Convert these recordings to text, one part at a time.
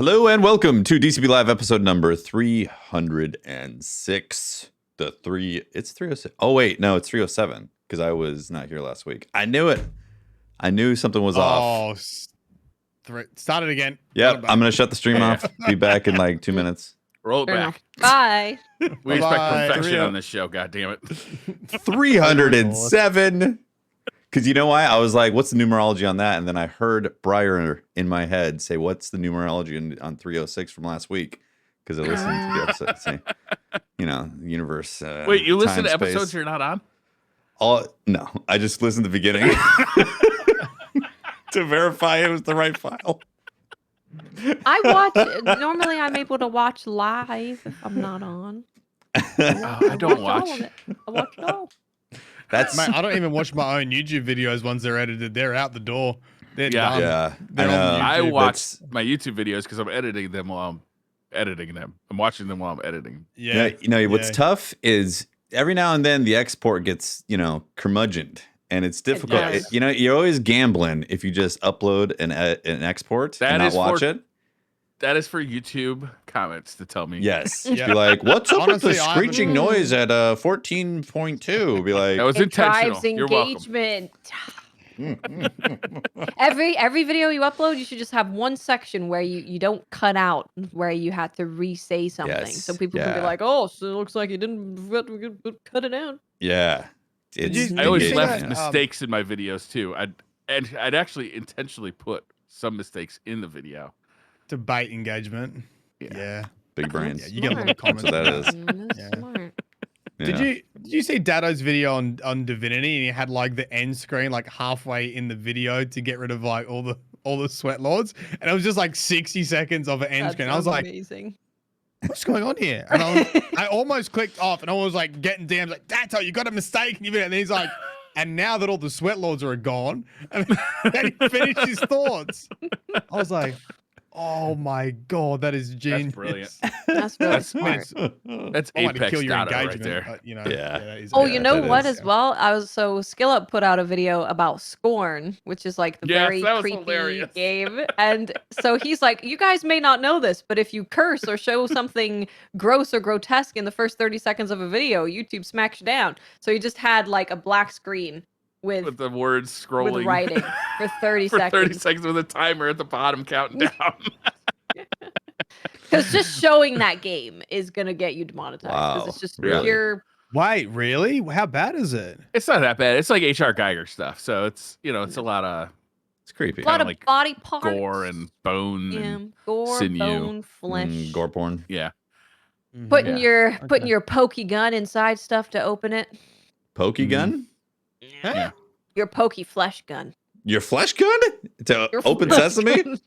Hello and welcome to DCP Live episode number 306. It's 306. Oh, wait, no, it's 307 because I was not here last week. I knew it. I knew something was off. Start it again. Yep, I'm going to shut the stream off. Be back in like 2 minutes. Roll it back. Bye. We expect perfection on this show, goddammit. 307. Because you know why? I was like, what's the numerology on that? And then I heard Briar in my head say, what's the numerology on 306 from last week? Because I listened to the episode. Say, the universe. Wait, you listen time, to space. episodes you're not on? No, I just listened to the beginning to verify it was the right file. I watch. Normally, I'm able to watch live if I'm not on. I don't watch. All of it. I watch it all. That's Mate, I don't even watch my own YouTube videos once they're edited. They're out the door. They're done. Yeah. They're on I YouTube. watch my YouTube videos because I'm editing them while I'm editing them. I'm watching them while I'm editing. Yeah. What's tough is every now and then the export gets, curmudgeoned. And it's difficult. does. You're always gambling if you just upload an export and not watch it. That is for YouTube comments to tell me. Yes. Yeah. Be like, what's up Honestly, with the screeching noise at 14.2? Be like, That was It intentional. drives You're welcome. engagement. Every video you upload, you should just have one section where you don't cut out where you had to re-say something, Yes, so people can be yeah. like, "Oh, so it looks like you didn't cut it out." yeah. It's I always see left that? mistakes in my videos too. I'd actually intentionally put some mistakes in the video. To bait engagement. Yeah. big brains. Yeah, you get a lot of comments. That's what that about is. That's Yeah. smart. Yeah. Did you see Dado's video on Divinity, and he had like the end screen like halfway in the video to get rid of like all the sweat lords, and it was just like 60 seconds of an end That screen. I was like, amazing. what's going on here? And I almost clicked off, and I was like getting DMs like, Dato, you got a mistake in your video. And he's like, and now that all the sweat lords are gone, and then he finished his thoughts. I was like, oh my god, that is genius. That's brilliant. That's really That's- smart. That's I might Apex kill your data right engagement, there. but, Yeah. that is- Oh, Yeah, you know that what is. as well? SkillUp put out a video about Scorn, which is like the Yes, very that was creepy hilarious. game. And so he's like, you guys may not know this, but if you curse or show something gross or grotesque in the first 30 seconds of a video, YouTube smacks you down. So he just had like a black screen With the words scrolling. with writing for 30 for seconds. 30 seconds with a timer at the bottom counting down. Because just showing that game is going to get you demonetized. Because Wow, it's just really? pure. Wait, really? How bad is it? It's not that bad. It's like HR Geiger stuff. So it's, it's a lot of It's creepy. A lot kinda of like body parts. gore and bone. yeah, And, gore, sinew. bone, flesh. Gore porn. yeah. Putting Yeah. putting your pokey gun inside stuff to open it. Pokey gun? Yeah. Your pokey flesh gun. Your flesh gun? To Your open flesh sesame? gun.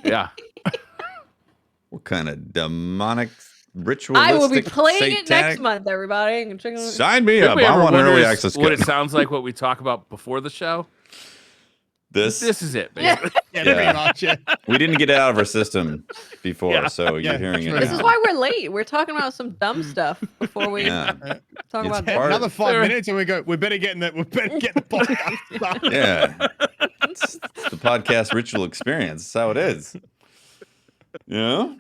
Yeah. What kind of demonic ritual? I will be playing it next month, everybody. Sign me up. Anybody I ever want an early wonders access what gun. it sounds like what we talk about before the show? This This is it, Yeah. baby. Yeah, Yeah. pretty much. Yeah. we didn't get it out of our system before, Yeah. so Yeah, you're hearing it. that's This is now. why we're late. We're talking about some dumb stuff before we Yeah. talk It's about part- Another 5 Sure. minutes, and we go. We better get the podcast started. Yeah. It's the podcast ritual experience. That's how it is. Yeah.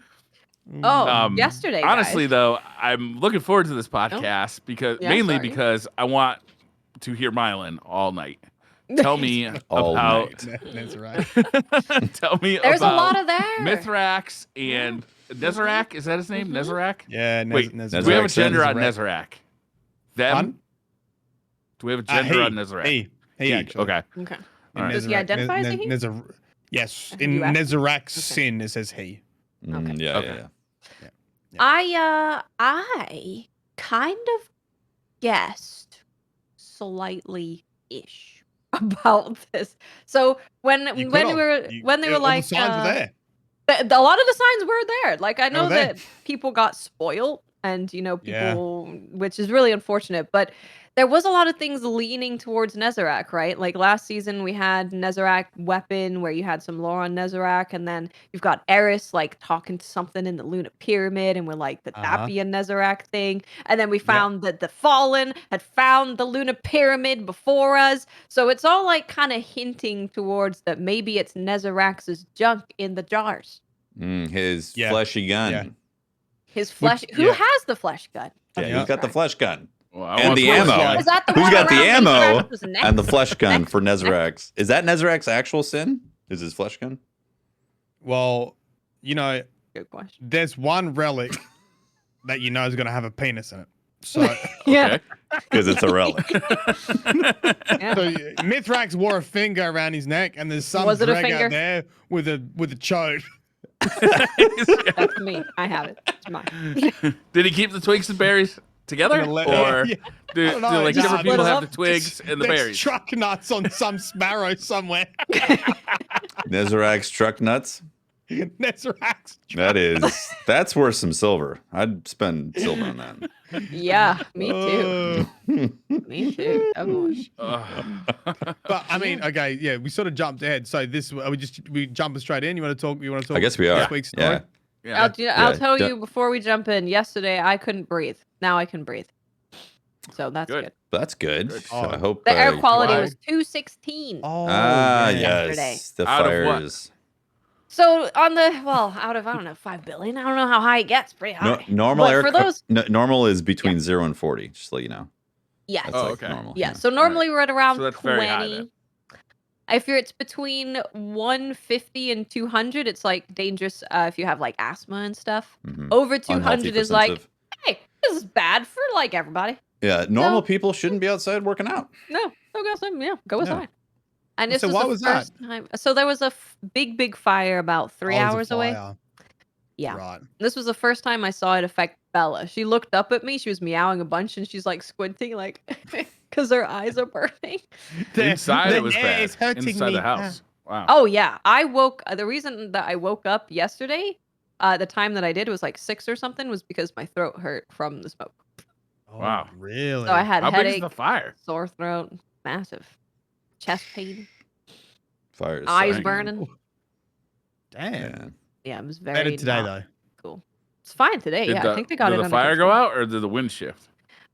Oh, yesterday. Honestly, guys. though, I'm looking forward to this podcast because Yeah, mainly sorry. because I want to hear Mylan all night. Tell me All about. night. That's right. Tell me There's a about lot of there. Mithrax and Nezarec. Is that his name? Mhm. Nezarec? Yeah. Wait, Nezarec. do we have a Nezarec gender on Nezarec. Nezarec? Them? Pardon? Do we have a gender on Nezarec? He He, actually. okay. Okay. All right. Does he identify as a he? Yes. Have In you asked? Nezarec's Okay. sin, it says he. Okay. Yeah, Okay. yeah. I kind of guessed slightly ish about this. So when You we could were have. when they were All the like signs were there. a lot of the signs were there. Like I know were there. that people got spoiled and people Yeah. which is really unfortunate, but there was a lot of things leaning towards Nezarec, right? Like last season we had Nezarec weapon where you had some lore on Nezarec, and then you've got Eris like talking to something in the Luna Pyramid, and we're like, that Uh-huh. be a Nezarec thing. And then we found that the Fallen had found the Luna Pyramid before us. So it's all like kind of hinting towards that maybe it's Nezarec's junk in the jars. His Yeah. fleshy gun. Yeah. His flesh. Who yeah. has the flesh gun? Yeah, Yeah. he's got the flesh gun. Well, I And want the flesh ammo. gun. Is that the Who's one got the around ammo Mithrax's neck? and the flesh gun Neck? for Nezarec? Is that Nezarec's actual sin? Is his flesh gun? Well, you know, Good question. there's one relic that you know is going to have a penis in it. So, Yeah. Because it's a relic. Yeah. so Mithrax wore a finger around his neck, and there's some Was it a dreg finger? out there with a chode. That's me. I have it. It's mine. Did he keep the twigs and berries together, And a le- or yeah. do I don't know, like just different split people it have up. the twigs and the There's berries? truck nuts on some sparrow somewhere. Nezarec's truck nuts. Nezarec. That's worth some silver. I'd spend silver on that. Yeah, me too. Me too. Definitely. But I mean, okay, yeah, we sort of jumped ahead. So this, are we jumping straight in? You want to talk? You want to talk? I guess we are. This week's story? Yeah. Yeah. I'll Yeah, tell d- you before we jump in. Yesterday, I couldn't breathe. Now I can breathe. So that's Good. good. That's good. Good. So I hope The air quality why? was 216. Oh, Ah, yeah. yes. The Out of what? fires. So on the out of I don't know 5 billion. I don't know how high it gets. Pretty high. No, normal But air. for those, Normal is between 0 and 40. Just to let you know. yes, That's Oh, like okay. normal. yeah. So normally we're at around So that's very high 20. then. If it's between 150 and 200, it's like dangerous if you have like asthma and stuff. Mhm. Over Unhealthy 200 for is like, sensitive. hey, this is bad for like everybody. Yeah, normal No. people shouldn't be outside working out. No, go outside. Yeah, go Yeah. outside. And this So was why the was that? first time. So there was a big fire about 3 Oh, it was a hours away. fire. Yeah. Right. This was the first time I saw it affect Bella. She looked up at me. She was meowing a bunch, and she's like squinting, like because her eyes are burning. Inside the it was air bad. is hurting Inside me. the house. Wow. Oh yeah, I woke. The reason that I woke up yesterday, the time that I did was like 6 or something, was because my throat hurt from the smoke. Oh, Wow. Really? So I had How big is headache, the fire? sore throat, massive, chest pain, Fires. eyes Dang. burning. Damn. Yeah. Yeah, it was Better very today not though. cool. It's fine today. Did Yeah, the, I think they got did it the under fire control. go out, or did the wind shift?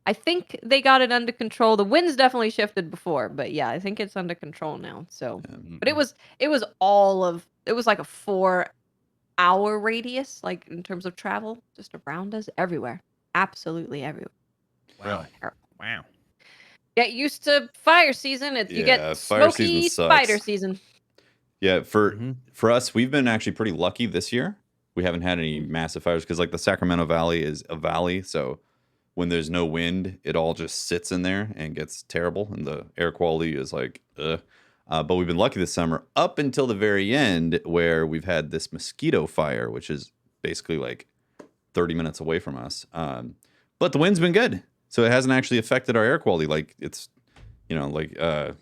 I think they got it under control. The winds definitely shifted before, but yeah, I think it's under control now. So, but it was like a 4-hour radius, like in terms of travel, just around us, everywhere, absolutely everywhere. Really? Wow. Get used to fire season. You Yeah, get fire smoky season sucks. spider season. Yeah, for Mhm. for us, we've been actually pretty lucky this year. We haven't had any massive fires because like the Sacramento Valley is a valley, so when there's no wind, it all just sits in there and gets terrible, and the air quality is like, ugh. But we've been lucky this summer up until the very end where we've had this mosquito fire, which is basically like 30 minutes away from us. But the wind's been good, so it hasn't actually affected our air quality. Like it's, like the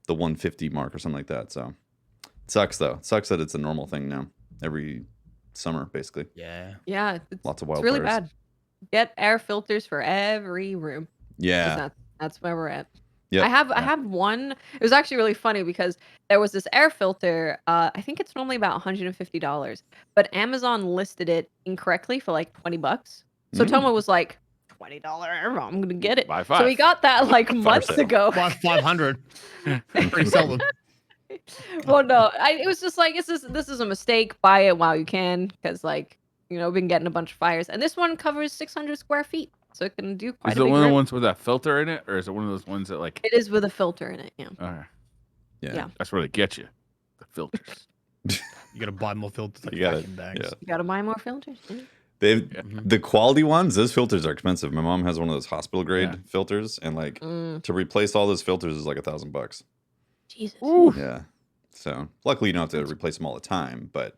150 mark or something like that. So it sucks though. It sucks that it's a normal thing now every summer, basically. Yeah. Yeah, Lots of it's really wildfires. bad. Get air filters for every room. 'Cause Yeah. that's where we're at. Yep. I have one. It was actually really funny because there was this air filter. I think it's normally about $150, but Amazon listed it incorrectly for like $20. So Mm. Toma was like, $20 air, I'm gonna get it. Buy So we 5. got that like months sale. ago. 500. Pretty seldom. Well, no, it was just like this is a mistake. Buy it while you can, because like we've been getting a bunch of fires, and this one covers 600 square feet, so it can do quite Is a it big one of the room. ones with that filter in it, or is it one of those ones that like? It is with a filter in it. Yeah. Okay, Yeah. that's where they get you. The filters. You gotta buy more filters. Like You gotta- vacuum bags. yeah. You gotta buy more filters. Yeah. The quality ones, those filters are expensive. My mom has one of those hospital grade Yeah. filters, and like Mm, to replace all those filters is like $1,000. Jesus. Yeah. So luckily you don't have to replace them all the time, but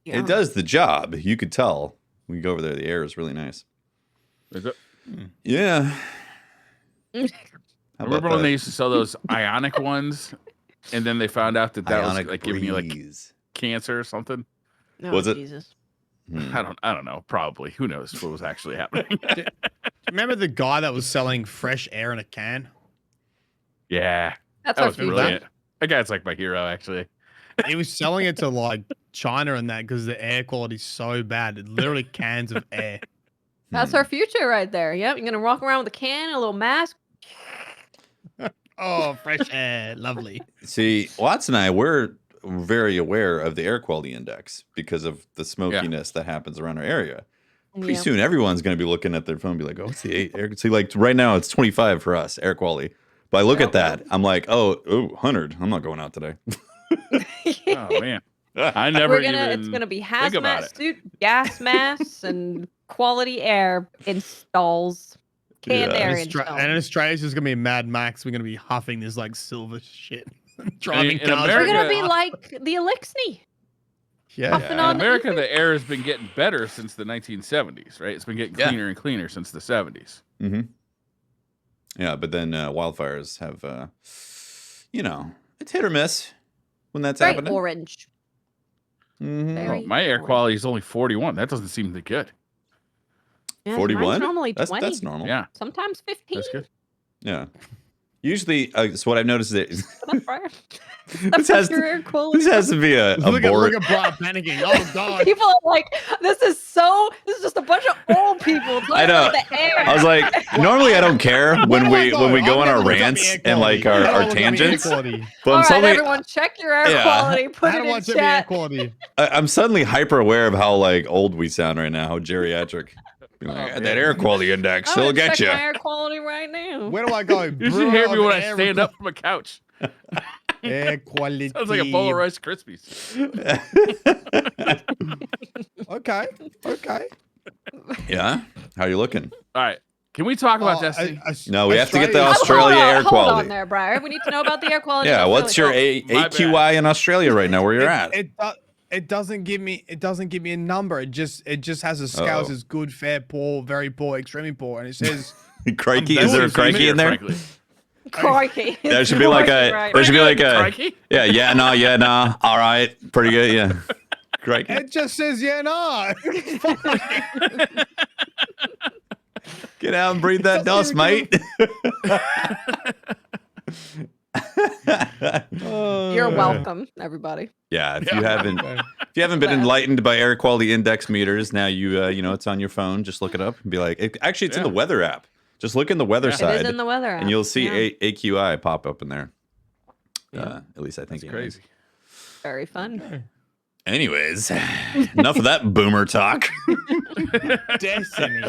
Yeah. it does the job. You could tell when you go over there. The air is really nice. Is it? Yeah. How Remember about when they that? used to sell those ionic ones, and then they found out that was Ionic like giving you like breeze. cancer or something? Oh, Was it? Jesus. Hmm. I don't know. Probably. Who knows what was actually happening? Remember the guy that was selling fresh air in a can? Yeah, That's that our was future. brilliant. That guy's like my hero, actually. He was selling it to like China and that because the air quality's so bad. It's literally cans of air. That's our future right there. Yep. You're gonna walk around with a can, a little mask. Oh, fresh air. Lovely. See, Watts and I, very aware of the air quality index because of the smokiness that happens around our area. Pretty Yeah. soon, everyone's going to be looking at their phone and be like, oh, what's the air? See, like right now, it's 25 for us, air quality. But I look at that, I'm like, oh, 100. I'm not going out today. Oh man, I never It's gonna be think about hazmat it. suit, gas masks, and quality air installs. Canned Yeah. air And installs. Australia's just gonna be Mad Max. We're gonna be huffing this like silver shit, driving in cars. We're America- gonna be like the Eliksni. Yeah. Puffing In on America, ether. the air has been getting better since the 1970s, right? It's been getting Yeah. cleaner and cleaner since the 70s. Mm-hmm. Yeah, but then wildfires have, it's hit or miss when that's Very happening. orange. Mhm. Very Oh, my air orange. quality is only 41. That doesn't seem that good. Yeah, mine's 41? normally That's 20. normal. Yeah, Sometimes 15. that's good. Yeah. Usually, so what I've noticed is That's right. this has Your to, air quality. this has to be a Look boring. at Brian panicking. Oh god. People are like, this is just a bunch of old people talking I know. about the air. I was like, normally I don't care when we go on our I've never looked up rants air and like quality. our I've never looked up air tangents, quality. but All I'm right, suddenly everyone, check your air Yeah. quality. Put How it do I in check the air chat. quality? I'm suddenly hyper aware of how like old we sound right now, how geriatric. Be like, Oh, that man. air quality index, I'm it'll gonna get check you. my air quality right now. Where do I go? You should hear me when I stand up from a couch. Air quality. Sounds like a bowl of Rice Krispies. Okay. Okay. Yeah, how you looking? All right, can we talk about Oh, Destiny? No, we have to get the Australia- Australia air hold quality. on there, Briar. We need to know about the air quality. Yeah, of what's your Australia. My AQI in Australia right now? Where you're at? It doesn't give me a number. It just has a scale. It Uh-oh. says good, fair, poor, very poor, extremely poor, and it says Crikey, is there a That's crikey in there? Frankly. Crikey. There should be like a. Right. There should be like a. Crikey? Yeah, nah. All right, pretty good. Yeah, crikey. it just says yeah, no. Get out and breathe that dust, Doesn't mate. You're welcome, everybody. Yeah, if Yeah. you haven't been Well. enlightened by air quality index meters, now you it's on your phone. Just look it up and be like, actually, it's in Yeah. the weather app. Just look in the weather It is It side, is in the weather app. and you'll see Yeah. AQI pop up in there. Yeah. At least I think. It's anyways. crazy. Very fun. Anyways, enough of that boomer talk. Destiny.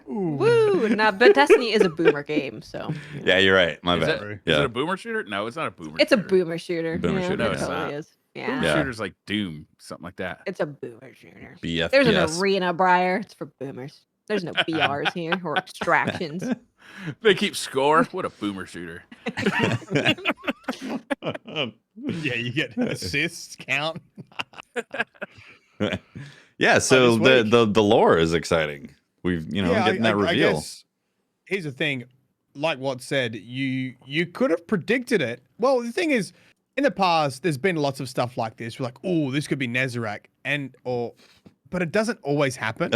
Woo. Woo! Now, but Destiny is a boomer game, so you know. Yeah, you're right. My Is, bad. it Yeah. a boomer shooter? No, it's not a boomer It's a shooter. boomer shooter. Boomer yeah, shooter, It yeah. totally It's not. is. Boomer Yeah. Yeah. shooter's like Doom, something like that. It's a boomer shooter. BFPS. There's an arena, Briar. It's for boomers. There's no BRs here or extractions. They keep score. What a boomer shooter. Yeah, you get assists count. Yeah, so this week. the lore is exciting. We've getting that reveal. guess here's the thing, like what said, you could have predicted it. Well, the thing is, in the past, there's been lots of stuff like this. We're like, oh, this could be Nezarec, but it doesn't always happen.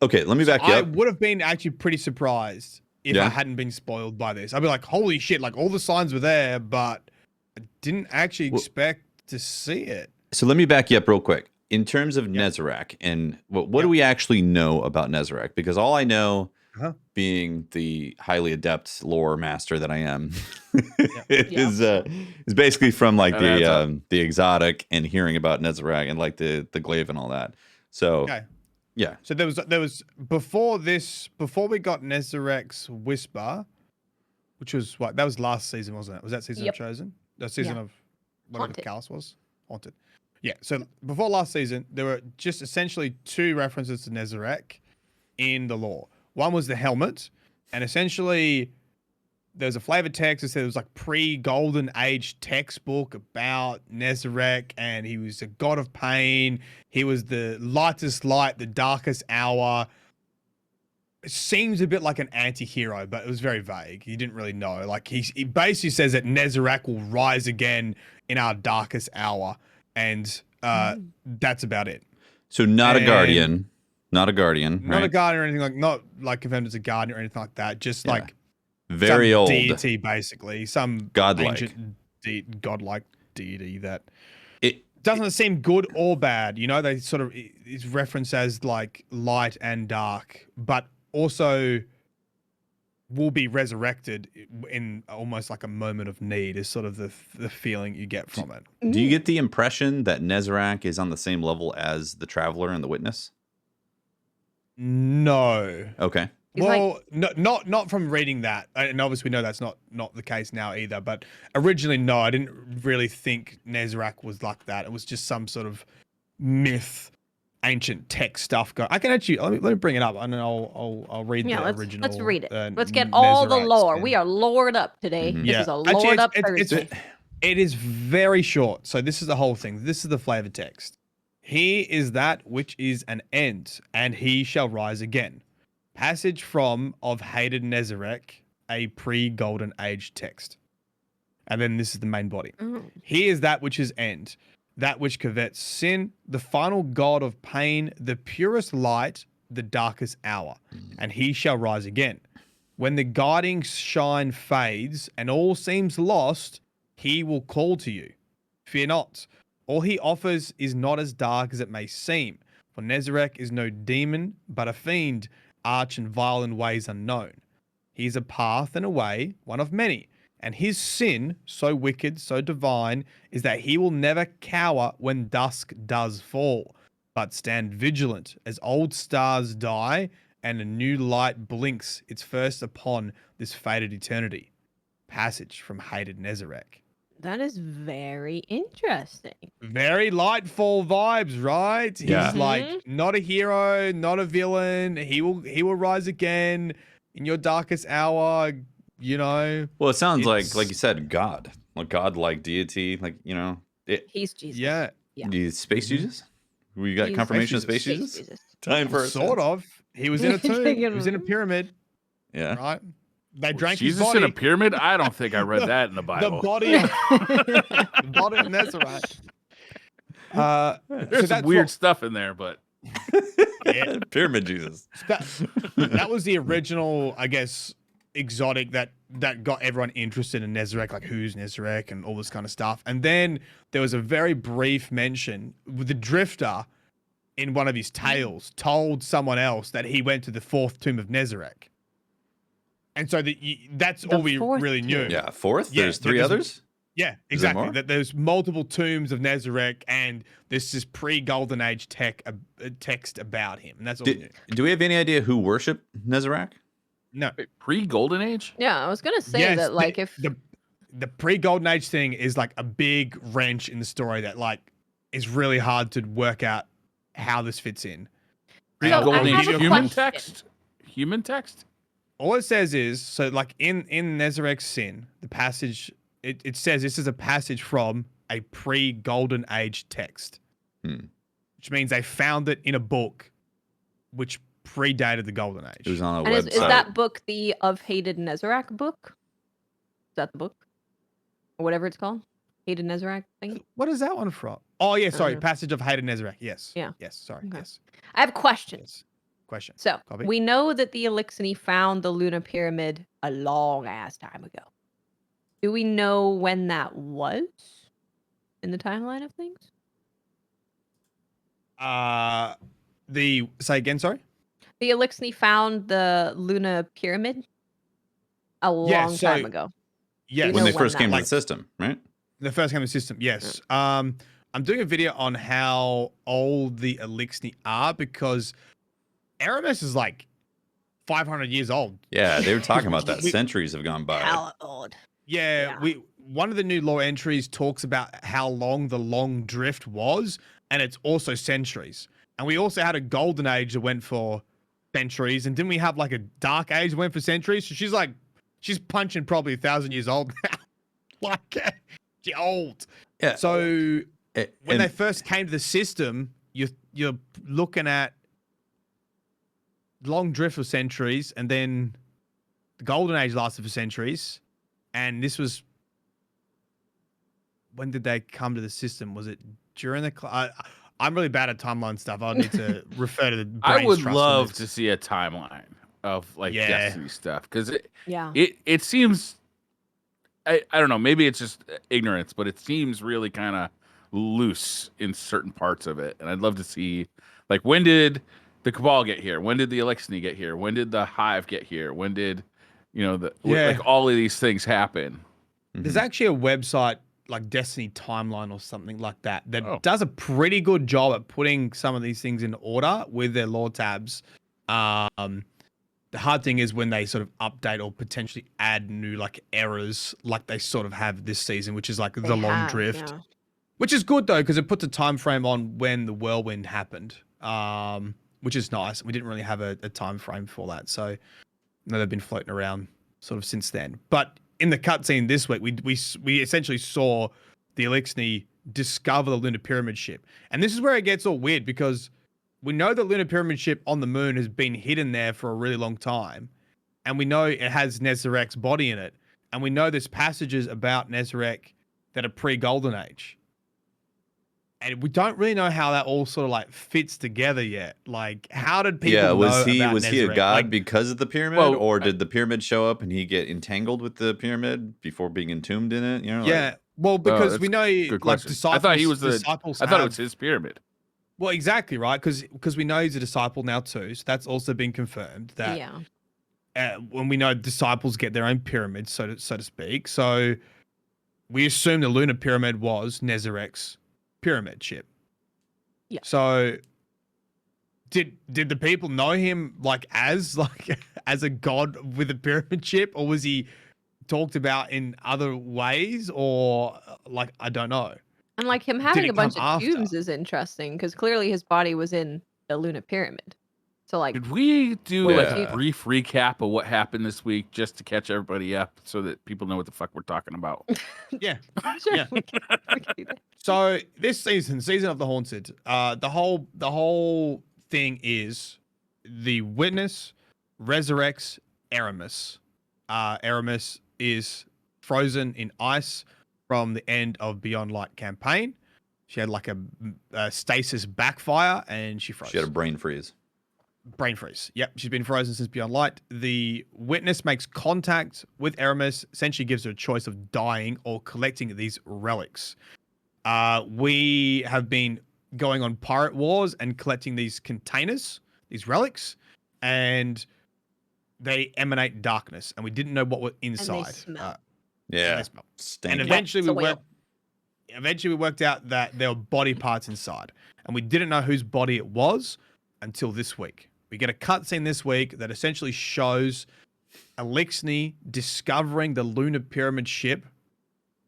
Okay, let me back you I up. would have been actually pretty surprised if Yeah. I hadn't been spoiled by this. I'd be like, holy shit, like all the signs were there, but I didn't actually expect to see it. So let me back you up real quick. In terms of Nezarec, and what do we actually know about Nezarec? Because all I know, being the highly adept lore master that I am, is basically from like the exotic and hearing about Nezarec and like the glaive and all that. So Okay. yeah, So there was before we got Nezarec's Whisper, which was what, that was last season, wasn't it? Was that season Yep. of Chosen? That season Yeah. of whatever Haunted. Callus was? Haunted. Yeah. So before last season, there were just essentially two references to Nezarec in the lore. One was the helmet, and essentially there's a flavor text that said it was like pre-Golden Age textbook about Nezarec, and he was a god of pain. He was the lightest light, the darkest hour. It seems a bit like an anti-hero, but it was very vague. He didn't really know. Like he basically says that Nezarec will rise again in our darkest hour, and that's about it. so not a And- guardian, not a guardian, Not a right? guardian or anything like, not like confirmed as a guardian or anything like that. Just Yeah. like Very some old, deity, basically, some Godlike. ancient godlike deity that It doesn't seem good or bad. You know, they sort of is referenced as like light and dark, but also will be resurrected in almost like a moment of need is sort of the feeling you get from it. Do you get the impression that Nezarec is on the same level as the Traveler and the Witness? No. Okay. He's Well, not from reading that, and obviously we know that's not the case now either. But originally, no, I didn't really think Nezarec was like that. It was just some sort of myth, ancient text stuff going. I can actually let me bring it up, and then I'll read the original. Let's read it. Let's get all the Nezarec lore. spin. We are lored up today. Mhm. This is a Actually, lored up it's Thursday. it is very short. So this is the whole thing. This is the flavor text. He is that which is an end, and he shall rise again. Passage from of hated Nezarec, a pre-Golden Age text. And then this is the main body. Oh. He is that which is end, that which covets sin, the final god of pain, the purest light, the darkest hour. And he shall rise again. When the guiding shine fades and all seems lost, he will call to you. Fear not. All he offers is not as dark as it may seem. For Nezarec is no demon, but a fiend, arch and vile in ways unknown. He is a path and a way, one of many, and his sin, so wicked, so divine, is that he will never cower when dusk does fall, but stand vigilant as old stars die and a new light blinks its first upon this faded eternity. Passage from hated Nezarec. That is very interesting. Very Lightfall vibes, right? Yeah. He's like not a hero, not a villain. He will rise again in your darkest hour, you know. Well, it sounds like It's- you said, God, like God-like deity, like He's Jesus. Yeah. Yeah. Do you space Jesus? We got He's confirmation of Space space Space Jesus? Time for Sort of. He was in a tomb. He was in a Mhm. pyramid, Yeah. right? They drank his Jesus body. in a pyramid? I don't think I read that in the The Bible. body of the body of Nezarec. There's so some that's weird stuff in there, but Yeah. Pyramid Jesus. that was the original, I guess, exotic that got everyone interested in Nezarec, like who's Nezarec and all this kind of stuff. And then there was a very brief mention with the Drifter in one of his tales told someone else that he went to the fourth tomb of Nezarec. And so that's The all we fourth really knew. tomb. Yeah. Fourth? Yeah, There's three there's- others? Yeah, Is there exactly. more? That there's multiple tombs of Nezarec, and this is pre-Golden Age text about him, and that's all we knew. Do we have any idea who worshiped Nezarec? No, pre-Golden Age? Yeah, I was gonna say yes, that. Like, if the pre-Golden Age thing is like a big wrench in the story that like is really hard to work out how this fits in. Pre-Golden I have Age a human question. text? Human text? All it says is, so like in Nezarec's sin, the passage, it says this is a passage from a pre-Golden Age text, which means they found it in a book which predated the Golden Age. It was on a and website. is that book the Of Hated Nezarec book? Is that the book? Or whatever it's called? Hated Nezarec thing? What is that one from? Oh, yeah, sorry. know. Passage of Hated Nezarec. Yes. Yeah. Yes, sorry. Okay. Yes. I have questions. Yes. Question. So Copy. we know that the Eliksni found the Luna Pyramid a long ass time ago. Do we know when that was in the timeline of things? Say again, sorry? The Eliksni found the Luna Pyramid a Yeah, long so- time ago. Yes. You when know they first that came to was. the system, right? The first game of the system, yes. I'm doing a video on how old the Eliksni are because Aramis is like 500 years old. Yeah, they were talking about that. We- Centuries have gone by. How old? Yeah, Yeah. one of the new lore entries talks about how long the long drift was, and it's also centuries. And we also had a golden age that went for centuries, and didn't we have like a dark age that went for centuries? So she's punching probably 1,000 years old now. Like she's old. Yeah. So when and they first came to the system, you're looking at long drift for centuries, and then the golden age lasted for centuries, and this was when did they come to the system? Was it during the? I'm really bad at timeline stuff. I'll need to refer to the. I Brains would Trust on love this. to see a timeline of like Yeah. Destiny stuff because Yeah. it seems I don't know, maybe it's just ignorance, but it seems really kind of loose in certain parts of it, and I'd love to see like when did the Cabal get here? When did the Eliksni get here? When did the Hive get here? When did You know, Yeah. like all of these things happen. There's actually a website like Destiny Timeline or something like that Oh. does a pretty good job at putting some of these things in order with their lore tabs. The hard thing is when they sort of update or potentially add new like errors like they sort of have this season, which is like the long drift. Yeah. Which is good though, because it puts a time frame on when the whirlwind happened, which is nice. We didn't really have a time frame for that, so you know, they've been floating around sort of since then. But in the cutscene this week, we essentially saw the Eliksni discover the Lunar Pyramid ship, and this is where it gets all weird because we know the Lunar Pyramid ship on the moon has been hidden there for a really long time, and we know it has Nezarec's body in it, and we know there's passages about Nezarec that are pre-Golden Age. And we don't really know how that all sort of like fits together yet. Like, how did people know was he about a Nezarec? god Like, because of the pyramid, Well, or did the pyramid show up and he get entangled with the pyramid before being entombed in it? You know, yeah. Well, because that's we know Good like question. disciples. I thought he was disciples. I thought it was his pyramid. Well, exactly right, because we know he's a disciple now too. So that's also been confirmed that Yeah. when we know disciples get their own pyramid, so to speak. So we assume the Lunar Pyramid was Nezarec's pyramid ship. Yeah. So did the people know him like as a god with a pyramid ship, or was he talked about in other ways, or like I don't know. And like him having it a bunch come of after? tombs is interesting because clearly his body was in the Lunar Pyramid. So like, Did we do Well, like yeah. a brief recap of what happened this week just to catch everybody up so that people know what the fuck we're talking about? Yeah. sure, Yeah. we can do that. So this season of the Haunted, the whole thing is the witness resurrects Aramis. Aramis is frozen in ice from the end of Beyond Light campaign. She had like a stasis backfire and she froze. she had a brain freeze. Brain freeze. Yep, she's been frozen since Beyond Light. The witness makes contact with Aramis, essentially gives her a choice of dying or collecting these relics. We have been going on pirate wars and collecting these containers, these relics, and they emanate darkness, and we didn't know what was inside. smell. Yeah, they smell. stinky. And eventually That's a we worked out that there were body parts inside, and we didn't know whose body it was until this week. We get a cutscene this week that essentially shows Eliksni discovering the Lunar Pyramid ship,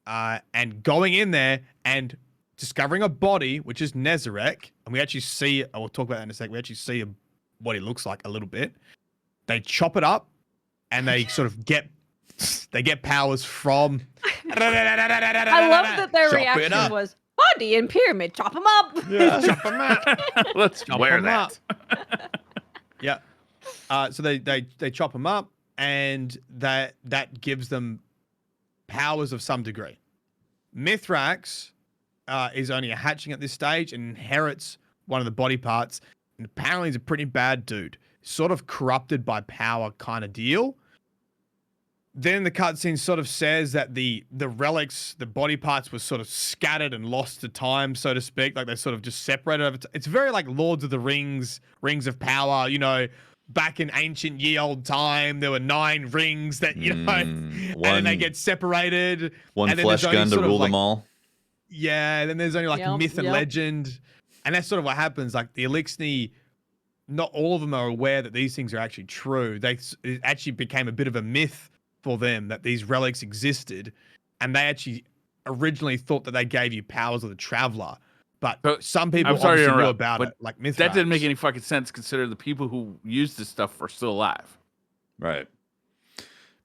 and going in there and discovering a body, which is Nezarec, and we actually see. I will talk about that in a sec. We actually see what he looks like a little bit. They chop it up, and they sort of get powers from. I love that their Chop it reaction up. was body and pyramid, chop them up. Yeah. Chop 'em up. Let's Chop wear 'em that. Yeah. So they chop them up, and that gives them powers of some degree. Mithrax is only a hatchling at this stage and inherits one of the body parts, and apparently he's a pretty bad dude, sort of corrupted by power kind of deal. Then the cutscene sort of says that the relics, the body parts, were sort of scattered and lost to time, so to speak. Like they sort of just separated over. It's very like Lords of the Rings, Rings of Power. You know, back in ancient ye old time, there were 9 rings that and then they get separated. One and then flesh there's only gun to sort of rule like- them all. Yeah, and then there's only like Yep, myth and yep. legend, and that's sort of what happens. Like the Eliksni, not all of them are aware that these things are actually true. It actually became a bit of a myth for them that these relics existed, and they actually originally thought that they gave you powers of the Traveler, but So, some people I'm sorry to obviously knew interrupt, about but it, like Mithrax. That didn't make any fucking sense considering the people who used this stuff are still alive. Right.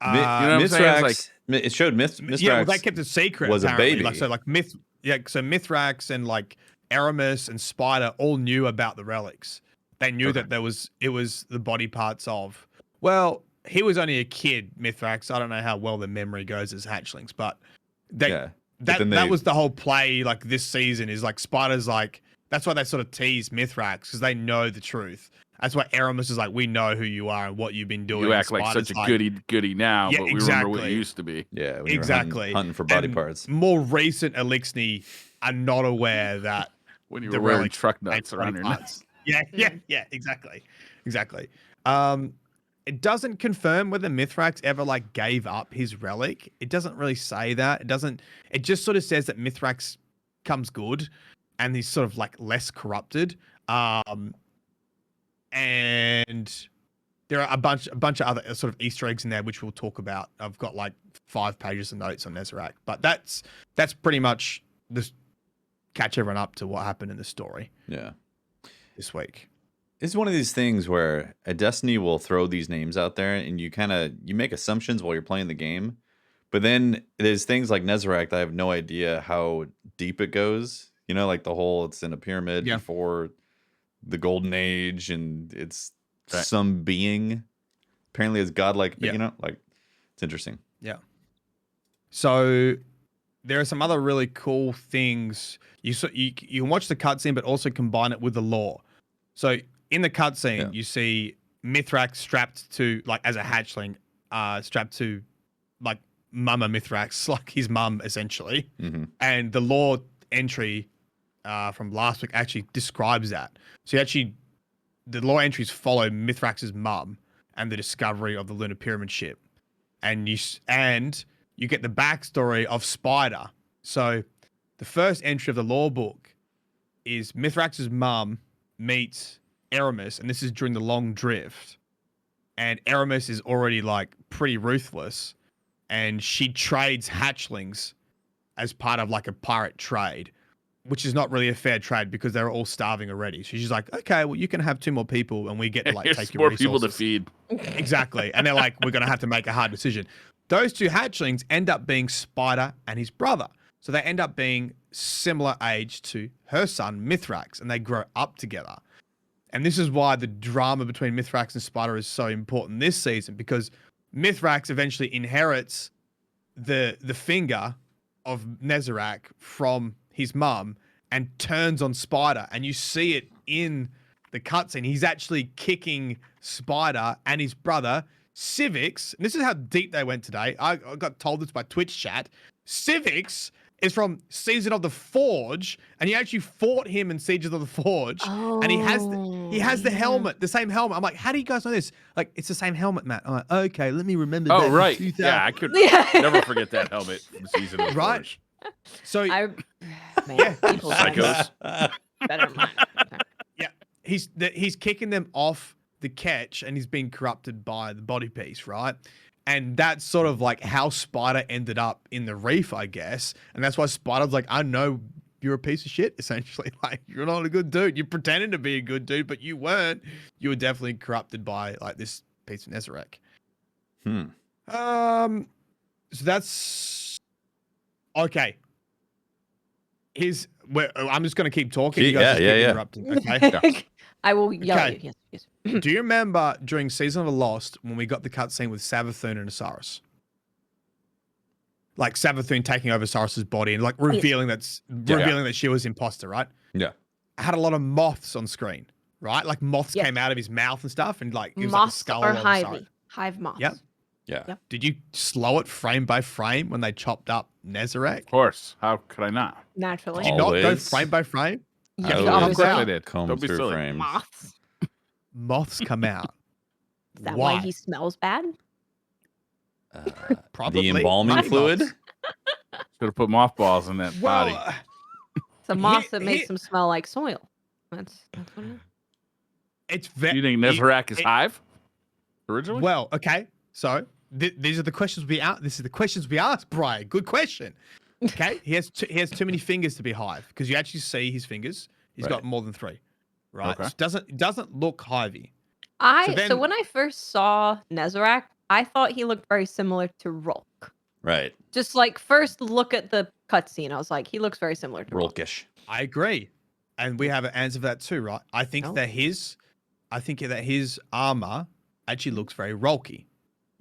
Uh, You know what I'm saying? It's Mithrax, it showed Mithrax yeah, well, they kept it secret. was a apparently. baby. Like, so Mithrax and like Aramis and Spider all knew about the relics. They knew that it was the body parts of. Well, he was only a kid, Mithrax. I don't know how well their memory goes as hatchlings, but But then that was the whole play. Like this season is like Spider's like that's why they sort of tease Mithrax because they know the truth. That's why Aramis is like, we know who you are and what you've been doing. You and act like Spider's such a goody now, Yeah, but we remember what exactly. you used to be. Yeah, when you were Exactly. hunting for body And parts. More recent Eliksni are not aware that When you the were wearing relics truck ain't nuts around body your neck. parts. Yeah, exactly. it doesn't confirm whether Mithrax ever like gave up his relic. It doesn't really say that. It just sort of says that Mithrax comes good and he's sort of like less corrupted. And there are a bunch of other sort of Easter eggs in there, which we'll talk about. I've got like 5 pages of notes on Nezarec, but that's pretty much just catch everyone up to what happened in the story. Yeah. This week. It's one of these things where a Destiny will throw these names out there and you make assumptions while you're playing the game. But then there's things like Nezarec that I have no idea how deep it goes. You know, like the whole it's in a pyramid before the Golden Age and it's some being apparently is godlike, you know, like it's interesting. Yeah. So there are some other really cool things. You can watch the cutscene, but also combine it with the lore. So in the cutscene, you see Mithrax strapped to like as a hatchling, strapped to like Mama Mithrax, like his mum essentially. And the lore entry from last week actually describes that. So the lore entries follow Mithrax's mum and the discovery of the Lunar Pyramid ship, and you get the backstory of Spider. So the first entry of the lore book is Mithrax's mum meets Eramis, and this is during the Long Drift, and Eramis is already like pretty ruthless, and she trades hatchlings as part of like a pirate trade, which is not really a fair trade because they're all starving already. So she's like, okay, well, you can have 2 more people and we get to like take your more resources. people to feed. Exactly. And they're like, we're going to have to make a hard decision. Those 2 hatchlings end up being Spider and his brother. So they end up being similar age to her son, Mithrax, and they grow up together. And this is why the drama between Mithrax and Spider is so important this season, because Mithrax eventually inherits the finger of Nezarec from his mum and turns on Spider, and you see it in the cutscene. He's actually kicking Spider and his brother Civics. And this is how deep they went today. I got told this by Twitch chat. Civics is from Season of the Forge, and he actually fought him in Siege of the Forge. And he has the helmet, the same helmet. I'm like, how do you guys know this? Like, it's the same helmet, Matt. I'm like, okay, let me remember that. Oh, right. 2000. Yeah, I could never forget that helmet from Season of the Forge. So man, people Psychos. better than mine. yeah, he's kicking them off the catch, and he's being corrupted by the body piece, right? And that's sort of like how Spider ended up in the reef, I guess. And that's why Spider's like, I know you're a piece of shit, essentially. Like, you're not a good dude. You pretended to be a good dude, but you weren't. You were definitely corrupted by like this piece of Nezarec. So that's okay. I'm just going to keep talking. You guys just keep interrupting, okay? I will yell at you. Yes. Do you remember during Season of the Lost when we got the cutscene with Savathun and Osiris? Like Savathun taking over Osiris's body and like revealing that she was imposter, right? Yeah. I had a lot of moths on screen, right? Like moths came out of his mouth and stuff, and like it was Moths like a skull or on hive moths. Yep. Yeah. Yep. Did you slow it frame by frame when they chopped up Nezarec? Of course. How could I not? Naturally. Did you not go Always. frame by frame? Yes, Always. always Of course I will. did. Comb Don't be through silly. frames. Moths. Moths come out. Is that Why? why he smells bad? Probably. The embalming Honey fluid. moths. Should have put mothballs in that body. Well, It's a moth that makes them smell like soil. That's what it is. it's Do very. you think Nezarec is hive? Originally? Well, okay. So these are the questions we ask. This is the questions we asked, Brian. Good question. Okay, he has too many fingers to be hive because you actually see his fingers. He's got more than 3, right? Okay. So it doesn't look hivey. So when I first saw Nezarec, I thought he looked very similar to Rolk. Right. Just like first look at the cutscene, I was like, he looks very similar to Rolk. Rolkish. I agree, and we have an answer for that too, right? I think that his armor actually looks very Rolky.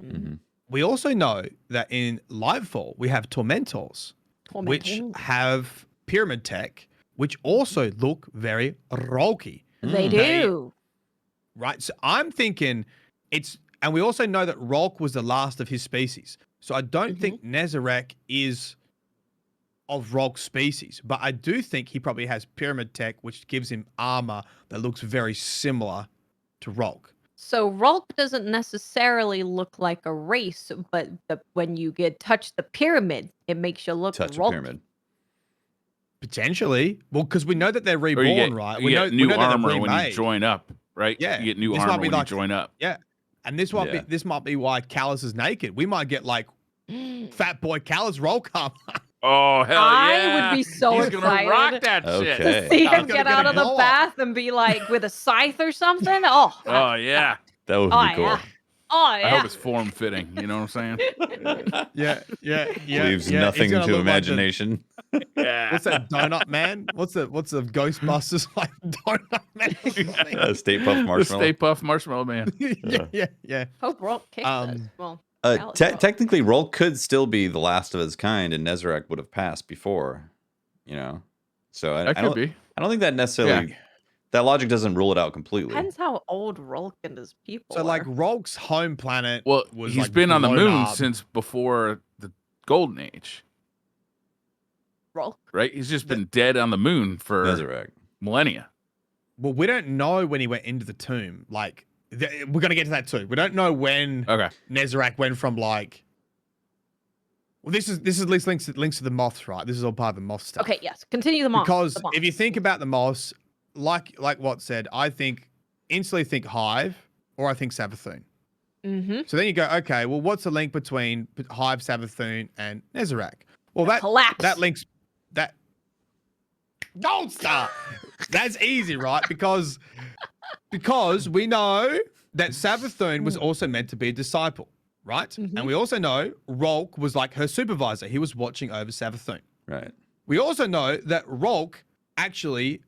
Mm-hmm. We also know that in Lightfall we have Tormentors, which have pyramid tech, which also look very Rolky. They do. Right. So I'm thinking and we also know that Rolk was the last of his species. So I don't think Nezarec is of Rolk's species, but I do think he probably has pyramid tech, which gives him armor that looks very similar to Rolk. So Rolk doesn't necessarily look like a race, but when you touch the pyramid, it makes you look Touch a Rolk. pyramid. Potentially. Well, because we know that they're Or you reborn, get, right? you We get know new that they're armor when you remade. join up, right? Yeah, You get new this might armor be when like- you join up. Yeah. And this might be why Callus is naked. We might get like Fat Boy Callus roll armor. Oh hell I yeah! would be so He's gonna rock excited that Okay. shit. to see I was him gonna get get out a of the blow up. bath and be like with a scythe or something. Oh, Oh yeah. That would oh be cool. yeah, oh I hope yeah. it's form fitting. You know what I'm saying? Yeah. Leaves He's nothing gonna to look like imagination. Yeah. what's that donut man? What's the Ghostbusters like donut man? or something? Stay Puft The Marshmallow. Stay Puft Marshmallow Man. yeah. Hope Rolk kicks us. Well, Callus Rolk. Technically, Rolk could still be the last of his kind, and Nezarec would have passed before. You know, so I That could don't. be. I don't think that necessarily. That logic doesn't rule it out completely. Depends how old Rolk and his people So like are. Rolk's home planet Well, was he's like been on the blown moon up. since before the Golden Age, Rolk. right? He's just been dead on the moon for Nezarec. millennia. Well, we don't know when he went into the tomb. Like we're gonna get to that too. We don't know when Okay. Nezarec went from like. Well, this is at least links to the moths, right? This is all part of the moth stuff. Okay, yes. Continue the moss. Because the moss. if you think about the moths, like Watt said, I instantly think Hive or I think Savathun. Mm-hmm. So then you go, okay, well, what's the link between Hive, Savathun, and Nezarec? Well, collapse. that links that. Don't start. That's easy, right? Because we know that Savathun was also meant to be a disciple, right? Mhm. And we also know Rolk was like her supervisor. He was watching over Savathun. Right. We also know that Rolk actually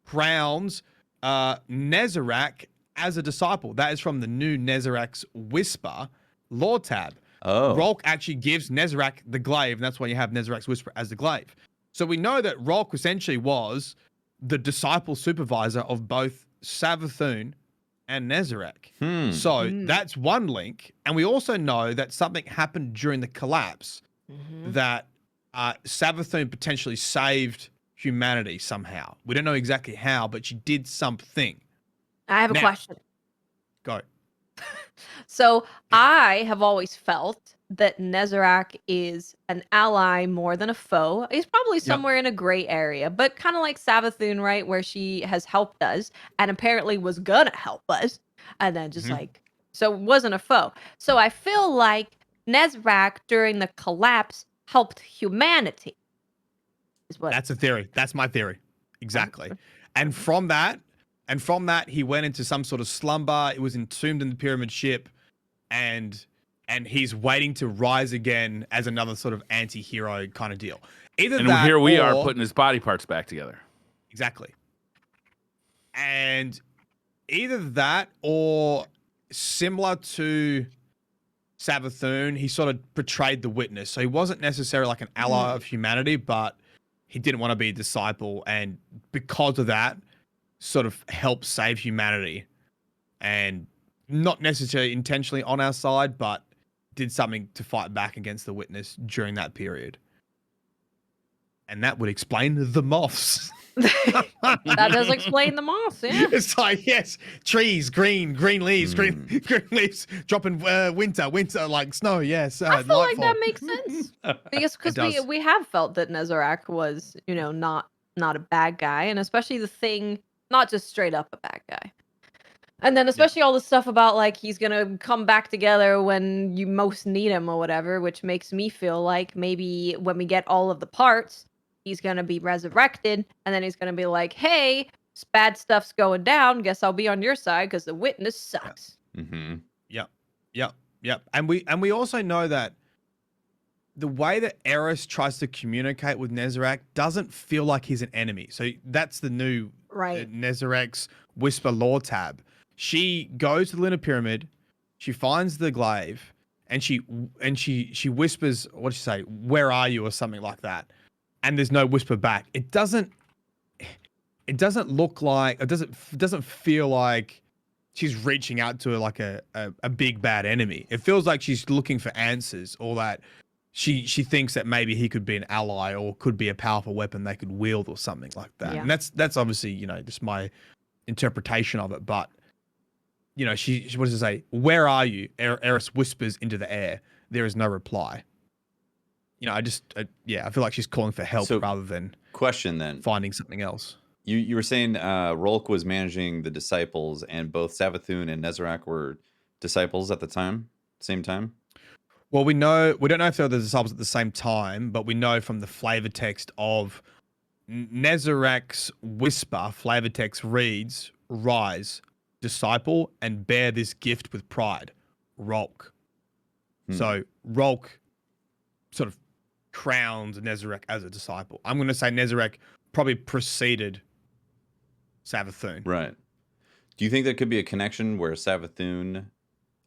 crowns Nezarec as a disciple. That is from the new Nezarec's Whisper lore tab. Oh. Rolk actually gives Nezarec the glaive, and that's why you have Nezarec's Whisper as the glaive. So we know that Rolk essentially was the disciple supervisor of both Savathun and Nezarec. So that's one link. And we also know that something happened during the collapse that Savathun potentially saved humanity somehow. We don't know exactly how, but she did something. I have a Now- question. Go. So I have always felt that Nezarec is an ally more than a foe. He's probably somewhere in a gray area, but kind of like Savathun, right? Where she has helped us and apparently was gonna help us. And then just so it wasn't a foe. So I feel like Nezarec during the collapse helped humanity. Is what That's a theory. That's my theory. Exactly. And from that, he went into some sort of slumber. It was entombed in the pyramid ship, and he's waiting to rise again as another sort of anti-hero kind of deal. Either And that, here we are or- putting his body parts back together. Exactly. And either that or similar to Savathun, he sort of portrayed the witness. So he wasn't necessarily like an ally of humanity, but he didn't want to be a disciple. And because of that, sort of helped save humanity. And not necessarily intentionally on our side, but did something to fight back against the witness during that period. And that would explain the moths. that does explain the moss, yeah. It's like, yes, trees, green leaves, green leaves dropping winter, like snow, yes. I feel like nightfall. that makes sense. Because It does. we have felt that Nezarec was, not a bad guy, and especially the thing, not just straight up a bad guy. And then especially all the stuff about like he's gonna come back together when you most need him or whatever, which makes me feel like maybe when we get all of the parts, he's gonna be resurrected, and then he's gonna be like, "Hey, bad stuff's going down. Guess I'll be on your side because the witness sucks." Mm-hmm. Yep. And we also know that the way that Eris tries to communicate with Nezarec doesn't feel like he's an enemy. So that's the new Right. Nezarec's Whisper lore tab. She goes to the Lunar Pyramid, she finds the glaive, and she whispers, what does she say? "Where are you?" or something like that. And there's no whisper back. It doesn't look like, it doesn't feel like she's reaching out to like a big bad enemy. It feels like she's looking for answers, or that she thinks that maybe he could be an ally or could be a powerful weapon they could wield or something like that. Yeah. And that's obviously, just my interpretation of it. But you know, she what does it say? Where are you? Eris whispers into the air. There is no reply. You know, I feel like she's calling for help So, rather than question then. finding something else. You were saying Rolk was managing the disciples, and both Savathun and Nezarec were disciples at the same time. Well, we don't know if they were the disciples at the same time, but we know from the flavor text of Nezarec's whisper, flavor text reads, "Rise, disciple, and bear this gift with pride, Rolk." So Rolk sort of crowns Nezarec as a disciple. I'm going to say Nezarec probably preceded Savathun. Right. Do you think there could be a connection where Savathun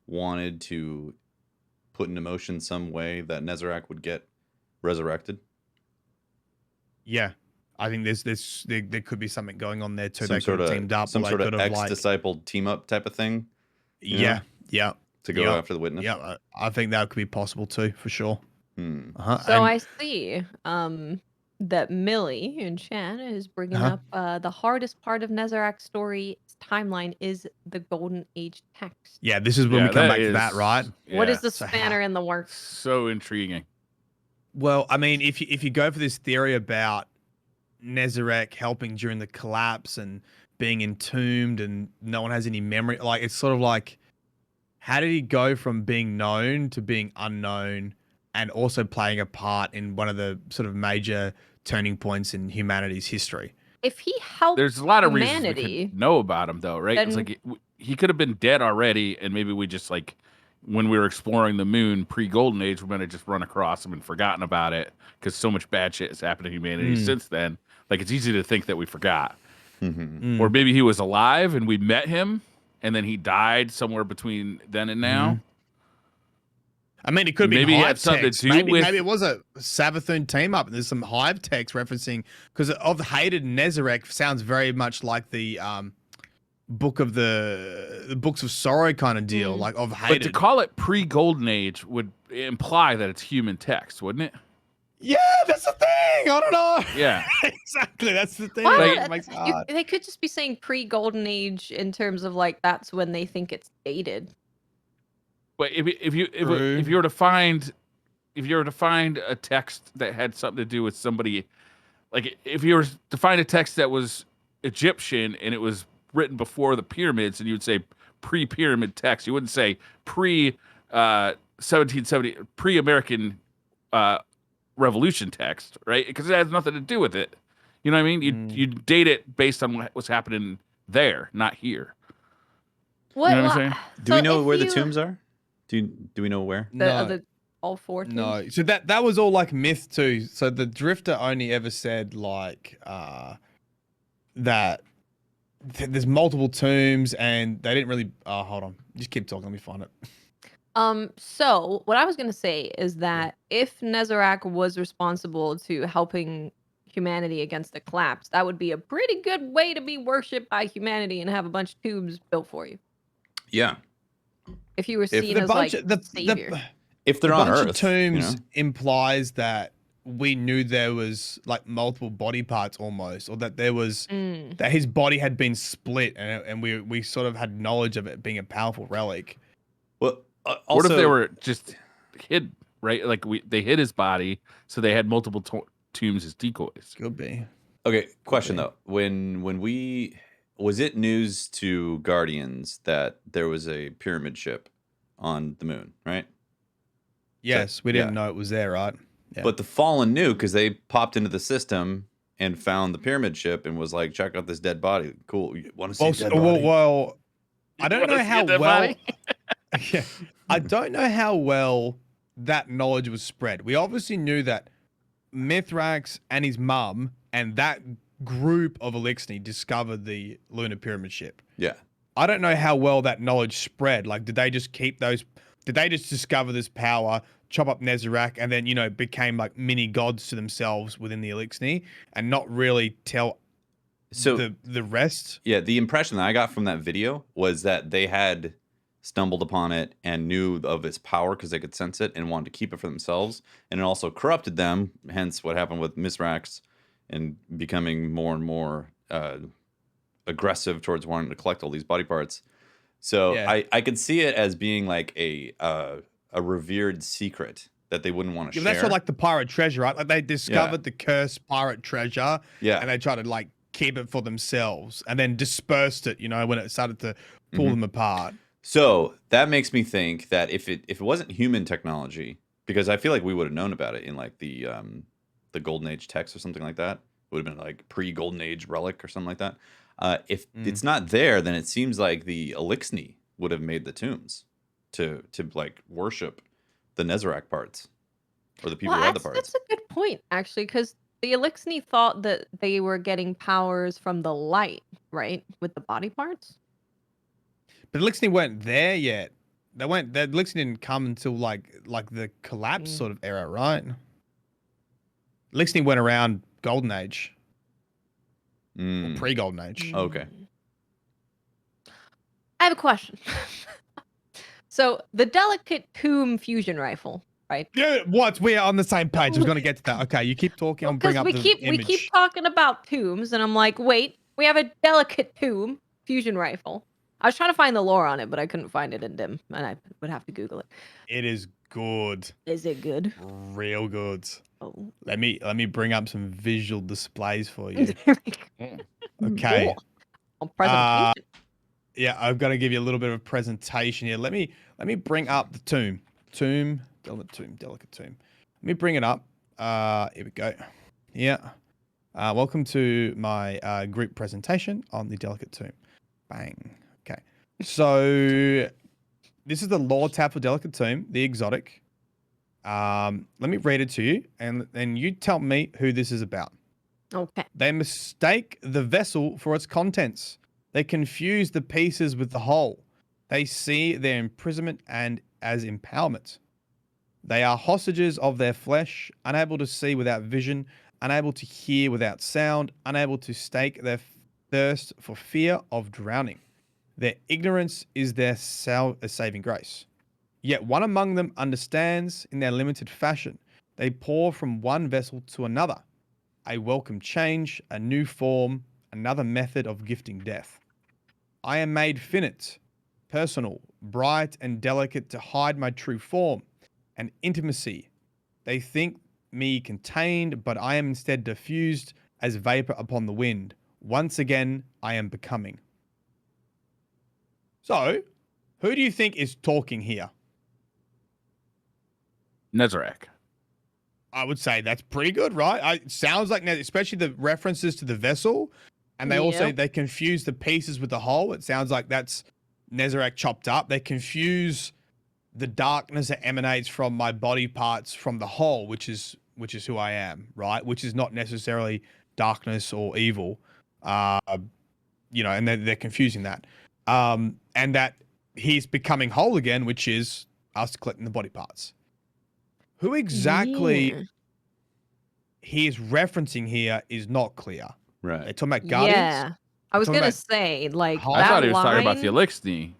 wanted to put into motion some way that Nezarec would get resurrected? Yeah. I think there could be something going on there too. Some They could have teamed up. Some they sort could of have ex-disciple team up type of thing. Yeah. To go after the witness. Yeah, I think that could be possible too, for sure. So I see that Millie in chat is bringing up the hardest part of Nezarec's story timeline is the Golden Age text. Yeah, this is when we come back to that, right? What is the So spanner in the works? So intriguing. Well, I mean, if you go for this theory about Nezarec helping during the collapse and being entombed and no one has any memory, like it's sort of like, how did he go from being known to being unknown and also playing a part in one of the sort of major turning points in humanity's history? If he helped There's a lot of reasons we humanity, could know about him, though, right? It's then- like he could have been dead already, and maybe we just like when we were exploring the moon pre-Golden Age, we're gonna just run across him and forgotten about it because so much bad shit has happened to humanity since then. Like it's easy to think that we forgot, or maybe he was alive and we met him, and then he died somewhere between then and now. I mean, it could be Maybe he had Hive something to text. do Maybe with- it was a Savathun team up, and there's some Hive text referencing because of Hated Nezarec sounds very much like the book of the books of sorrow kind of deal, like of But Hated. to call it pre-Golden Age would imply that it's human text, wouldn't it? Yeah, that's the thing. I don't know. Yeah. Exactly, that's the thing. Well, It makes it hard. they could just be saying pre-Golden Age in terms of like that's when they think it's dated. But if you True. were to find a text that had something to do with somebody, like if you were to find a text that was Egyptian and it was written before the pyramids, and you would say pre-pyramid text, you wouldn't say pre 1770 pre-American Revolution text, right? Because it has nothing to do with it. You know what I mean? You date it based on what's happening there, not here. What? You know what I'm saying? Do we so know if where the you- tombs are? Do we know where? all four tombs? No, so that was all like myth too. So the Drifter only ever said like that there's multiple tombs, and they didn't really. Hold on, just keep talking. Let me find it. So what I was gonna say is that if Nezarec was responsible to helping humanity against the collapse, that would be a pretty good way to be worshipped by humanity and have a bunch of tombs built for you. Yeah. If you were If seen The as like bunch, the, savior. If they're the on bunch Earth, of tombs you know? implies that we knew there was like multiple body parts almost, or that there was that his body had been split, and we sort of had knowledge of it being a powerful relic. Well, What also, if they were just hid, right? Like they hid his body, so they had multiple tombs as decoys. Could be. Okay, question though. When was it news to Guardians that there was a pyramid ship on the moon, right? Yes, we didn't know it was there, right? Yeah. But the Fallen knew because they popped into the system and found the pyramid ship and was like, check out this dead body. Cool. You want to see a dead body? Well, I don't know wanna see how a dead well. body? Yeah, I don't know how well that knowledge was spread. We obviously knew that Mithrax and his mum and that group of Eliksni discovered the lunar pyramid ship. Yeah. I don't know how well that knowledge spread. Like, did they just keep those? Did they just discover this power, chop up Nezarec, and then became like mini gods to themselves within the Eliksni, and not really tell So the rest? yeah, the impression that I got from that video was that they had stumbled upon it and knew of its power because they could sense it and wanted to keep it for themselves, and it also corrupted them. Hence, what happened with Mithrax and becoming more and more aggressive towards wanting to collect all these body parts. So Yeah. I could see it as being like a revered secret that they wouldn't want to Yeah, share. that's sort of like the pirate treasure, right? Like they discovered the cursed pirate treasure, Yeah. and they tried to like keep it for themselves, and then dispersed it. When it started to pull them apart. So that makes me think that if it wasn't human technology, because I feel like we would have known about it in like the Golden Age text or something like that. It would have been like pre-Golden Age relic or something like that. If it's not there, then it seems like the Eliksni would have made the tombs to like worship the Nezarec parts or the people who had the parts. That's a good point, actually, because the Eliksni thought that they were getting powers from the light, right? With the body parts. But Eliksni weren't there yet. The Eliksni didn't come until like the collapse sort of era, right? Eliksni went around Golden Age. Or pre-Golden Age. Okay. I have a question. So the delicate tomb fusion rifle, right? Yeah, what? We are on the same page. I was going to get to that. Okay, you keep talking. I'll bring up we the keep image. we keep talking about tombs, and I'm like, wait, we have a delicate tomb fusion rifle. I was trying to find the lore on it, but I couldn't find it in Dim, and I would have to Google it. It is good. Is it good? Real good. Oh. Let me bring up some visual displays for you. Okay. Cool. Presentation. Yeah, I've got to give you a little bit of a presentation here. Let me bring up the tomb. Delicate tomb. Let me bring it up. Here we go. Yeah. Welcome to my group presentation on the delicate tomb. Bang. Okay. So this is the lore tab for delicate tomb, the exotic. Let me read it to you, and you tell me who this is about. Okay. They mistake the vessel for its contents. They confuse the pieces with the whole. They see their imprisonment and as empowerment. They are hostages of their flesh, unable to see without vision, unable to hear without sound, unable to stake their thirst for fear of drowning. Their ignorance is their saving grace. Yet one among them understands in their limited fashion. They pour from one vessel to another. A welcome change, a new form, another method of gifting death. I am made finite, personal, bright and delicate to hide my true form and intimacy. They think me contained, but I am instead diffused as vapor upon the wind. Once again, I am becoming. So, who do you think is talking here? Nezarec. I would say that's pretty good, right? It sounds like, especially the references to the vessel, and they confuse the pieces with the whole. It sounds like that's Nezarec chopped up. They confuse the darkness that emanates from my body parts from the whole, which is who I am, right? Which is not necessarily darkness or evil, and they're confusing that, and that he's becoming whole again, which is us collecting the body parts. Who exactly he is referencing here is not clear. Right. They're talking about Guardians? Yeah. I was going to say, like, I thought he was talking about the Eliksni.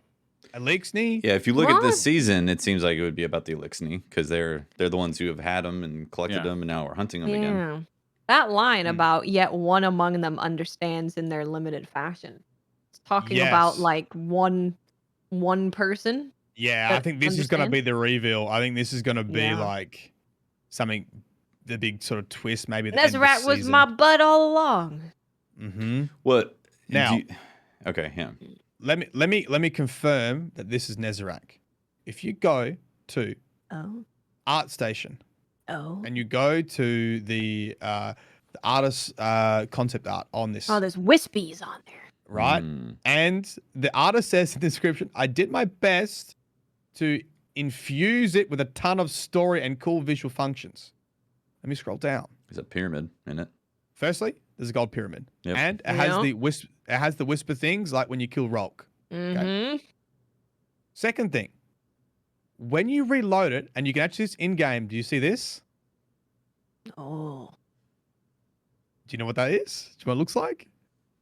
Eliksni? Yeah, if you look at this season, it seems like it would be about the Eliksni because they're the ones who have had them and collected them, and now we're hunting them again. That line about yet one among them understands in their limited fashion. It's talking about like one person. Yeah, I think this is going to be the reveal. I think this is going to be like something, the big sort of twist, maybe. Nezarec was my butt all along. Mm-hmm. What now? Okay, yeah. Let me confirm that this is Nezarec. If you go to Art Station, and you go to the artist concept art on this. Oh, there's wispies on there. Right, and the artist says in the description, "I did my best to infuse it with a ton of story and cool visual functions." Let me scroll down. There's a pyramid in it. Firstly, there's a gold pyramid, Yep. and it has the whisper things like when you kill Rolk. Okay. Second thing, when you reload it, and you can actually see this in game. Do you see this? Oh. Do you know what that is? Do you know what it looks like?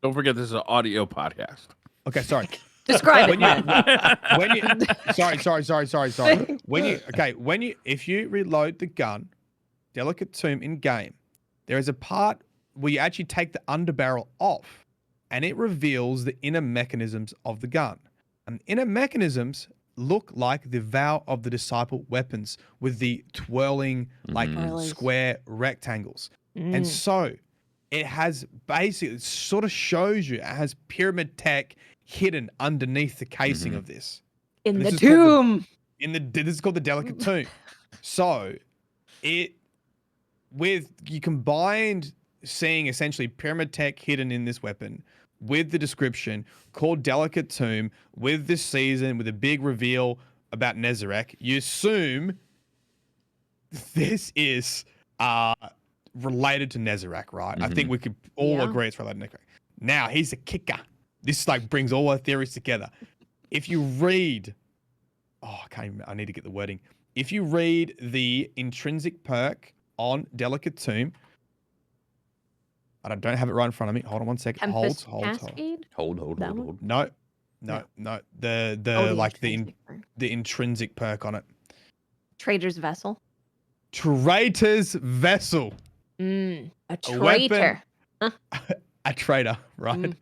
Don't forget this is an audio podcast. Okay, sorry. Describe it. If you reload the gun, Delicate Tomb in game, there is a part where you actually take the underbarrel off, and it reveals the inner mechanisms of the gun. And inner mechanisms look like the vow of the disciple weapons with the twirling, like Twirlers. square rectangles. And so it has basically, it sort of shows you it has pyramid tech hidden underneath the casing of this. In And the this is called tomb. this is called the delicate tomb. So you combined seeing essentially pyramid tech hidden in this weapon with the description called delicate tomb with this season with a big reveal about Nezarec, you assume this is related to Nezarec, right? I think we could all agree it's related to Nezarec. Now here's the kicker. This like brings all our theories together. If you read, I need to get the wording. If you read the intrinsic perk on Delicate Tomb, I don't have it right in front of me. Hold on one second. Tempest Hold. Cascade? Hold. No. The The intrinsic perk on it. Trader's Vessel. Traitor's Vessel. A A weapon. traitor. A traitor, right?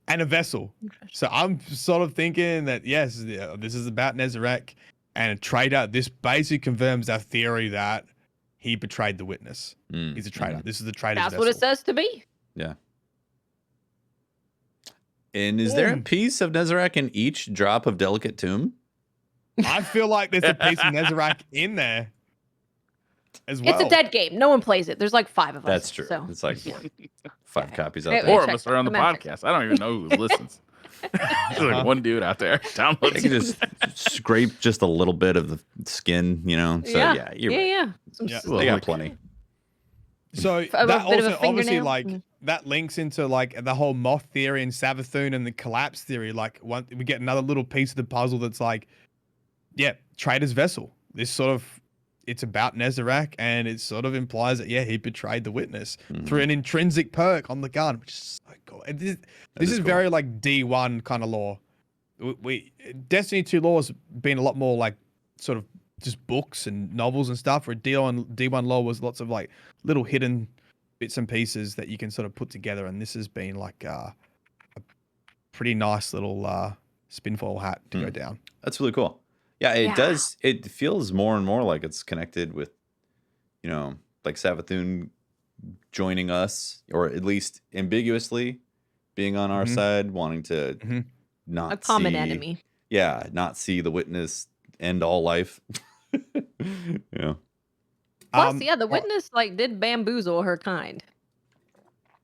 And a vessel. So I'm sort of thinking that, yes, this is about Nezarec and a traitor. This basically confirms our theory that he betrayed the witness. He's a traitor. This is the traitor's That's vessel. what it says to be. Yeah. And is there a piece of Nezarec in each drop of Delicate Tomb? I feel like there's a piece of Nezarec in there as well. It's a dead game. No one plays it. There's like 5 of us. That's true. So. It's like 5 copies out Wait, there. Four of check us are on the metrics. podcast. I don't even know who listens. There's like one dude out there I downloads. can just scrape just a little bit of the skin, you know. So yeah, you're right. Yeah. Some Yeah. They got plenty. So A that bit of a also obviously fingernail. like that links into like the whole moth theory and Savathun and the collapse theory. Like we get another little piece of the puzzle that's like, yeah, Trader's Vessel. This sort of it's about Nezarec and it sort of implies that he betrayed the witness through an intrinsic perk on the gun, which is so cool. And this is cool. very like D1 kind of lore. Destiny 2 lore has been a lot more like sort of just books and novels and stuff, where D1 lore was lots of like little hidden bits and pieces that you can sort of put together, and this has been like a pretty nice little spinfoil hat to go down. That's really cool. Yeah, it does. It feels more and more like it's connected with, you know, like Savathun joining us, or at least ambiguously being on our side, wanting to not a common see, enemy. Yeah, not see the witness end all life. Yeah. Plus, the witness like did bamboozle her kind.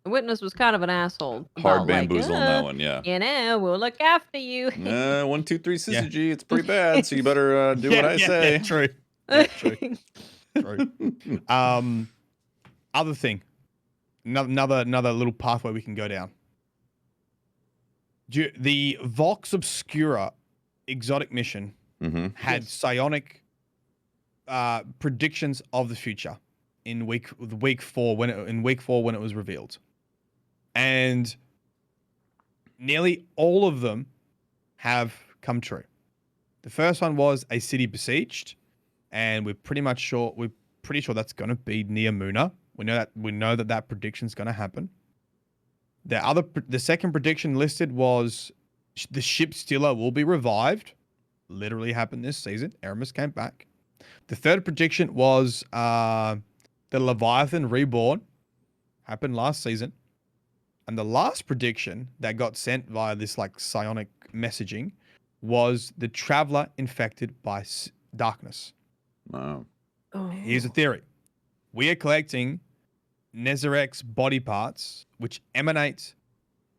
The witness was kind of an asshole. Hard about, bamboozle on that one, yeah. You know, we'll look after you. 1, 2, 3 syzygy. It's pretty bad, so you better do what I say. Yeah, true. Yeah, true. Other thing, another little pathway we can go down. The Vox Obscura exotic mission had psionic predictions of the future in week 4 when it was revealed, and nearly all of them have come true. The first one was a city besieged, and we're pretty sure that's going to be near Muna. We know that prediction's going to happen. The second prediction listed was the ship Stilla will be revived. Literally happened this season. Aramis came back. The third prediction was the Leviathan reborn. Happened last season. And the last prediction that got sent via this like psionic messaging was the Traveler infected by darkness. Wow. Here's a theory. We are collecting Nezarec's body parts, which emanate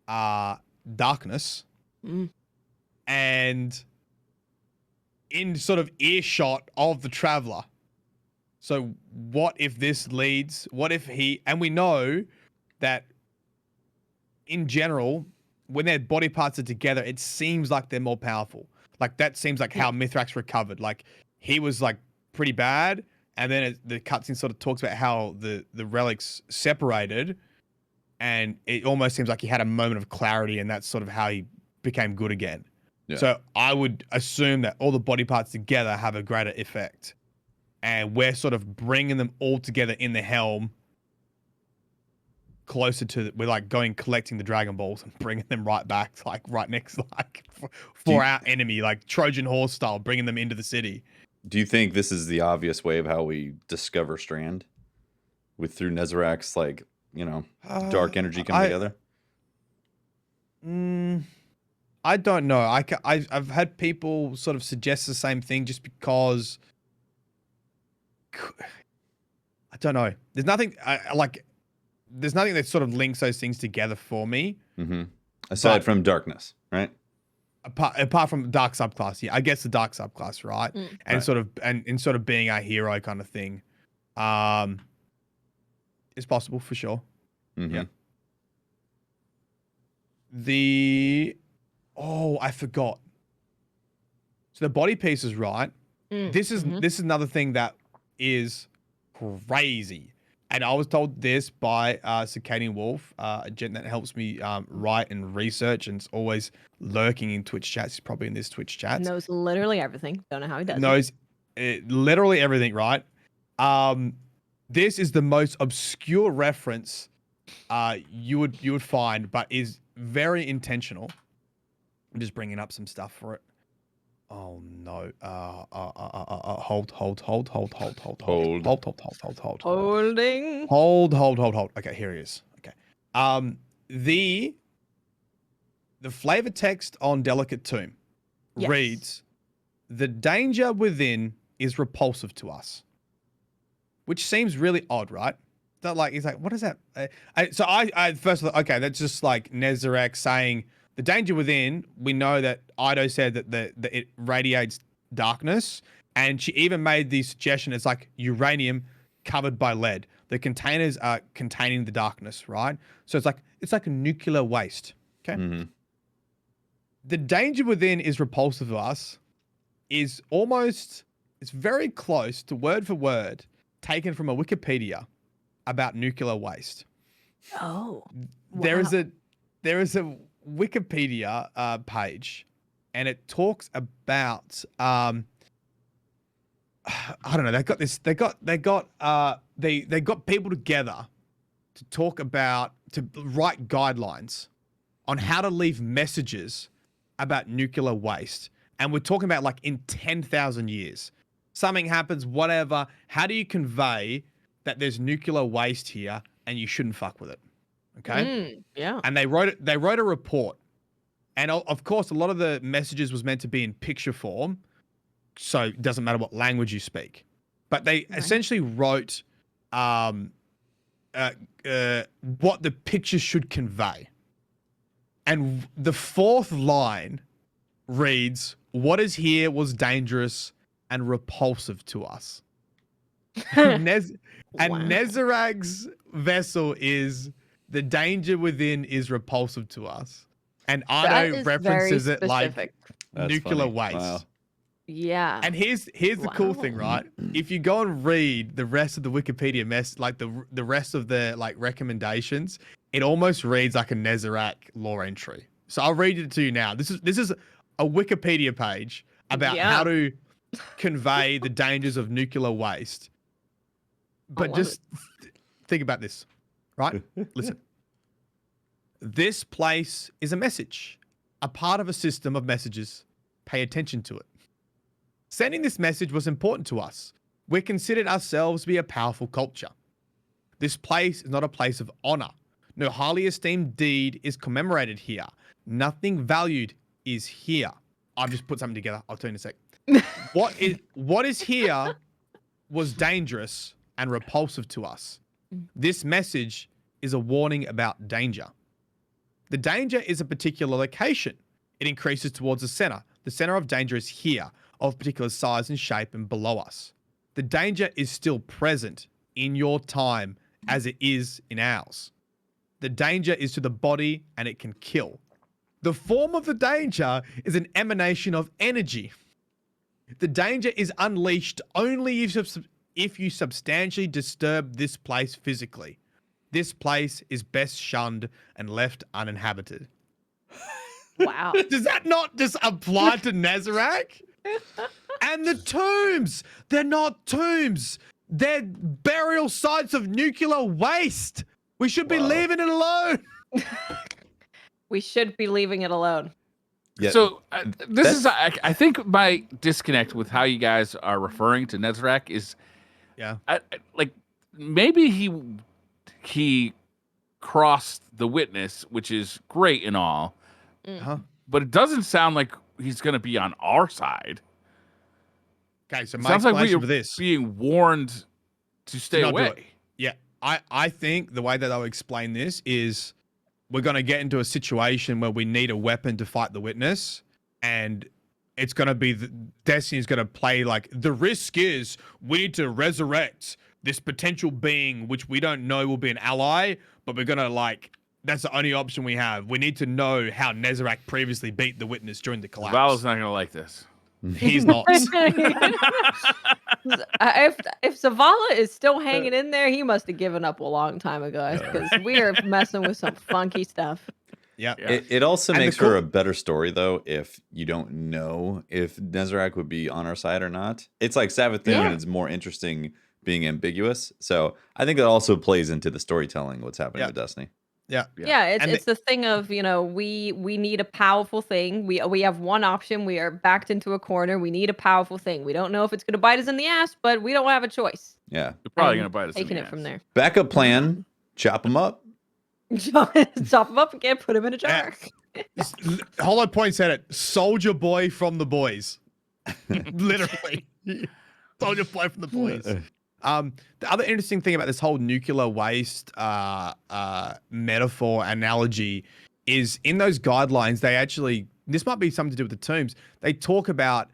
darkness, and in sort of earshot of the Traveler. So what if this leads, and we know that in general, when their body parts are together, it seems like they're more powerful. Like that seems like how Mithrax recovered. Like he was like pretty bad, and then the cutscene sort of talks about how the relics separated, and it almost seems like he had a moment of clarity, and that's sort of how he became good again. Yeah. So I would assume that all the body parts together have a greater effect, and we're sort of bringing them all together in the helm closer to, we're like collecting the Dragon Balls and bringing them right back, like right next, like for our enemy, like Trojan horse style, bringing them into the city. Do you think this is the obvious way of how we discover Strand? Through Nezarec's, like, dark energy coming together? I don't know. I've had people sort of suggest the same thing just because I don't know. There's nothing that sort of links those things together for me. Mm-hmm. Aside from darkness, right? Apart from dark subclass, yeah, I guess the dark subclass, right? And right. sort of being a hero kind of thing, it's possible for sure. Mm-hmm. Yeah. I forgot. So the body pieces, right? This is another thing that is crazy. And I was told this by Circadian Wolf, a gent that helps me write and research, and is always lurking in Twitch chats. He's probably in this Twitch chat. Knows literally everything. Don't know how he does. Knows literally everything, right? This is the most obscure reference you would find, but is very intentional. I'm just bringing up some stuff for it. Oh no! Hold. Holding. Hold. Okay, here he is. Okay. The flavor text on Delicate Tomb reads, "The danger within is repulsive to us," which seems really odd, right? That like he's like, what is that? So I first thought, okay, that's just like Nezarec saying the danger within. We know that Ido said that it radiates darkness, and she even made the suggestion it's like uranium covered by lead. The containers are containing the darkness, right? So it's like a nuclear waste. Okay. Mm-hmm. The danger within is repulsive to us is almost, it's very close to word for word taken from a Wikipedia about nuclear waste. Oh, wow. There is a Wikipedia page, and it talks about I don't know. They got people together to write guidelines on how to leave messages about nuclear waste, and we're talking about like in 10,000 years, something happens, whatever. How do you convey that there's nuclear waste here and you shouldn't fuck with it? Okay. Yeah. And they wrote a report, and of course, a lot of the messages was meant to be in picture form, so it doesn't matter what language you speak. But they essentially wrote what the picture should convey. And the fourth line reads, "What is here was dangerous and repulsive to us." And Nezarec's vessel is the danger within is repulsive to us. And Ido references it like nuclear waste. Wow. Yeah. And here's the cool thing, right? If you go and read the rest of the Wikipedia like the rest of the like recommendations, it almost reads like a Nezarec lore entry. So I'll read it to you now. This is a Wikipedia page about how to convey the dangers of nuclear waste. But just think about this, right? Listen. This place is a message, a part of a system of messages. Pay attention to it. Sending this message was important to us. We considered ourselves to be a powerful culture. This place is not a place of honor. No highly esteemed deed is commemorated here. Nothing valued is here. I've just put something together. I'll tell you in a sec. What is here was dangerous and repulsive to us. This message is a warning about danger. The danger is a particular location. It increases towards the center. The center of danger is here, of particular size and shape and below us. The danger is still present in your time as it is in ours. The danger is to the body and it can kill. The form of the danger is an emanation of energy. The danger is unleashed only if you substantially disturb this place physically. This place is best shunned and left uninhabited. Wow. Does that not just apply to Nezarec? And the tombs, they're not tombs. They're burial sites of nuclear waste. We should be Wow. leaving it alone. We should be leaving it alone. Yeah, So this is, I think, my disconnect with how you guys are referring to Nezarec is, Yeah. like maybe he crossed the witness, which is great and all, Huh? but it doesn't sound like he's going to be on our side. Okay, so It my sounds like explanation we're for this. being warned to stay not do it. away. Yeah, I think the way that I'll explain this is we're going to get into a situation where we need a weapon to fight the witness, and it's going to be Destiny's going to play like the risk is we need to resurrect this potential being which we don't know will be an ally, but we're going to like that's the only option we have. We need to know how Nezarec previously beat the witness during the collapse. Val's not going to like this. He's not. If Zavala is still hanging in there, he must have given up a long time ago because we are messing with some funky stuff. Yeah. It also And the makes for cool- a better story though if you don't know if Nezarec would be on our side or not. It's like Savathun Yeah. and it's more interesting being ambiguous. So I think that also plays into the storytelling what's happening Yeah. with Destiny. Yeah. Yeah, And it's the thing of, we need a powerful thing. We have one option. We are backed into a corner. We need a powerful thing. We don't know if it's going to bite us in the ass, but we don't have a choice. Yeah. You're probably And going to bite us in taking the it from ass. there. Backup plan, chop them up. Chop him up again, put him in a jar. Hollow Point said it. Soldier boy from the boys. Literally. Soldier boy from the boys. The other interesting thing about this whole nuclear waste metaphor analogy is in those guidelines, they actually, this might be something to do with the tombs. They talk about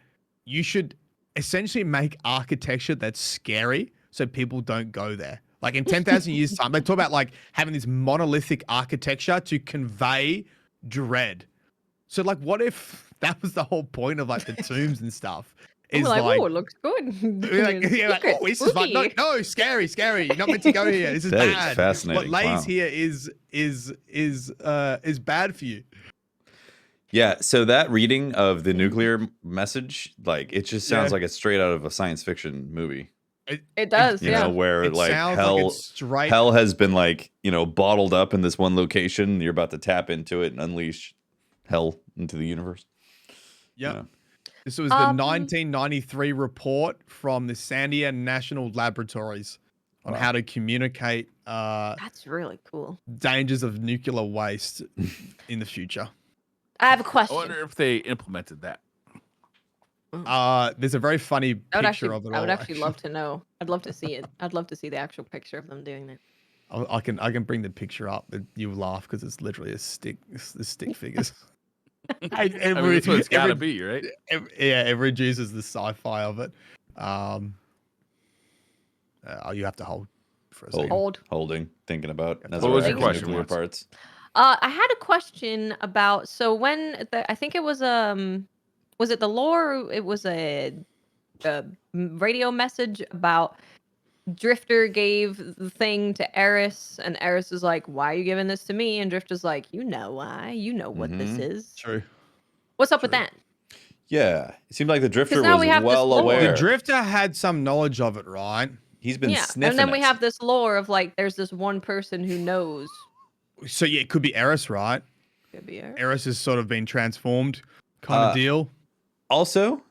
you should essentially make architecture that's scary so people don't go there. Like in 10,000 years time, they talk about like having this monolithic architecture to convey dread. So like, what if that was the whole point of like the tombs and stuff? Is We're like, oh, it looks good. yeah, like, oh, this is fun. No, scary. You're not meant to go here. This is That is bad. fascinating. What lays Wow. here is bad for you. Yeah, so that reading of the nuclear message, like it just sounds Yeah. like it's straight out of a science fiction movie. It does, You yeah. know, where It like sounds hell it's straight. hell has been like, bottled up in this one location. You're about to tap into it and unleash hell into the universe. Yep. Yeah. This was the 1993 report from the Sandia National Laboratories on how to communicate That's really cool. dangers of nuclear waste in the future. I have a I question. wonder if they implemented that. There's a very funny I would picture actually, of it I all. would actually love to know. I'd love to see it. I'd love to see the actual picture of them doing that. I can bring the picture up. You'll laugh because it's literally a stick. It's the stick figures. I mean, that's what it's got to be, right? It reduces the sci-fi of it. You have to hold for a second. Holding, thinking about. What was your Nezarec question, nuclear Watson? parts. I had a question about when I think it was it the lore? Or it was a radio message about Drifter gave the thing to Eris, and Eris is like, "Why are you giving this to me?" And Drifter's like, "You know why? You know what this is. True. What's up with that?" Yeah, it seemed like the Drifter now was we have this well lore. aware. The Drifter had some knowledge of it, right? He's been Yeah, sniffing and then we it. have this lore of like, there's this one person who knows. So yeah, it could be Eris, right? Could be Eris. Eris has sort of been transformed, kind of deal. Also,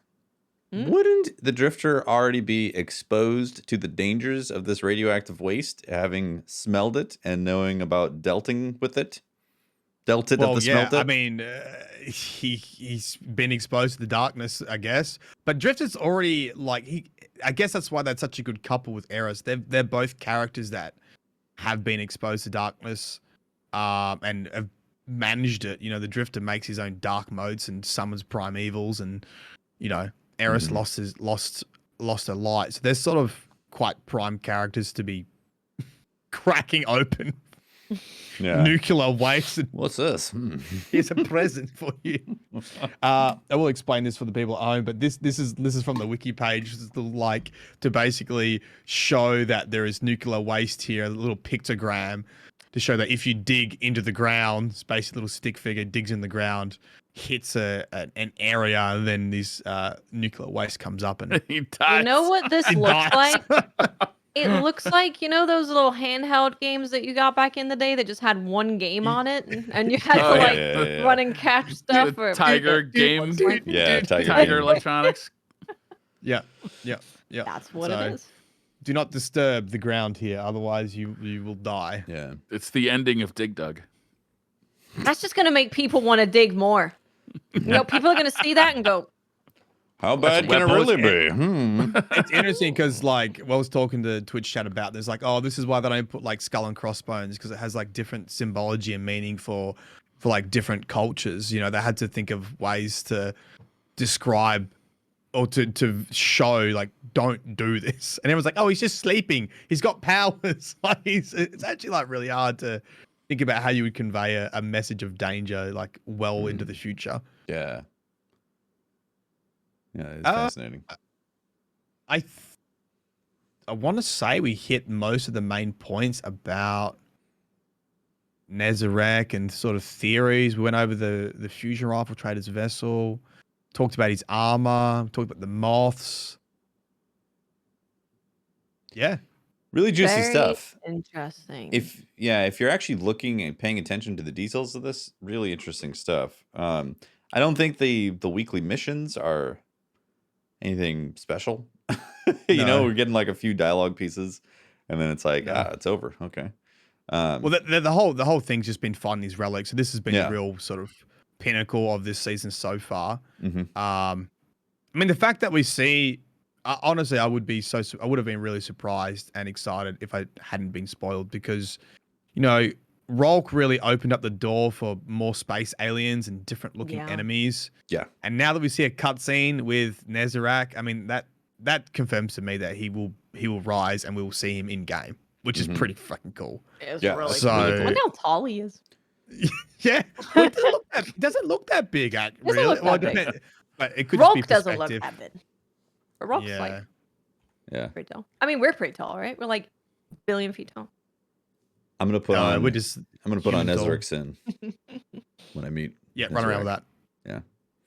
Hmm? wouldn't the Drifter already be exposed to the dangers of this radioactive waste, having smelled it and knowing about delting with it? Delted of the smelt it? I mean, he's been exposed to the darkness, I guess. But Drifter's already like I guess that's why that's such a good couple with Eris. They're both characters that have been exposed to darkness, and have managed it. The Drifter makes his own dark modes and summons primevals, and Eris lost her light. So they're sort of quite prime characters to be cracking open Yeah. nuclear waste. And What's this? here's a present for you. I will explain this for the people at home, but this is from the wiki page. This is to basically show that there is nuclear waste here. A little pictogram to show that if you dig into the ground, it's basically a little stick figure digs in the ground, hits an area, and then this nuclear waste comes up and He You dies. know what this It looks dies. like? It looks like, you know, those little handheld games that you got back in the day that just had one game on it, and you had to Oh, yeah. like run and catch stuff. The Or Tiger it game. looks like- Yeah, Tiger Tiger game. Electronics. Yeah. That's what So, it is. Do not disturb the ground here, otherwise you will die. Yeah. It's the ending of Dig Dug. That's just gonna make people want to dig more. You know, people are gonna see that and go, How bad can it web really be? It's interesting because, like, I was talking to Twitch chat about this, like, oh, this is why they don't put like skull and crossbones, because it has like different symbology and meaning for like different cultures. You know, they had to think of ways to describe or to show like, don't do this. And everyone's like, oh, he's just sleeping. He's got powers. Like, it's actually like really hard to think about how you would convey a message of danger like well into the future. Yeah. Yeah, it's fascinating. I want to say we hit most of the main points about Nezarec and sort of theories. We went over the fusion rifle trader's vessel, talked about his armor, talked about the moths. Yeah. Really juicy very stuff. interesting. If you're actually looking and paying attention to the details of this, really interesting stuff. I don't think the weekly missions are anything special. You know, No. we're getting like a few dialogue pieces, and then it's like, No. it's over. Okay. Well, the whole thing's just been finding these relics. So this has been the real sort of pinnacle of this season so far. I mean, the fact that we see, honestly, I would have been really surprised and excited if I hadn't been spoiled, because, you know, Rolk really opened up the door for more space aliens and different looking enemies. Yeah. And now that we see a cutscene with Nezarec, I mean, that confirms to me that he will rise and we will see him in game, which is pretty fucking cool. It's Yeah, really so- cool. Look how tall he is. Yeah. Well, it doesn't look that big, Doesn't really. look Well, that big. but it could just be Rolk doesn't look perspective. that big. But Rolk's like Yeah. pretty tall. I mean, we're pretty tall, right? We're like a billion feet tall. I'm gonna put No, on. we're just I'm gonna put on human tall. Nezarec Sin when I meet. run around with Nezarec.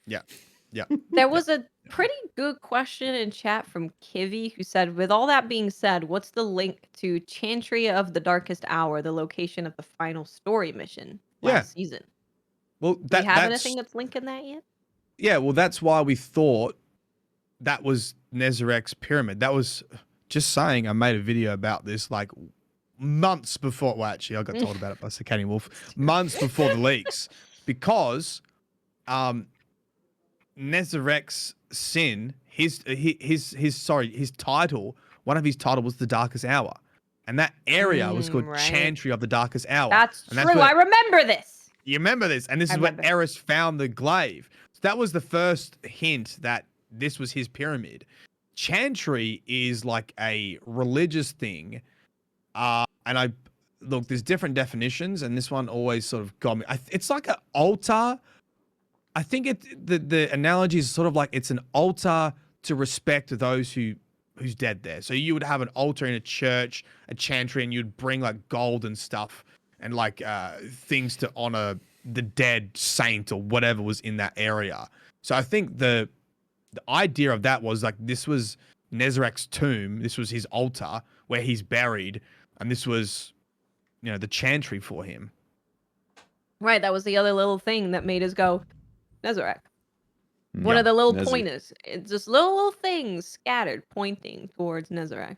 that. Yeah. There was a pretty good question in chat from Kivi who said, with all that being said, what's the link to Chantry of the Darkest Hour, the location of the final story mission last season? Well, Do we have anything that's linking that yet? Yeah, well, that's why we thought that was Nezarec's pyramid. That was just saying. I made a video about this like months before. Well, actually, I got told about it by Circadian Wolf months before the leaks, because Nezarec's sin, his title, one of his titles was the Darkest Hour, and that area was called right. Chantry of the Darkest Hour. That's And true. where- I remember this. You remember this, and this I is where remember. Eris found the glaive. So that was the first hint that this was his pyramid. Chantry is like a religious thing, and there's different definitions, and this one always sort of got me. It's like an altar. I think the analogy is sort of like it's an altar to respect those who's dead there. So you would have an altar in a church, a chantry, and you'd bring like gold and stuff and like things to honor the dead saint or whatever was in that area. So I think the idea of that was like, this was Nezarec's tomb, this was his altar where he's buried, and this was, you know, the chantry for him. Right. That was the other little thing that made us go, Nezarec. One of the little pointers. It's just little things scattered pointing towards Nezarec.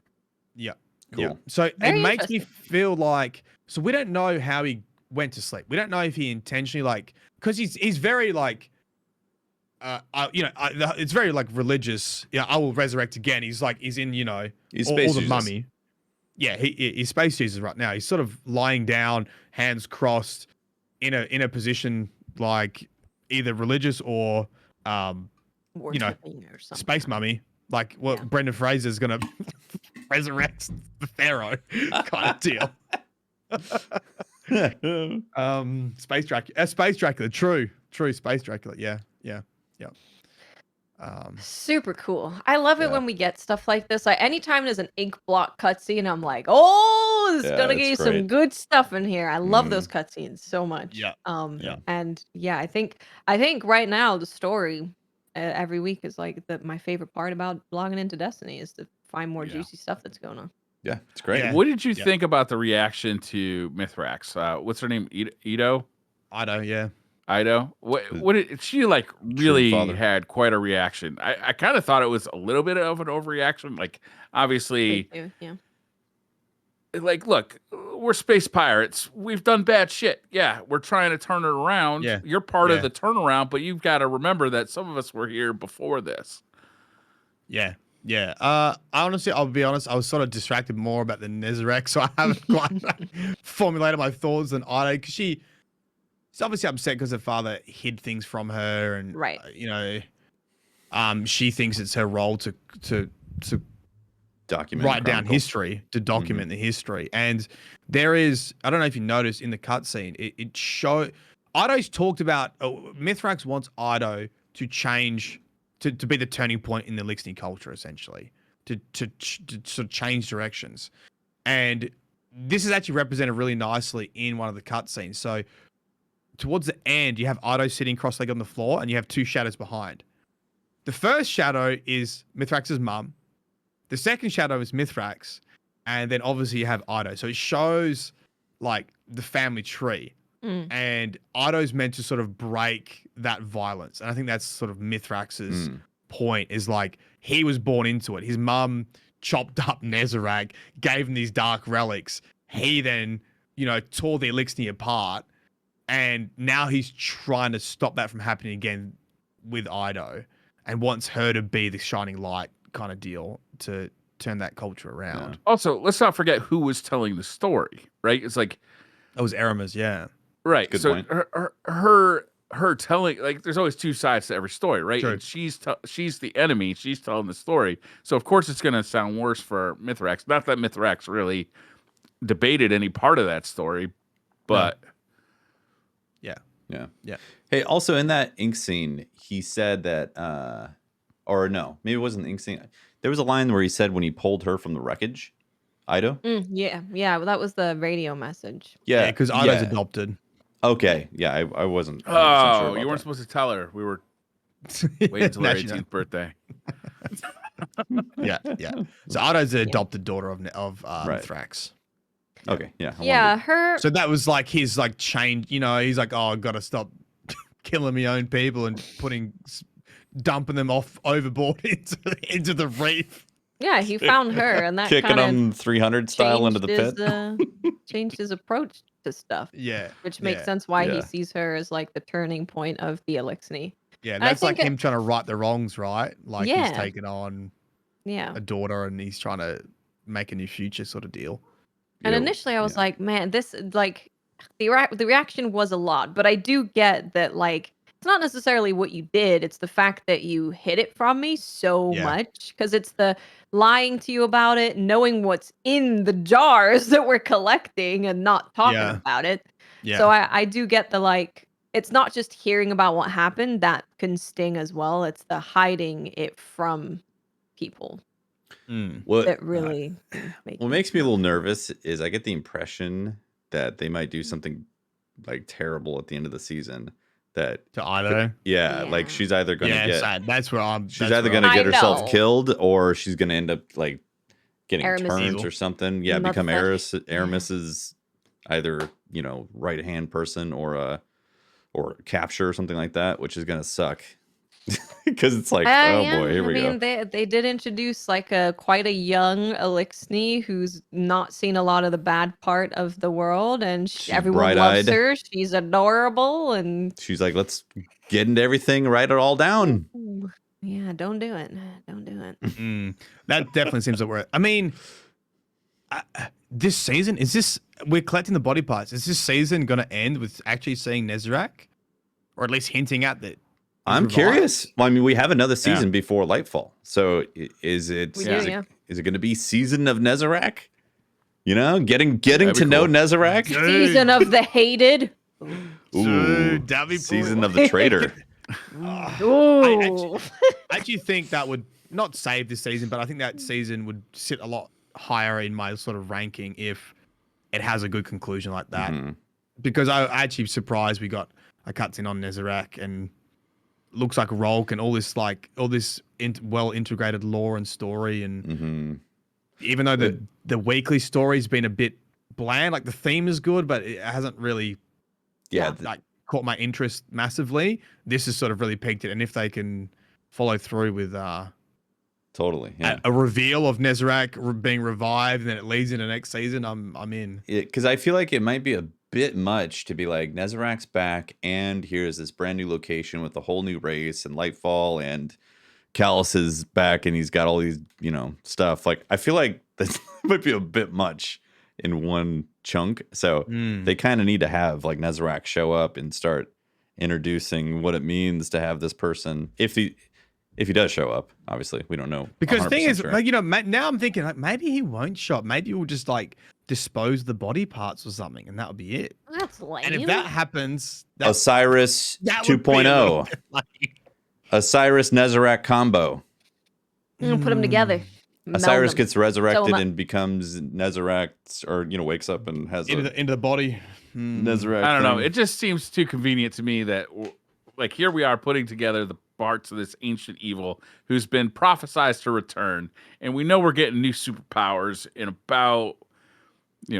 Yeah. Cool. Yeah. So Very it makes me interesting. feel like, so we don't know how he went to sleep. We don't know if he intentionally like, because he's very like, it's very like religious. Yeah, I will resurrect again. He's like, he's in, you know, He's all space the Jesus. mummy. Yeah, he's space Jesus right now. He's sort of lying down, hands crossed, in a position like either religious or Worshipping or something. space mummy, like what Yeah. Brendan Fraser's gonna resurrect the pharaoh kind of deal. Space Dracula, true space Dracula. Yeah. Super cool. I love it Yeah. when we get stuff like this. Like anytime there's an ink block cutscene, I'm like, oh, this is Yeah, gonna it's get you great. some good stuff in here. I love Mm. those cutscenes so much. Yeah. Yeah. And yeah, I think right now the story every week is like my favorite part about logging into Destiny is to find more Yeah. juicy stuff that's going on. Yeah, it's great. Yeah. What did you think about the reaction to Mithrax? What's her name? Ido? Ido, yeah. Ido? What did she like really father. had quite a reaction. I kind of thought it was a little bit of an overreaction. Like, obviously, Yeah. like, look, we're space pirates. We've done bad shit. Yeah, we're trying to turn it around. Yeah. You're part Yeah. of the turnaround, but you've got to remember that some of us were here before this. Yeah. Yeah. I'll be honest, I was sort of distracted more about the Nezarec, so I haven't quite formulated my thoughts on Ido, because she's obviously upset because her father hid things from her, and Right. she thinks it's her role to Document write down chronicle. history, to document the history. And there is, I don't know if you noticed in the cutscene, it showed Ido's talked about. Mithrax wants Ido to change, to be the turning point in the Eliksni culture, essentially, to sort of change directions. And this is actually represented really nicely in one of the cutscenes. So towards the end, you have Ido sitting cross-legged on the floor, and you have two shadows behind. The first shadow is Mithrax's mum. The second shadow is Mithrax, and then obviously you have Ido. So it shows like the family tree, and Ido's meant to sort of break that violence. And I think that's sort of Mithrax's point, is like he was born into it. His mum chopped up Nezarec, gave him these dark relics. He then, tore the Eliksni apart, and now he's trying to stop that from happening again with Ido, and wants her to be the shining light kind of deal to turn that culture around. Yeah. Also, let's not forget who was telling the story, right? It's like, That was Aramis, yeah. right. Good so point. her telling, like, there's always two sides to every story, right? True. And she's the enemy. She's telling the story. So of course it's going to sound worse for Mithrax. Not that Mithrax really debated any part of that story, but Yeah. Hey, also in that ink scene, he said that, or no, maybe it wasn't the ink scene. There was a line where he said when he pulled her from the wreckage, Ido. Yeah. Well, that was the radio message. Yeah, Because Ido's adopted. Okay, yeah, I wasn't. 100% sure oh, about you weren't that. supposed to tell her. We were waiting until her Now she knows. 18th birthday. Yeah. So Ido's the adopted daughter of Right. Thrax. Okay, yeah. I Yeah, wondered. her. So that was like his like change. He's like, oh, I gotta stop killing my own people and dumping them off overboard into the reef. Yeah, he found her, and that Kicking kind of them 300 style into the pit. changed his approach to stuff, Yeah, which makes yeah. sense why Yeah. he sees her as like the turning point of the Eliksni. Yeah, I that's like think him trying to right the wrongs, right? Like he's Yeah. taken on Yeah. a daughter and he's trying to make a new future sort of deal. And Yeah, initially I was yeah. like, man, this like the reaction was a lot, but I do get that like it's not necessarily what you did, it's the fact that you hid it from me so Yeah. much, because it's the lying to you about it, knowing what's in the jars that we're collecting and not talking Yeah. about it. Yeah. So I do get the like it's not just hearing about what happened that can sting as well, it's the hiding it from people that really What makes me a little nervous is I get the impression that they might do something like terrible at the end of the season. That to Ido. yeah, like Yeah. she's either gonna Yeah, get sad. That's where I'm. she's that's either where gonna I get herself know. killed or she's gonna end up like getting Aramis turned evil. or something. Yeah, become Motherfucker. Aramis's either right hand person or capture or something like that, which is gonna suck. Because it's like, oh Yeah, boy, here I we mean, go. they did introduce like quite a young Eliksni who's not seen a lot of the bad part of the world, and She's everyone loves bright-eyed. her. She's adorable, and She's like, let's get into everything, write it all down. Ooh, yeah, don't do it. Don't do it. That definitely seems like we're. I mean, this season we're collecting the body parts. Is this season going to end with actually seeing Nezarec, or at least hinting at that? I'm revived? curious. Well, I mean, we have another season before Lightfall, so is it We is do, it, yeah. is it going to be season of Nezarec? Getting That'd be to know cool. Nezarec. Season of the hated. Dude, that'd be season cool. of the traitor. Ooh. I actually think that would not save this season, but I think that season would sit a lot higher in my sort of ranking if it has a good conclusion like that. Mhm. Because I actually surprised we got a cutscene on Nezarec and looks like Rolk and all this well integrated lore and story, and Mhm. even though the weekly story's been a bit bland, like the theme is good, but it hasn't really like caught my interest massively. This has sort of really piqued it, and if they can follow through with totally a reveal of Nezarec being revived, and then it leads into next season, I'm in. Because I feel like it might be a bit much to be like Nezarec's back, and here's this brand new location with a whole new race and Lightfall, and Callus is back, and he's got all these stuff. Like I feel like that might be a bit much in one chunk. So they kind of need to have like Nezarec show up and start introducing what it means to have this person. If he does show up, obviously we don't know. Because the thing is, sure. like, now I'm thinking like maybe he won't show up. Maybe we'll just like dispose the body parts or something, and that'll be it. That's lame. And if that happens, Osiris that would be 2.0, Osiris Nezarec combo. Put them together. Osiris gets resurrected and becomes Nezarec, or wakes up and has into the body. Nezarec. I don't know. It just seems too convenient to me that, like, here we are putting together the parts of this ancient evil who's been prophesized to return, and we know we're getting new superpowers in about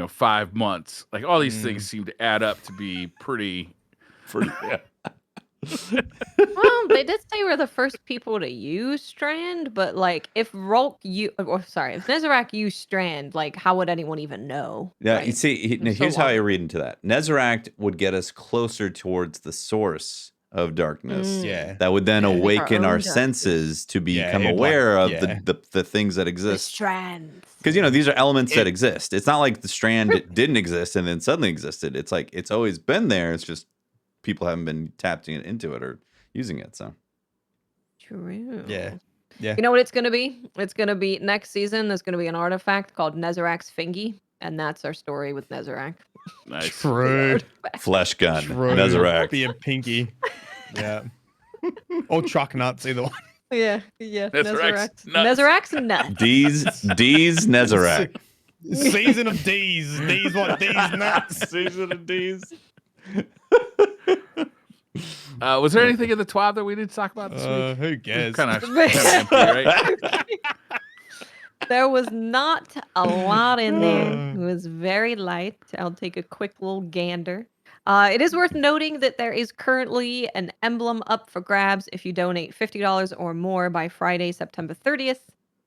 5 months. Like all these things seem to add up to be pretty. Yeah. Well, they did say we're the first people to use Strand, but like if Nezarec used Strand, like how would anyone even know? Yeah, right? you see, here's how I read into that. Nezarec would get us closer towards the source of darkness. Yeah. That would then awaken our darkness. senses to become aware of the things that The exist. Strands. Because these are elements that exist. It's not like the Strand didn't exist and then suddenly existed. It's like it's always been there. It's just people haven't been tapping into it or using it. So True. Yeah. You know what it's gonna be? It's gonna be next season. There's gonna be an artifact called Nezarec's Fingy, and that's our story with Nezarec. Nice. True. flesh gun, True. Nezarec. Be a pinky. Yeah. Or truck nuts, either one. Yeah. Nezarec's nuts. Nezarec's nuts. D's Nezarec. Season of D's. D's what? D's nuts. Season of D's. Was there anything in the TWAB that we didn't talk about this week? Who cares? Kind of empty, right? There was not a lot in there. It was very light. I'll take a quick little gander. It is worth noting that there is currently an emblem up for grabs. If you donate $50 or more by Friday, September 30th,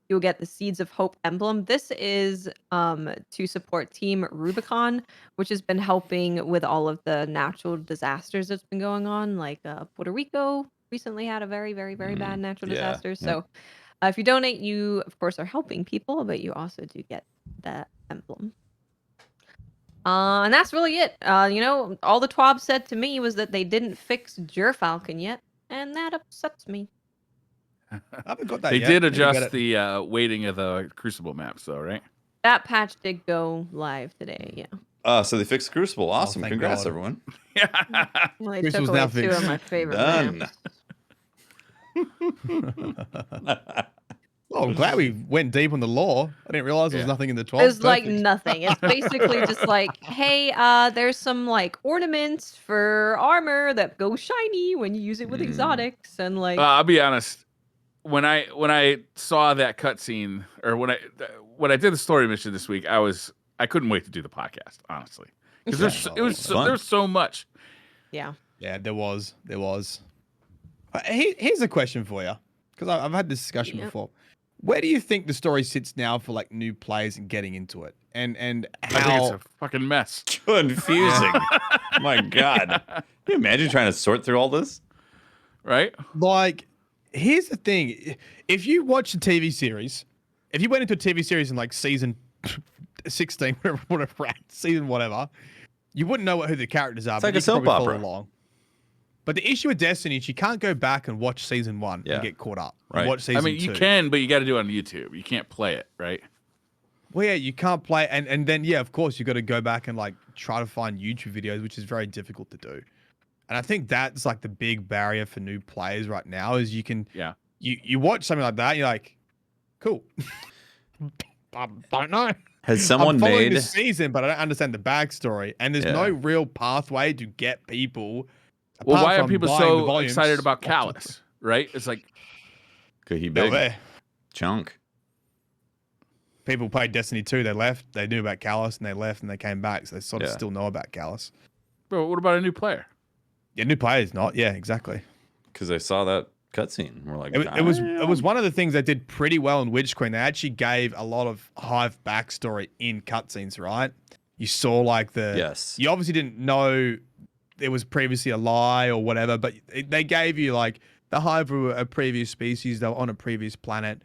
you'll get the Seeds of Hope emblem. This is to support Team Rubicon, which has been helping with all of the natural disasters that's been going on. Like Puerto Rico recently had a very, very, very bad natural disaster. So if you donate, you, of course, are helping people, but you also do get that emblem. And that's really it. All the TWAB said to me was that they didn't fix Gerfalcon yet, and that upsets me. I haven't got that They yet. did adjust the weighting of the Crucible maps, though, right? That patch did go live today, yeah. So they fixed Crucible. Awesome. thank Congrats, God. everyone. Yeah. Well, they Crucible's took now away two fixed. of my favorite Done. maps. Oh, I'm glad we went deep on the lore. I didn't realize there was nothing in the 12. There's like Perfect. nothing. It's basically just like, hey, there's some like ornaments for armor that go shiny when you use it with exotics, and like I'll be honest. When I saw that cutscene, or when I did the story mission this week, I couldn't wait to do the podcast, honestly, because there's so much. Yeah, there was. Here's a question for you, because I've had this discussion before. Where do you think the story sits now for like new players and getting into it, and I think how? it's a fucking mess. Confusing. My God. Can you imagine trying to sort through all this? Right? Like, here's the thing: if you watch a TV series, if you went into a TV series in like season 16, whatever, season whatever, you wouldn't know who the characters are. It's but like you a could soap probably follow opera. along. But the issue with Destiny is you can't go back and watch season 1 and get caught up. Right. Watch season I mean, 2. you can, but you got to do it on YouTube. You can't play it, right? Well, yeah, you can't play, and then of course you got to go back and like try to find YouTube videos, which is very difficult to do. And I think that's like the big barrier for new players right now is you can you watch something like that, and you're like, cool. I don't know. Has someone I'm following made this season, but I don't understand the backstory, and there's no real pathway to get people. Well, why are from people buying the so volumes. excited about Callus? Right? It's like, could he Go big there. chunk? people played Destiny 2, they left. They knew about Callus, and they left, and they came back. So they sort of Yeah. still know about Callus. But what about a new player? Yeah, new players, not. Yeah, exactly. Because they saw that cutscene. We're like, It was one of the things they did pretty well in Witch Queen. They actually gave a lot of Hive backstory in cutscenes, right? You saw like Yes. You obviously didn't know there was previously a lie or whatever, but they gave you like the Hive were a previous species. They were on a previous planet,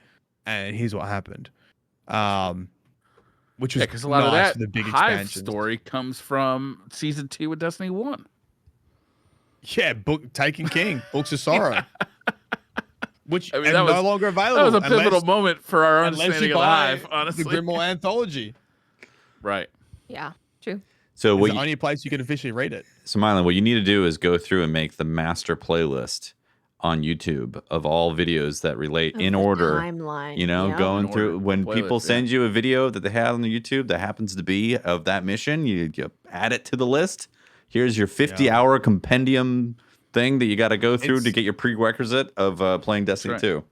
and here's what happened. Which was Because a lot of nice that for the big Hive expansions. story comes from season 2 of Destiny 1. Yeah, Taken King, Books of Sorrow. Which I mean, are that was- no longer available. That was a pivotal unless- moment for our unless understanding you of the buy Hive, honestly. the Grimoire Anthology. Right. Yeah, true. So It's what the you, only place you can officially read it. so Mylan, what you need to do is go through and make the master playlist on YouTube of all videos that relate Of in the order. timeline. You know, yeah. going In through order. when Playlist, people yeah. send you a video that they have on the YouTube that happens to be of that mission, you add it to the list. Here's your 50-hour compendium thing that you got to go through to It's- get your prerequisite of playing Destiny right. 2.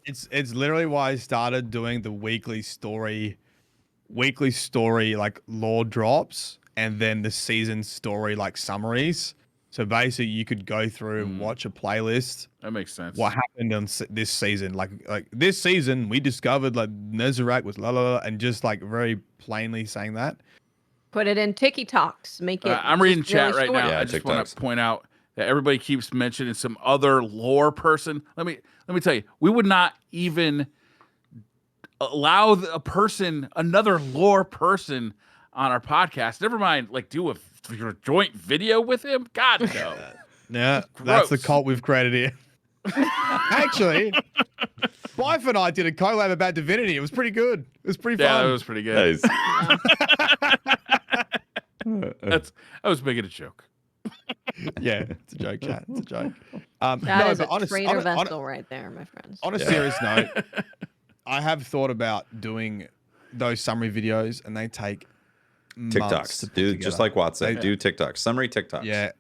It's literally why I started doing the weekly story like lore drops, and then the season story like summaries. So basically, you could go through and watch a playlist. That makes sense. What happened on this season? Like this season, we discovered like Nezarec was la la la, and just like very plainly saying that. Put it in TikToks. Make it. I'm reading just chat really right short. now. Yeah, I just want TikToks. to point out that everybody keeps mentioning some other lore person. Let me tell you, we would not even allow another lore person on our podcast. Never mind, like do a joint video with him. God no. Yeah, that's the Gross. cult we've created here. Actually, Bife and I did a collab about Divinity. It was pretty good. It was pretty Yeah, fun. that was pretty good. Nice. I was making a joke. Yeah, it's a joke, chat. It's a joke. That no, is but a traitor vessel right there, my friends. on a serious note, I have thought about doing those summary videos, and they take months to TikToks, put dude, together. just like Watson. They- Do TikToks, summary TikToks. Yeah,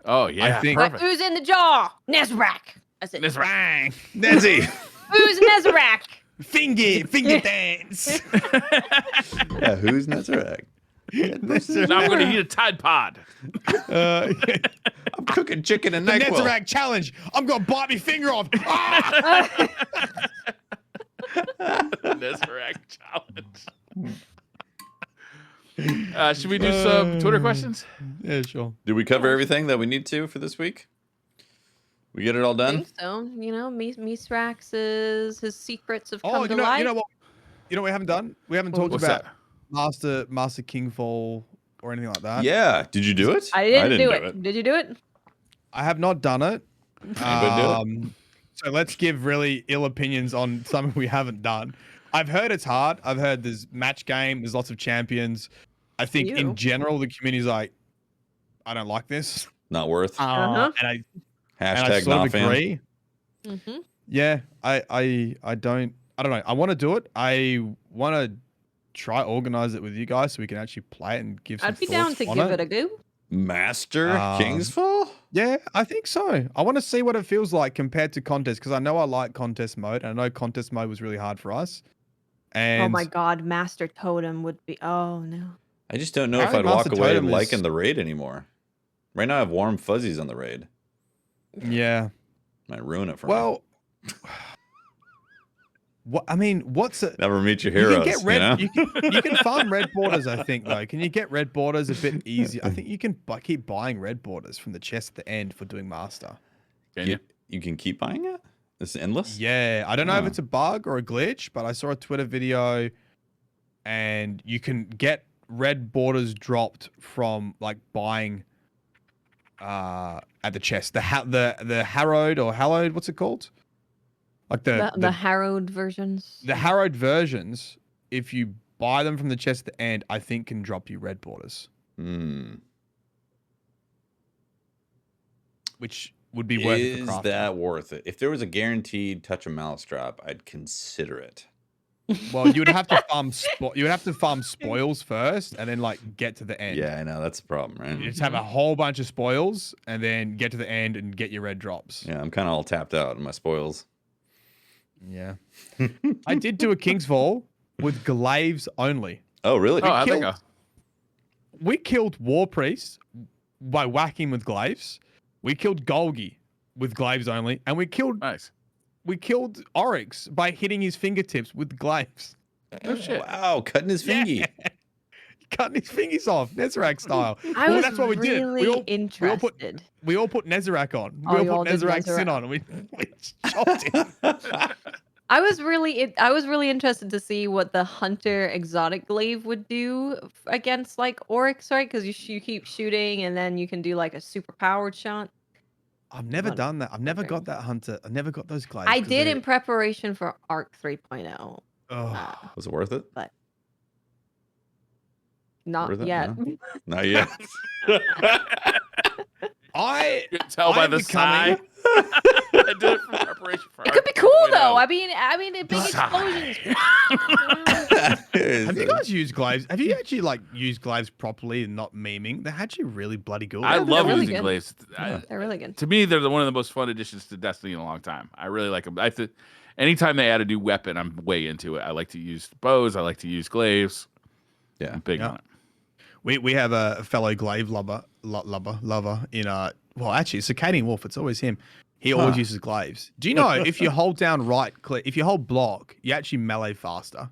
Oh yeah, think- But perfect. who's in the jaw? Nezarec. That's it. Nezarec. bang, Nezzy. Who's Nezarec? finger dance. Yeah, who's Nezarec? Now I'm going to eat a Tide Pod. I'm cooking chicken and The NyQuil. Nezarec challenge. I'm gonna bite my finger off. Ah! Nezarec challenge. Should we do some Twitter questions? Yeah, sure. Did we cover everything that we need to for this week? We get it all I done? think so. You know, Mithrax's his secrets have come Oh, to you know light. what? You know what we haven't done? We haven't talked What's about that? Master Kingfall or anything like that. Yeah. Did you do it? I didn't do it. Did you do it? I have not done it. Anybody do So let's give really ill opinions on something we haven't done. I've heard it's hard. I've heard there's match game. There's lots of champions. I think Ew. in general the community's like, I don't like this. Not worth. Uh-huh. And I Hashtag sort not of fan. agree. Mm-hmm. Yeah, I don't know. I want to do it. I want to try organize it with you guys so we can actually play it and give some I'd be down thoughts to on give it a go. Master Um, Kingsfall? Yeah, I think so. I want to see what it feels like compared to contest because I know I like contest mode. And I know contest mode was really hard for us. And Oh my god, Master Totem would be. Oh no. I just don't know if I'd Apparently walk Master away Totem is- liking the raid anymore. Right now I have warm fuzzies on the raid. yeah. Might ruin it for me. Well, what I mean, what's it? Never meet your You heroes. can get red. You know? You can farm red borders. I think though. Can you get red borders a bit easier? I think you can keep buying red borders from the chest at the end for doing master. Can you? You can keep buying it? It's endless? Yeah, I don't know if Huh. it's a bug or a glitch, but I saw a Twitter video, and you can get red borders dropped from like buying at the chest. The harrowed or hallowed, what's it called? Like The harrowed versions. the harrowed versions, if you buy them from the chest at the end, I think can drop you red borders, Hmm. which would be worth it for Is crafting. that worth it? If there was a guaranteed touch of malice drop, I'd consider it. Well, you would have to farm you would have to farm spoils first, and then like get to the end. Yeah, I know. That's the problem, right? You just have a whole bunch of spoils, and then get to the end and get your red drops. Yeah, I'm kind of all tapped out in my spoils. Yeah. I did do a King's Fall. with glaives only. Oh, really? Oh, how'd that go? We killed War Priest by whacking with glaives. We killed Golgi with glaives only, and we killed Nice. Oryx by hitting his fingertips with glaives. Oh shit. Wow, cutting his fingy. Cutting his fingers off, Nezarec style. I Well, was that's what we did. really interested. We all put Nezarec on. Oh, We you all all put did Nezarec sin Nezarec. on, and we chopped him. I was really interested to see what the hunter exotic glaive would do against like Oryx, right? Because you keep shooting and then you can do like a super powered shot. I've never Not done that. I've never wondering. got that hunter. I've never got those glaives. I 'cause did they're- in preparation for Arc 3.0. Oh, Was it worth it? Not Worth it? yet. No? Not yet. I You can tell by I'm the sigh. becoming- I did it for preparation for It could be Arc cool 2.0. though. I mean, big explosions. Have you guys used glaives? Have you actually like used glaives properly and not memeing? They're actually really bloody good. I Yeah, love they're really using good. glaives. They're really good. To me, they're one of the most fun additions to Destiny in a long time. I really like them. Anytime they add a new weapon, I'm way into it. I like to use bows. I like to use glaives. Yeah. I'm big Yeah. on it. We have a fellow glaive lover in well, actually Circadian Wolf. It's always him. He always uses glaives. Do you know if you hold down right click, if you hold block, you actually melee faster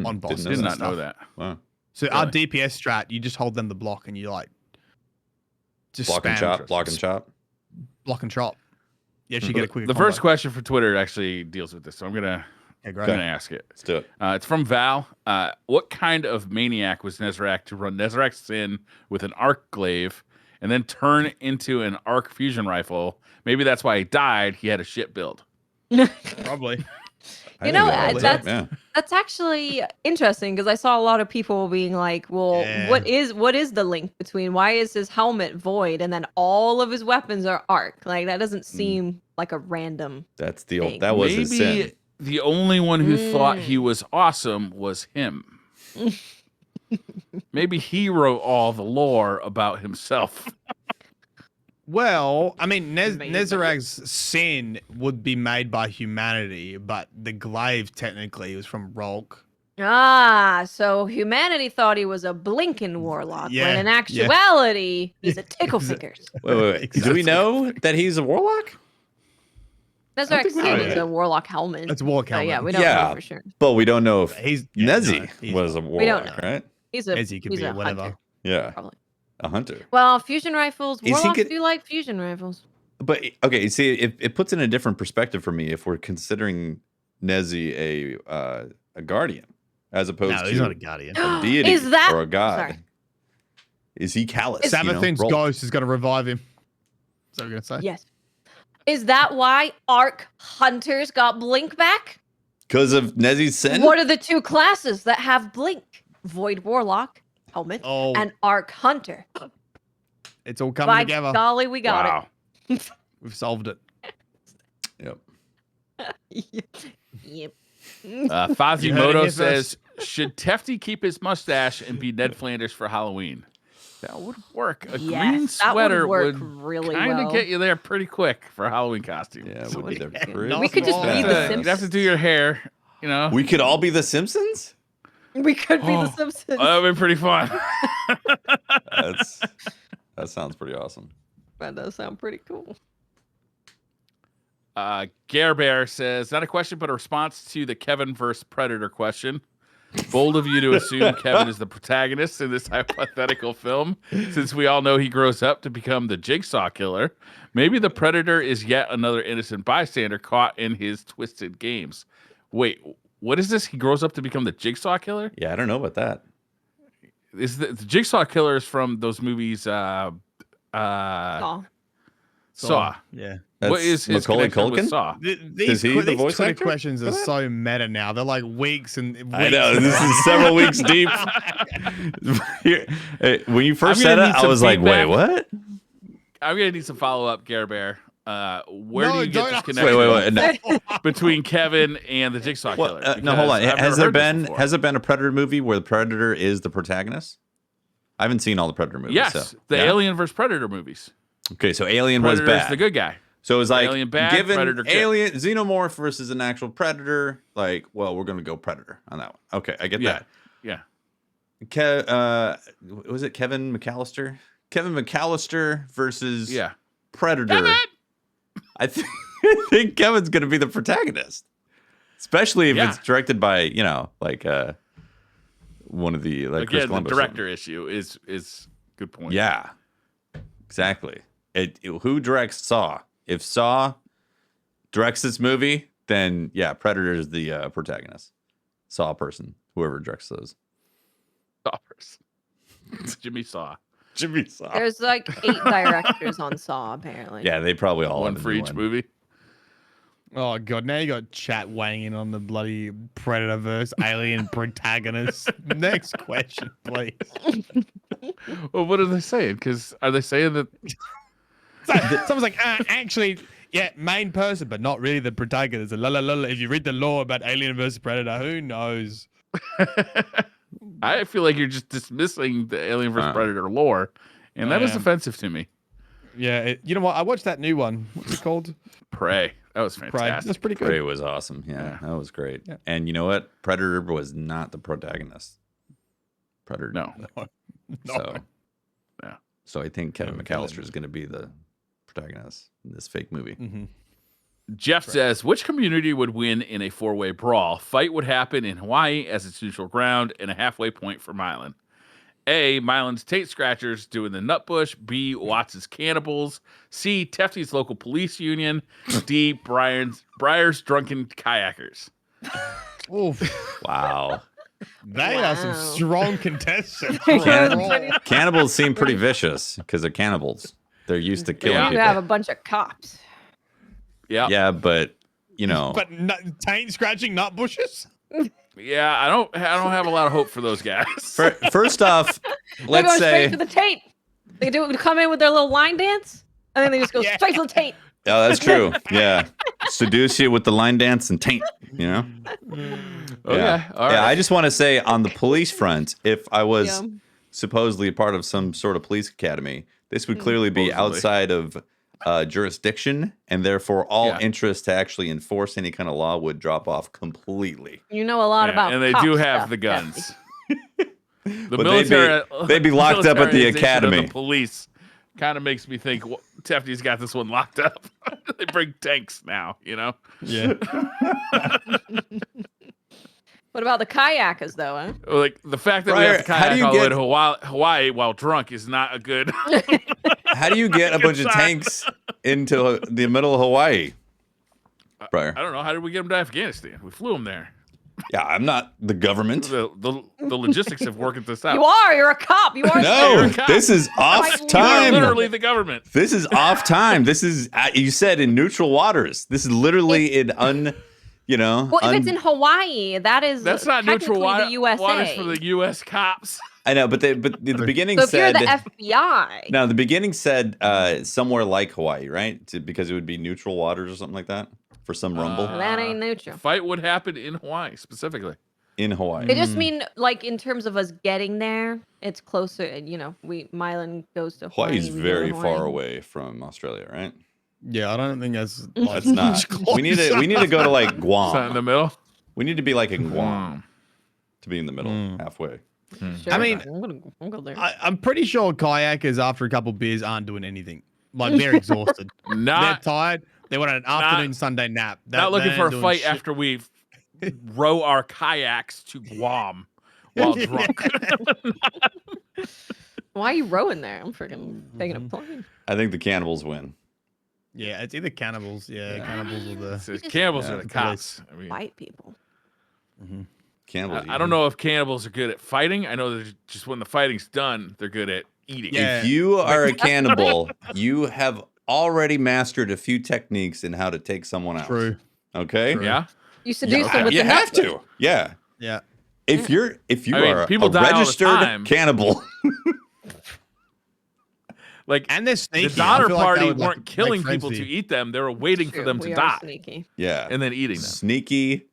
on bosses? Did and not know stuff. that. Wow. So our Really? DPS strat, you just hold them the block and you like just Block and spam chop. Block and chop. block and chop. You actually get a quicker The combo. first question for Twitter actually deals with this, so I'm gonna Okay, great. ask it. Let's do it. It's from Val. What kind of maniac was Nezarec to run Nezarec's Sin with an arc glaive and then turn into an arc fusion rifle? Maybe that's why he died. He had a shit build. Probably. I You think know, that was it, that's- yeah. That's actually interesting because I saw a lot of people being like, "Well, Yeah. what is the link between why is his helmet void and then all of his weapons are arc? Like that doesn't seem like a random." That's the old. Thing. That was his Maybe sin. the only one who thought he was awesome was him. Maybe he wrote all the lore about himself. Well, I mean, Maybe. Nezarec's sin would be made by humanity, but the glaive technically was from Rolk. Ah, so humanity thought he was a blinking warlock, Yeah, when in yeah. actuality, he's a tickle fingers. Wait. Do we Exactly. know that he's a warlock? Nezarec think we Sin know is that. a warlock helmet. That's a warlock So, yeah, helmet. we don't Yeah. know for sure. But we don't know if He's Nezi he's was a not. We don't warlock, know. right? He's a Nezzy could he's be a whatever. hunter, Yeah, probably. a hunter. Well, fusion rifles, Is he warlocks good- do like fusion rifles. But okay, see, it puts in a different perspective for me if we're considering Nezi a guardian as opposed No, to he's not a guardian. a deity Is that- or a god. Sorry. Is he callous? Sabathin's ghost is going to revive him. Is that what you're going to say? Yes. Is that why arc hunters got blink back? Because of Nezi's sin? What are the two classes that have blink? Void warlock helmet Oh, and arc hunter. it's all coming By together. golly, we got We've solved it. Yep. it. Yep. You heard it Fazimoto here says, should Tefty keep his mustache and be Ned Flanders for Halloween? That would work. A green Yes, that sweater would would, work really kind of well. get you there pretty quick for a Halloween costume. Yeah, it So would be would- there yeah. pretty We could just fast. be the You'd have to do your hair, you know. We could all be the Simpsons? We could be Oh, the Simpsons. That would be pretty fun. That sounds pretty awesome. That does sound pretty cool. Gare Bear says, not a question, but a response to the Kevin versus Predator question. Bold of you to assume Kevin is the protagonist in this hypothetical film, since we all know he grows up to become the Jigsaw Killer. Maybe the Predator is yet another innocent bystander caught in his twisted games. Wait, what is this? He grows up to become the Jigsaw Killer? Yeah, I don't know about that. Is the Jigsaw Killer is from those movies? Saw. Yeah. What is his Macaulay connection with Culkin? Saw? These, he the these voice Twitter actor questions are for that? so meta now. They're like weeks and weeks. I know, this is several weeks deep. When you first I'm said gonna it, need I some was like, wait, feedback. what? I'm gonna need some follow up, Gare Bear. Where No, do you get don't this ask- connection Wait. No, between Kevin and the Jigsaw well, Killer? no, hold on. Because I've Has never there heard this been before. been a Predator movie where the Predator is the protagonist? I haven't seen all the Predator movies. Yes, so- the yeah? Alien vs Predator movies. Okay, so Alien Predator's was bad. the good guy. So it was like Alien bad, given Predator good. alien xenomorph versus an actual predator. Like, well, we're gonna go predator on that one. Okay, I get that. Yeah. Was it Kevin McAllister? Kevin McAllister versus Yeah. Predator. Kevin! I think Kevin's gonna be the protagonist, especially if it's directed by like one of the like Chris Again, the Columbus director one. issue is good point. Yeah, exactly. Who directs Saw? If Saw directs this movie, then yeah, Predator is the protagonist. Saw person, whoever directs those. Jimmy Saw. Jimmy Saw. There's like 8 directors on Saw, apparently. Yeah, they probably all One have a for new each one. movie. Oh god, now you got chat weighing in on the bloody Predator-verse alien protagonist. Next question, please. Well, what are they saying? Because are they saying that? Someone's like, actually, yeah, main person, but not really the protagonist. La la la la. If you read the lore about Alien versus Predator, who knows? I feel like you're just dismissing the Alien vs. Predator lore, and that is offensive to me. Yeah, you know what? I watched that new one. What's it called? Prey. That was Prey. fantastic. That's pretty good. Prey was awesome. Yeah, that was great. Yeah. And you know what? Predator was not the protagonist. Predator. No. So, Yeah. So I think Kevin No, McAllister is going to be the protagonist in this fake movie. Mm-hmm. Jeff says, which community would win in a 4-way brawl? Fight would happen in Hawaii as its neutral ground and a halfway point for Milan. A, Milan's Tate Scratchers doing the Nutbush. B, Watts' Cannibals. C, Tefty's local police union. D, Briar's drunken kayakers. Oof. Wow. They are some strong contestants. Cannibals seem pretty vicious because they're cannibals. They're used to killing Yeah. You people. have a bunch of cops. Yeah. Yeah, but But taint scratching nut bushes? Yeah, I don't have a lot of hope for those guys. First off, They're let's going say straight to the taint. They come in with their little line dance, and then they just go straight to the taint. oh, that's true. Yeah, seduce you with the line dance and taint. You know. Okay. Yeah. All right. Yeah, I just want to say on the police front, if I was Yeah. supposedly a part of some sort of police academy, this would clearly be Supposedly. outside of jurisdiction, and therefore all Yeah. interest to actually enforce any kind of law would drop off completely. You know a lot Yeah, about and they cop do have stuff, the guns. The But military, they'd be locked up at the militarization of academy. The police kind of makes me think well, Tefty's got this one locked up. They bring tanks now, you know. Yeah. What about the kayakers, though? Huh? Like the fact that Briar, we have to how do kayak you all the way get- to Hawaii while drunk is not a good. How do you get a bunch of Good tanks into the middle of Hawaii, Briar? I don't know. How did we get them to Afghanistan? We flew them there. Yeah, I'm not the government. The logistics of working this out. You are. You're a cop. You are. No, You're a cop. this is off Like, You are time. literally the government. This is off time. This is you said in neutral waters. This is literally in Well, if it's in Hawaii, that is That's not neutral technically the USA. waters for the U.S. cops. I know, but the beginning So if you're said the FBI, no. The beginning said somewhere like Hawaii, right? Because it would be neutral waters or something like that for some rumble that ain't neutral. Fight would happen in Hawaii specifically. in Hawaii. They just mean like in terms of us getting there, it's closer. You know, Milan goes to Hawaii. Hawaii's we go to very Hawaii. far away from Australia, right? Yeah, I don't think that's That's not. We need to go to like Is that in Guam. the middle? We need to be like in Guam Guam. to be in the middle, halfway. Sure, I mean, I'll go there. I'm pretty sure kayakers after a couple beers aren't doing anything. Like they're exhausted. They're Not tired. They want an afternoon Sunday nap. not looking they for ain't a doing fight shit. after we row our kayaks to Guam while drunk. Why are you rowing there? I'm freaking taking a plane. I think the cannibals win. Yeah, it's either cannibals. Yeah, cannibals or the. Says cannibals are the the cops. I mean, White people. Cannibals. I don't know if cannibals are good at fighting. I know that just when the fighting's done, they're good at eating. Yeah. If you are a cannibal, you have already mastered a few techniques in how to take someone out. True. Okay. True. Yeah. You seduce them with You the have nut. to. Yeah. Yeah. If you I mean, are people a die all the registered time. cannibal, Like And they're sneaky. the Donner I feel like Party they would, like, weren't killing make friends people with to you. eat them. They were waiting for True, them we to are die Sneaky. yeah, and then eating them. sneaky,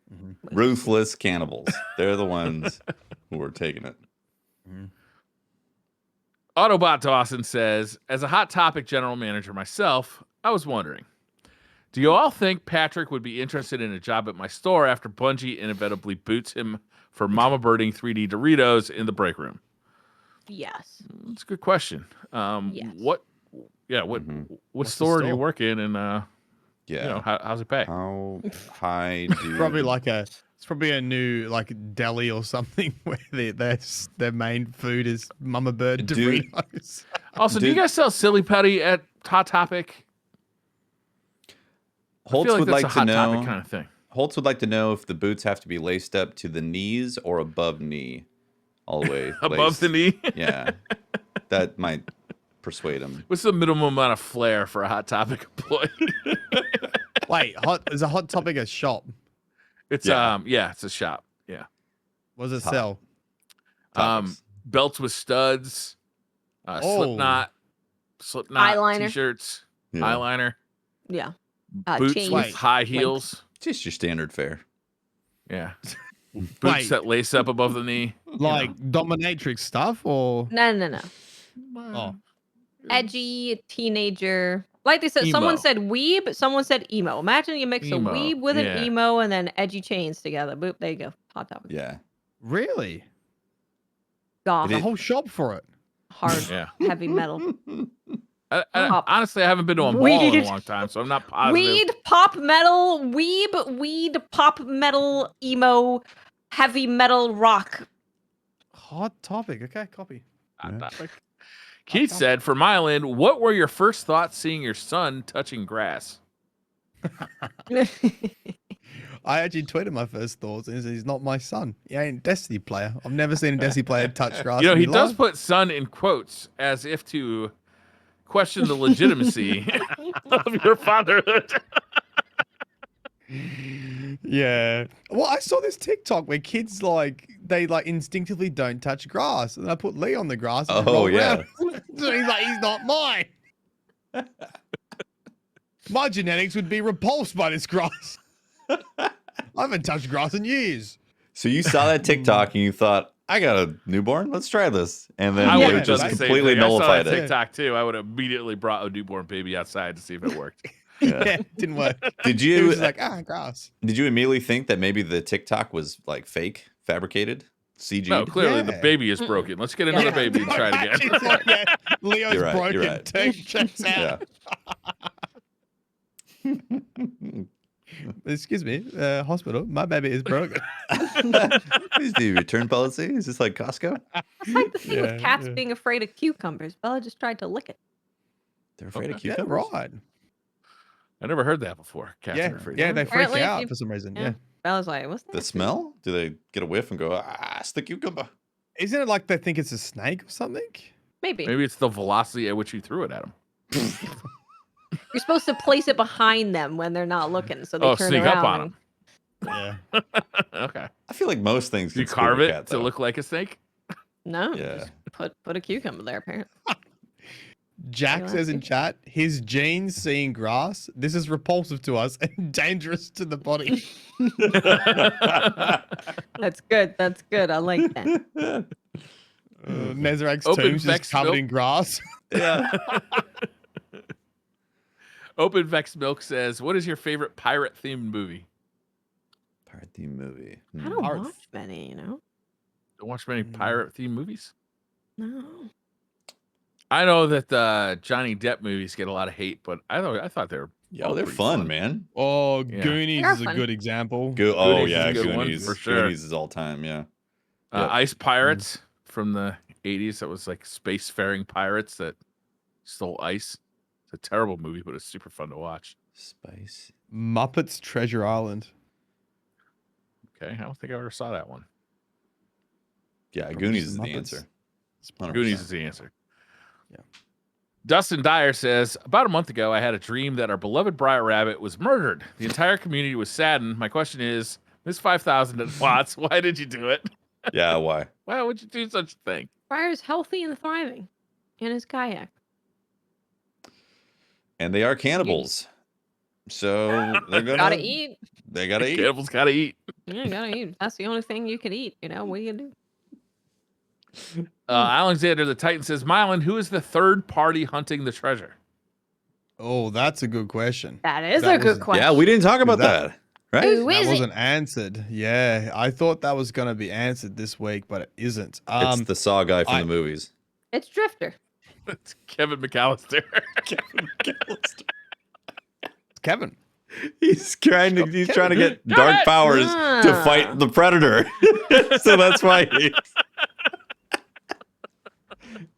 ruthless cannibals. They're the ones who are taking it. Autobot Dawson says, as a Hot Topic general manager myself, I was wondering, Do you all think Patrick would be interested in a job at my store after Bungie inevitably boots him for Mama Birding 3D Doritos in the break room? Yes. That's a good question. Yes. What what What's the store do you store? work in, and Yeah. how's it pay? How high do Probably it's probably a new like deli or something where their main food is Mama Bird Dude. Doritos. Also, do you Dude. guys sell Silly Putty at Hot Topic? I Holtz feel like would that's like a to Hot know. Topic kind of thing. Holtz would like to know if the boots have to be laced up to the knees or above knee, all the way Above laced. the knee. Yeah, that might persuade him. What's the minimum amount of flair for a Hot Topic employee? Wait, is a Hot Topic a shop? It's Yeah. it's a shop. Yeah. What does it Top. sell? Topics. Belts with studs, Slipknot Eyeliner. t-shirts, Yeah. eyeliner, Yeah. boots chains. with high heels. Just your standard fare. Yeah. Boots Wait. that lace up above the knee. Like dominatrix stuff or No. oh Edgy teenager. Like they said, Emo. someone said weeb, someone said emo. Imagine you mix Emo, a weeb with yeah. an emo and then edgy chains together. Boop, there you go. Hot Topic. Yeah. really? Goth, It A is- whole shop for it. hard, Yeah. heavy metal. Honestly, I haven't been to a mall in Weed. a long time, so I'm not positive. Weed, pop metal, weed, pop metal, emo, heavy metal, rock. Hot Topic. Okay, copy. Hot Topic. Keith said, for Mylan, what were your first thoughts seeing your son touching grass? I actually tweeted my first thoughts and he said he's not my son. He ain't a Destiny player. I've never seen a Destiny player touch grass. You know, in he his does life. put son in quotes as if to question the legitimacy of your fatherhood. Yeah. Well, I saw this TikTok where kids they instinctively don't touch grass, and I put Lee on the grass. And just Oh, roll yeah. around. So he's like, he's not mine. My genetics would be repulsed by this grass. I haven't touched grass in years. So you saw that TikTok and you thought, I got a newborn. Let's try this. And then I you would Yeah, have just done the same completely thing. I saw nullified that it. TikTok too. I would have immediately brought a newborn baby outside to see if it worked. Yeah. Yeah, it didn't work. Did He you was just like, grass. did you immediately think that maybe the TikTok was like fake, fabricated, CG? No, clearly the Yeah. baby is broken. Let's get another baby and try it again. She's like, yeah, Leo's You're right, broken. you're right. Checks out. Yeah. Excuse me, hospital. My baby is broken. Is the return policy? Is this like Costco? It's like the thing Yeah, with cats yeah. being afraid of cucumbers. Bella just tried to lick it. They're afraid of Yeah, cucumbers. right. I never heard that before. Cats Yeah, are afraid. yeah, they freak Apparently, if out you- for some reason. Yeah. Yeah. Bella's like, what's that? The smell? Do they get a whiff and go, it's the cucumber? Isn't it like they think it's a snake or something? Maybe. Maybe it's the velocity at which you threw it at him. You're supposed to place it behind them when they're not looking, so they turn sneak around. up on him. Yeah. Okay. I feel like most things Do you can scare carve a it cat, to though. look like a snake? No, Yeah. just put a cucumber there. Apparently, Jack Yeah, says in chat, his genes seeing grass. This is repulsive to us and dangerous to the body. that's good. That's good. I like that. Nezarec's Open tomb's Vex just covered milk. in grass. Yeah. Open Vex Milk says, what is your favorite pirate themed movie? Pirate theme movie. I don't Art. watch many. Don't watch many Mm. pirate themed movies. No. I know that Johnny Depp movies get a lot of hate, but I thought they were Yo, all they're pretty fun, man. Oh, Yeah. Goonies They're is a fun. good example. Oh, Goonies is yeah, a good one, Goonies. for sure. Goonies is all time, yeah. Yep. Ice Pirates from the 80s. That was like spacefaring pirates that stole ice. It's a terrible movie, but it's super fun to watch. Spice. Muppets Treasure Island. Okay, I don't think I ever saw that one. Yeah, Probably Goonies just is the Muppets. answer. 100%. Goonies is the answer. Yeah. Dustin Dyer says, about a month ago, I had a dream that our beloved Briar Rabbit was murdered. The entire community was saddened. My question is, Miss 5,000 Watts, why did you do it? Yeah, why? Why would you do such a thing? Briar's healthy and thriving in his kayak. And they are cannibals. So they're gonna Gotta eat. They gotta eat. Cannibals gotta eat. Yeah, gotta eat. That's the only thing you can eat. You know, what are you gonna do? Alexander the Titan says, Mylan, who is the third party hunting the treasure? Oh, that's a good question. That is That a good wasn't- question. Yeah, we didn't talk about that- that. Right? Who That is it? wasn't answered. Yeah, I thought that was going to be answered this week, but it isn't. It's the Saw guy from I- the movies. It's Drifter. It's Kevin McAllister. Kevin. He's trying to get Got dark it! powers to Ah. fight the Predator. So that's why he.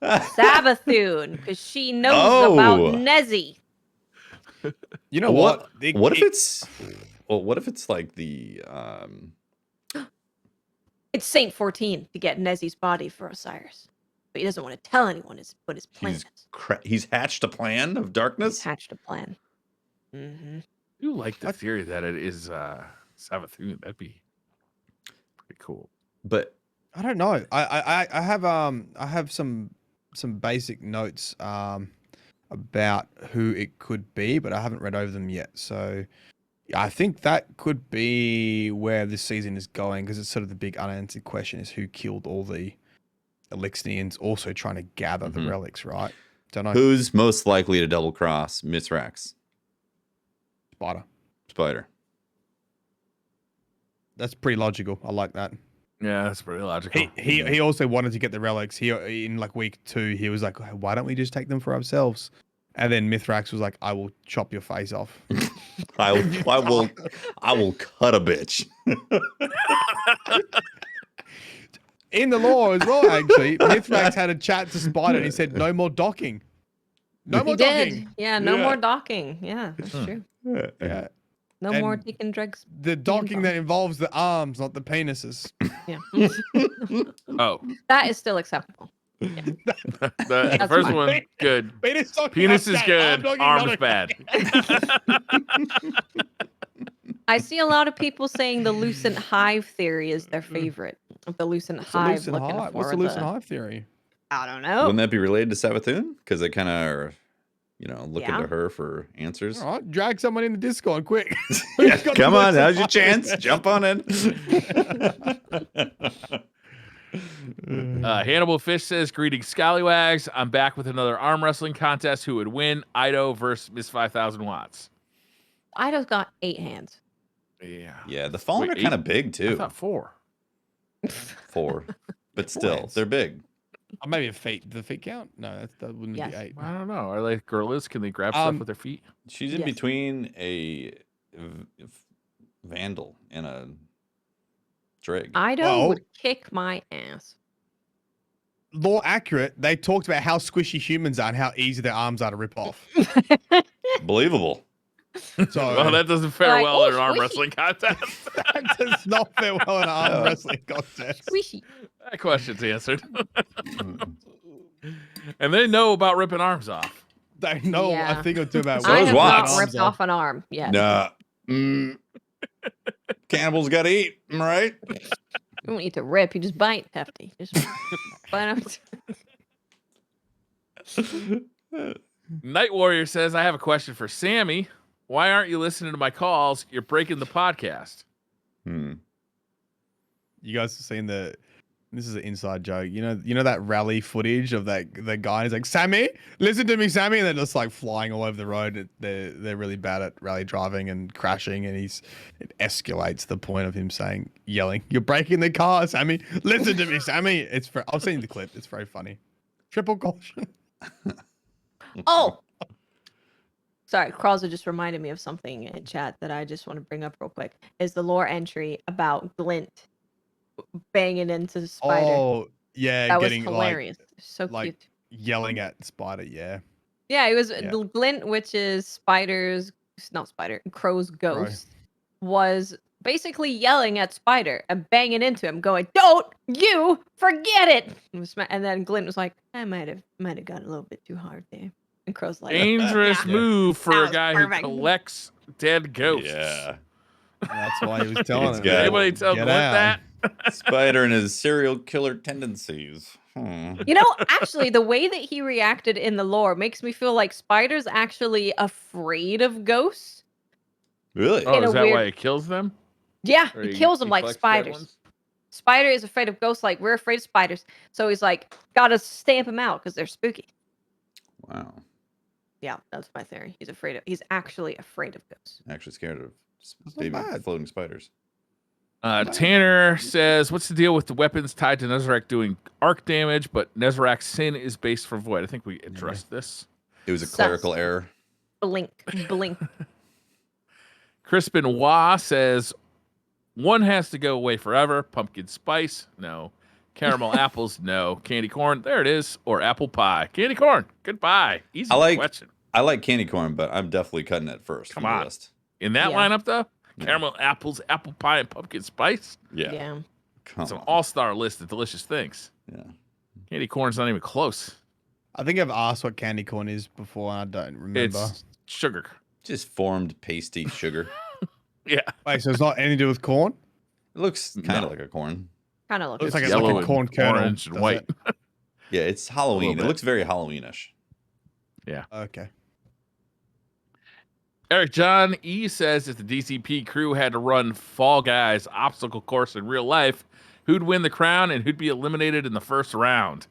Sabathoon, because she knows Oh. about Nezzy. You know what? what? What if it's? Well, what if it's like the? It's Saint 14 to get Nezzy's body for Osiris. But he doesn't want to tell anyone what his plan is. He's hatched a plan of He's darkness. hatched a plan. Mm-hmm. You like the theory that it is Sabathoon? That'd be pretty cool. But I don't know. I have some basic notes about who it could be, but I haven't read over them yet. So I think that could be where this season is going, because it's sort of the big unanswered question is who killed all the Eliksnians, also trying to gather the relics, right? Don't know. who's most likely to double cross Mithrax? Spider. Spider. That's pretty logical. I like that. Yeah, that's pretty logical. He also wanted to get the relics. He in like week 2, he was like, why don't we just take them for ourselves? And then Mithrax was like, I will chop your face off. I will cut a bitch. In the lore as well, actually, Mithrax had a chat to Spider and he said, no more docking. No more He did. docking. Yeah, no Yeah. more docking. Yeah, that's true. Yeah. No And more taking drugs. The docking that involves the arms, not the penises. Yeah. Oh, That is still acceptable. the That's first fine. one, good. Penis, docking, Penis is okay. good. Arm Arms docking, bad. I see a lot of people saying the Lucent Hive theory is their favorite. The Lucent What's the Hive Lucent looking Hive? for What's the Lucent Hive theory? I don't know. Wouldn't that be related to Sabathoon? Because they kind of are, looking Yeah. to her for answers. All right, drag someone in the Discord quick. Yeah, Who's got come the on, Lucent now's your Hive? chance. Jump on in. Hannibal Fish says, greetings, Scallywags. I'm back with another arm wrestling contest. Who would win? Ido versus Miss 5000 Watts. Ido's got 8 hands. Yeah. Yeah, the Fallen Wait, are kind 8? of big I too. thought 4. 4, but still, hands. they're big. Oh, maybe a feet. The feet count? No, that wouldn't Yes. be 8. I don't know. Are they gorillas? Can they grab stuff with their feet? She's in Yes. between a vandal and a drake. Ido Well- would kick my ass. Lore accurate, they talked about how squishy humans are and how easy their arms are to rip off. Believable. So Well, that doesn't fare Like, well in oh, an arm squishy. wrestling contest. that does not fit well in an arm No. wrestling contest. Squishy. That question's answered. And they know about ripping arms off. They know Yeah. a thing or two about So I does have Watts. not ripped off an arm yet. Nah. Cannibals gotta eat, am I right? You don't need to rip. You just bite, Hefty. Just bite out. Night Warrior says, I have a question for Sammy. Why aren't you listening to my calls? You're breaking the podcast. Hmm. You guys have seen this is an inside joke. You know that rally footage of the guy. He's like, Sammy, listen to me, Sammy, and they're just like flying all over the road. They're really bad at rally driving and crashing, and it escalates to the point of him yelling, "You're breaking the car, Sammy. Listen to me, Sammy." I've seen the clip. It's very funny. Triple caution. Oh! Sorry, Krauser just reminded me of something in chat that I just want to bring up real quick. Is the lore entry about Glint banging into Spider. Oh yeah, that was getting hilarious. So like- cute. yelling at Spider. Yeah. Yeah, it was Yeah. the Glint, which is Crow's ghost, was basically yelling at Spider and banging into him, going, "Don't you forget it!" And then Glint was like, "I might have gone a little bit too hard there." And Crow's like, Dangerous "Yeah." move for That a was guy perfect. who collects dead ghosts. Yeah. That's why he was telling It's him. got- Anybody tell Get Glint out. that? Spider and his serial killer tendencies. You know, actually, the way that he reacted in the lore makes me feel like Spider's actually afraid of ghosts. Really? Oh, In a is that why weird- it kills them? Yeah, Or he kills them he like collects dead spiders. ones? Spider is afraid of ghosts like we're afraid of spiders. So he's like, gotta stamp them out because they're spooky. Wow. Yeah, that's my theory. He's actually afraid of ghosts. Actually scared of That's not baby bad. floating spiders. Tanner says, "What's the deal with the weapons tied to Nezarec doing arc damage, but Nezarec's sin is based for void?" I think we addressed this. It was a Sus. clerical error. Blink. Crispin Wah says, "One has to go away forever. Pumpkin spice, no. Caramel apples, no. Candy corn, there it is. Or apple pie. Candy corn, goodbye. Easy question. I like candy corn, but I'm definitely cutting it first. Come from the on. list. In that Yeah. lineup, though, Yeah. caramel apples, apple pie, and pumpkin spice. Yeah. Come It's an on. all-star list of delicious things. Yeah. Candy corn's not even close. I think I've asked what candy corn is before. And I don't remember. It's sugar. Just formed pasty sugar. Yeah. Wait, so it's not anything to do with corn? It looks kind No. of like a corn. Kind of looks Looks like like Yellow it's like a and corn kernel. orange and does white. it? Yeah, it's Halloween. It bit. looks very Halloweenish. Okay. Eric John E says if the DCP crew had to run Fall Guys obstacle course in real life, who'd win the crown and who'd be eliminated in the first round?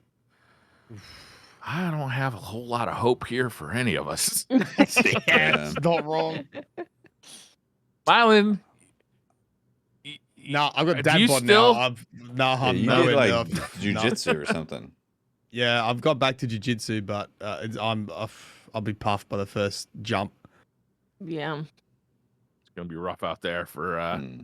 I don't have a whole lot of hope here for any of us. Yeah, it's not wrong. Mylan, No, I've got Do dad you bod still- now. Yeah, I'm you nowhere did like near- jujitsu or something. Yeah, I've got back to jiu-jitsu, but I'll be puffed by the first jump. Yeah. it's going to be rough out there for Hmm.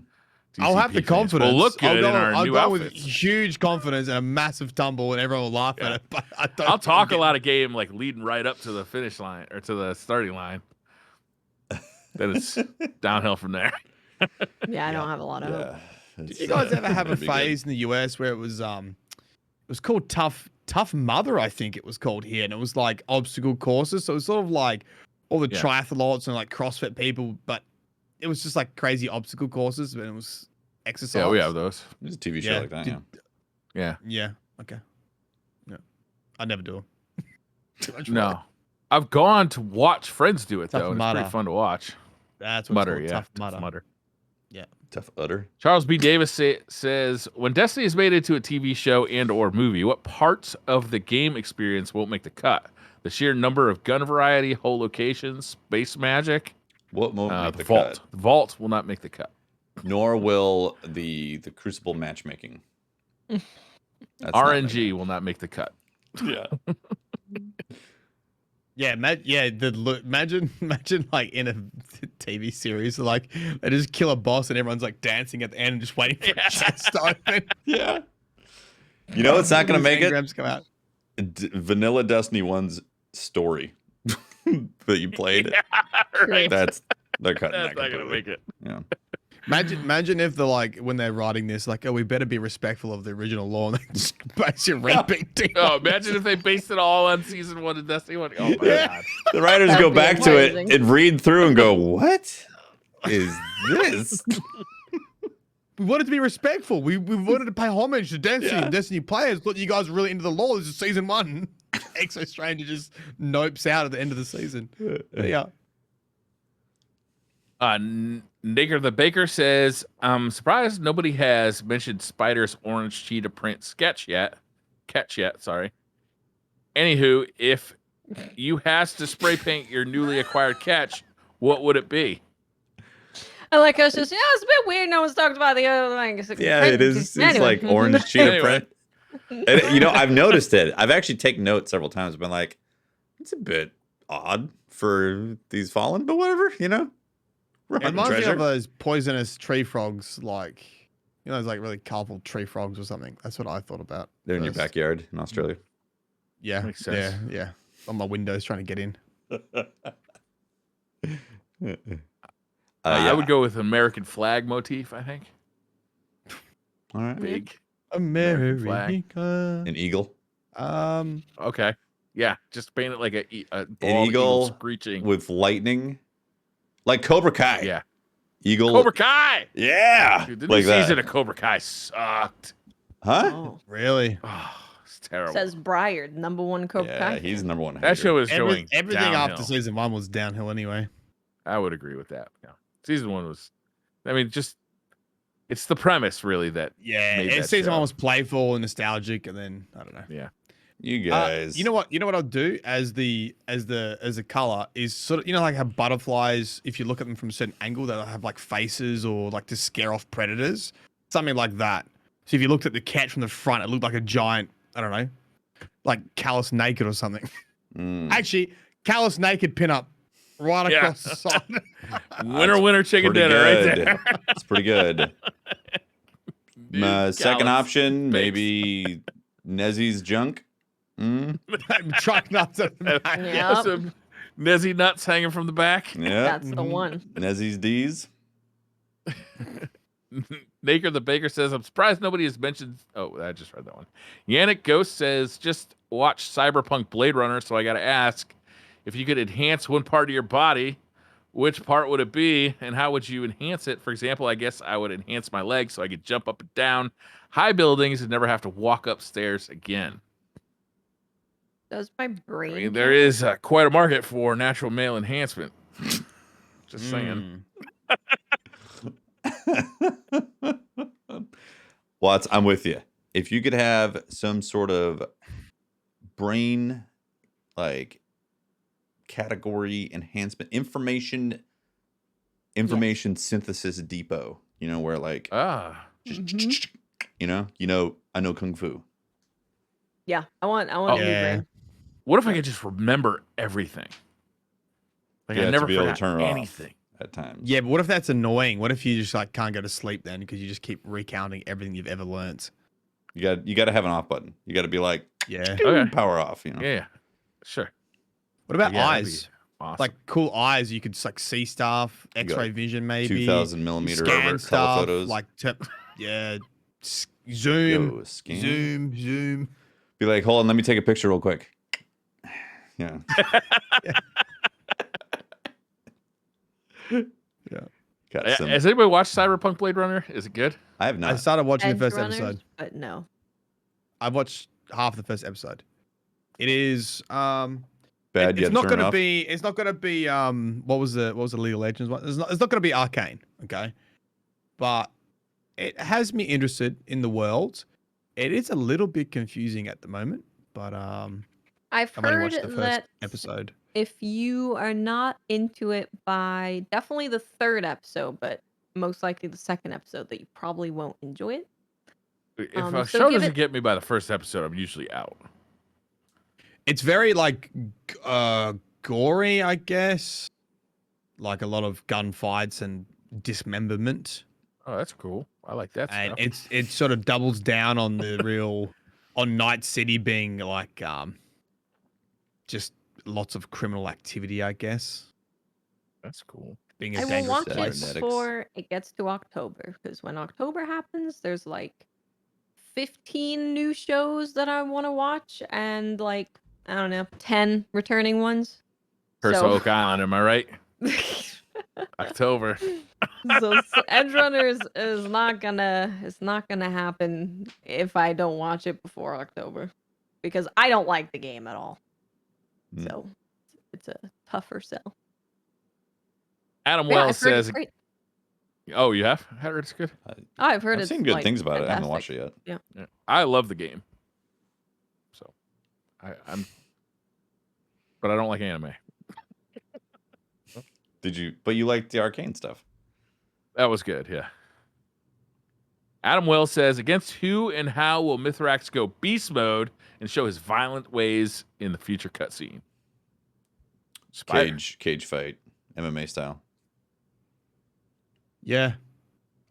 I'll have DCP the fans. confidence. We'll look good in our I'll new go with outfits. huge confidence and a massive tumble, and everyone will laugh Yeah. at it. But I don't. I'll talk a lot of game like leading right up to the finish line or to the starting line. Then it's downhill from there. Yeah, I don't have a lot of hope. Yeah. Did you guys ever have a It'd be good. phase in the US where it was called Tough Mudder, I think it was called here, and it was like obstacle courses. So it was sort of like all the Yeah. triathletes and like CrossFit people, but it was just like crazy obstacle courses, and it was exercise. Yeah, we have those. There's a TV show Yeah, like that. did- Yeah. Yeah. Yeah. Okay. No, I never do them. Too much No. work. I've gone to watch friends do it, Tough though. It's Mudder. pretty fun to watch. That's what Mutter, it's yeah. called. Tough Mudder. Tough udder. Charles B. Davis says, when Destiny is made into a TV show and or movie, what parts of the game experience won't make the cut? The sheer number of gun variety, whole locations, space magic, What won't make the the vault. cut? The vault will not make the cut. Nor will the Crucible matchmaking. That's not RNG will not make the cut. making- Yeah. Yeah, imagine like in a TV series, like they just kill a boss and everyone's like dancing at the end and just waiting for a chest to open. Yeah. You know it's not going to make it? Engrams come out. Vanilla Destiny 1's story that you played. Right. They're cutting That's that not going to completely. make it. Yeah. Imagine if they're like when they're writing this, like, oh, we better be respectful of the original law, and they just base your raping team. Oh, imagine if they based it all on season 1 of Destiny 1. Oh, my Yeah. God. The writers That'd go be back to it amazing. and read through and go, "What is this?" We wanted to be respectful. We wanted to pay homage to Destiny Yeah. and Destiny players. Thought you guys were really into the lore. This is season 1. Exo Stranger just nopes out at the end of the season. Yeah. Nigger the Baker says, I'm surprised nobody has mentioned Spider's orange cheetah print catch yet. Sorry. Anywho, if you has to spray paint your newly acquired catch, what would it be? I like us just, it's a bit weird. No one's talked about the other thing. Yeah, it is. It's Anyway. like orange cheetah Anyway. print. And, I've noticed it. I've actually taken notes several times. I've been like, it's a bit odd for these fallen, but whatever, We're It hunting reminds me treasure. of those poisonous tree frogs, like, those like really colorful tree frogs or something. That's what I thought about. They're in your first. backyard in Australia. Yeah. Makes sense. Yeah. On my windows trying to get in. I would go with American flag motif, I think. All right. Big. America. flag. An eagle Okay. Yeah, just paint it like a bald eagle eagle screeching. with lightning, like Cobra Kai. Yeah. Eagle. Cobra Kai! Yeah. Dude, the like new that. season of Cobra Kai sucked. Huh? Oh. Really? Oh, it's terrible. Says Briar, #1 Cobra Yeah, Kai. he's the number one. That hater. show is going Everything downhill. after season 1 was downhill anyway. I would agree with that. Yeah. Season 1 was, it's the premise really that Yeah. made that Season show. 1 was playful and nostalgic, and then, I don't know. Yeah. You guys. You know what? You know what I'll do as the color is sort of, you know, like how butterflies, if you look at them from a certain angle, they'll have like faces or like to scare off predators, something like that. So if you looked at the cat from the front, it looked like a giant, I don't know, like Callous Naked or something. Actually, Callous Naked pinup right across the side. Winner, chicken pretty dinner right good. there. It's pretty good. Second Callous option, face. maybe Nezzy's junk. Truck nuts at the back. Yep. Some Nezzy nuts hanging from the back. Yeah. That's the one. Nezzy's D's. Naker the Baker says, I'm surprised nobody has mentioned. Oh, I just read that one. Yannick Ghost says, just watch Cyberpunk Blade Runner, so I got to ask if you could enhance one part of your body, which part would it be, and how would you enhance it? For example, I guess I would enhance my legs so I could jump up and down high buildings and never have to walk upstairs again. Does my brain? I mean, there is quite a market for natural male enhancement. Just saying. Watts, I'm with you. If you could have some sort of brain like category enhancement information synthesis depot, you know, where like you know, I know kung fu. Yeah, I want a new brain. What if I could just remember everything? Like Yeah, I never to be able to forgot turn it anything. off at times. Yeah, but what if that's annoying? What if you just like can't go to sleep then because you just keep recounting everything you've ever learnt? You got to have an off button. You got to be like, Yeah. Okay. power off, you know. Yeah, sure. What about Yeah, that'd eyes? be awesome. Like cool eyes, you could just like see stuff, X-ray vision maybe, 2,000 millimeter scan stuff, telephotos. like zoom, Yo, scan. zoom. Be like, hold on, let me take a picture real quick. Yeah. Got some. Has anybody watched Cyberpunk Blade Runner? Is it good? I have I not. started watching the Edge first runners, episode. but no. I've watched half the first episode. It is Bad. it's You had to not turn going it to off? be. It's not going to be. What was the League of Legends one? It's not going to be Arcane. Okay, but it has me interested in the world. It is a little bit confusing at the moment, but I've I've only heard watched the first that episode. if you are not into it by definitely the third episode, but most likely the second episode, that you probably won't enjoy it. If so a show give doesn't it- get me by the first episode, I'm usually out. It's very like gory, I guess. Like a lot of gunfights and dismemberment. Oh, that's cool. I like that And stuff. it sort of doubles down on the on Night City being like just lots of criminal activity, I guess. That's cool. Being a I will dangerous watch place. it Cybernetics. before it gets to October, because when October happens, there's like 15 new shows that I want to watch, and like, I don't know, 10 returning ones. Curse So- of Oak Island, am I right? October. so Edge Runners is not gonna happen if I don't watch it before October, because I don't like the game at all. Mm. So it's a tougher sell. Adam Yeah, Wells I've heard it's says, great. "Oh, you have? I heard it's good. Oh, I've heard I've it's seen good like, things about it. I haven't watched fantastic. it yet. Yeah. I love the game. So, I'm, but I don't like anime. Did you? But you liked the arcane stuff. That was good. Yeah." Adam Wells says, "Against who and how will Mithrax go beast mode and show his violent ways in the future cutscene?" Spider. Cage fight, MMA style. Yeah.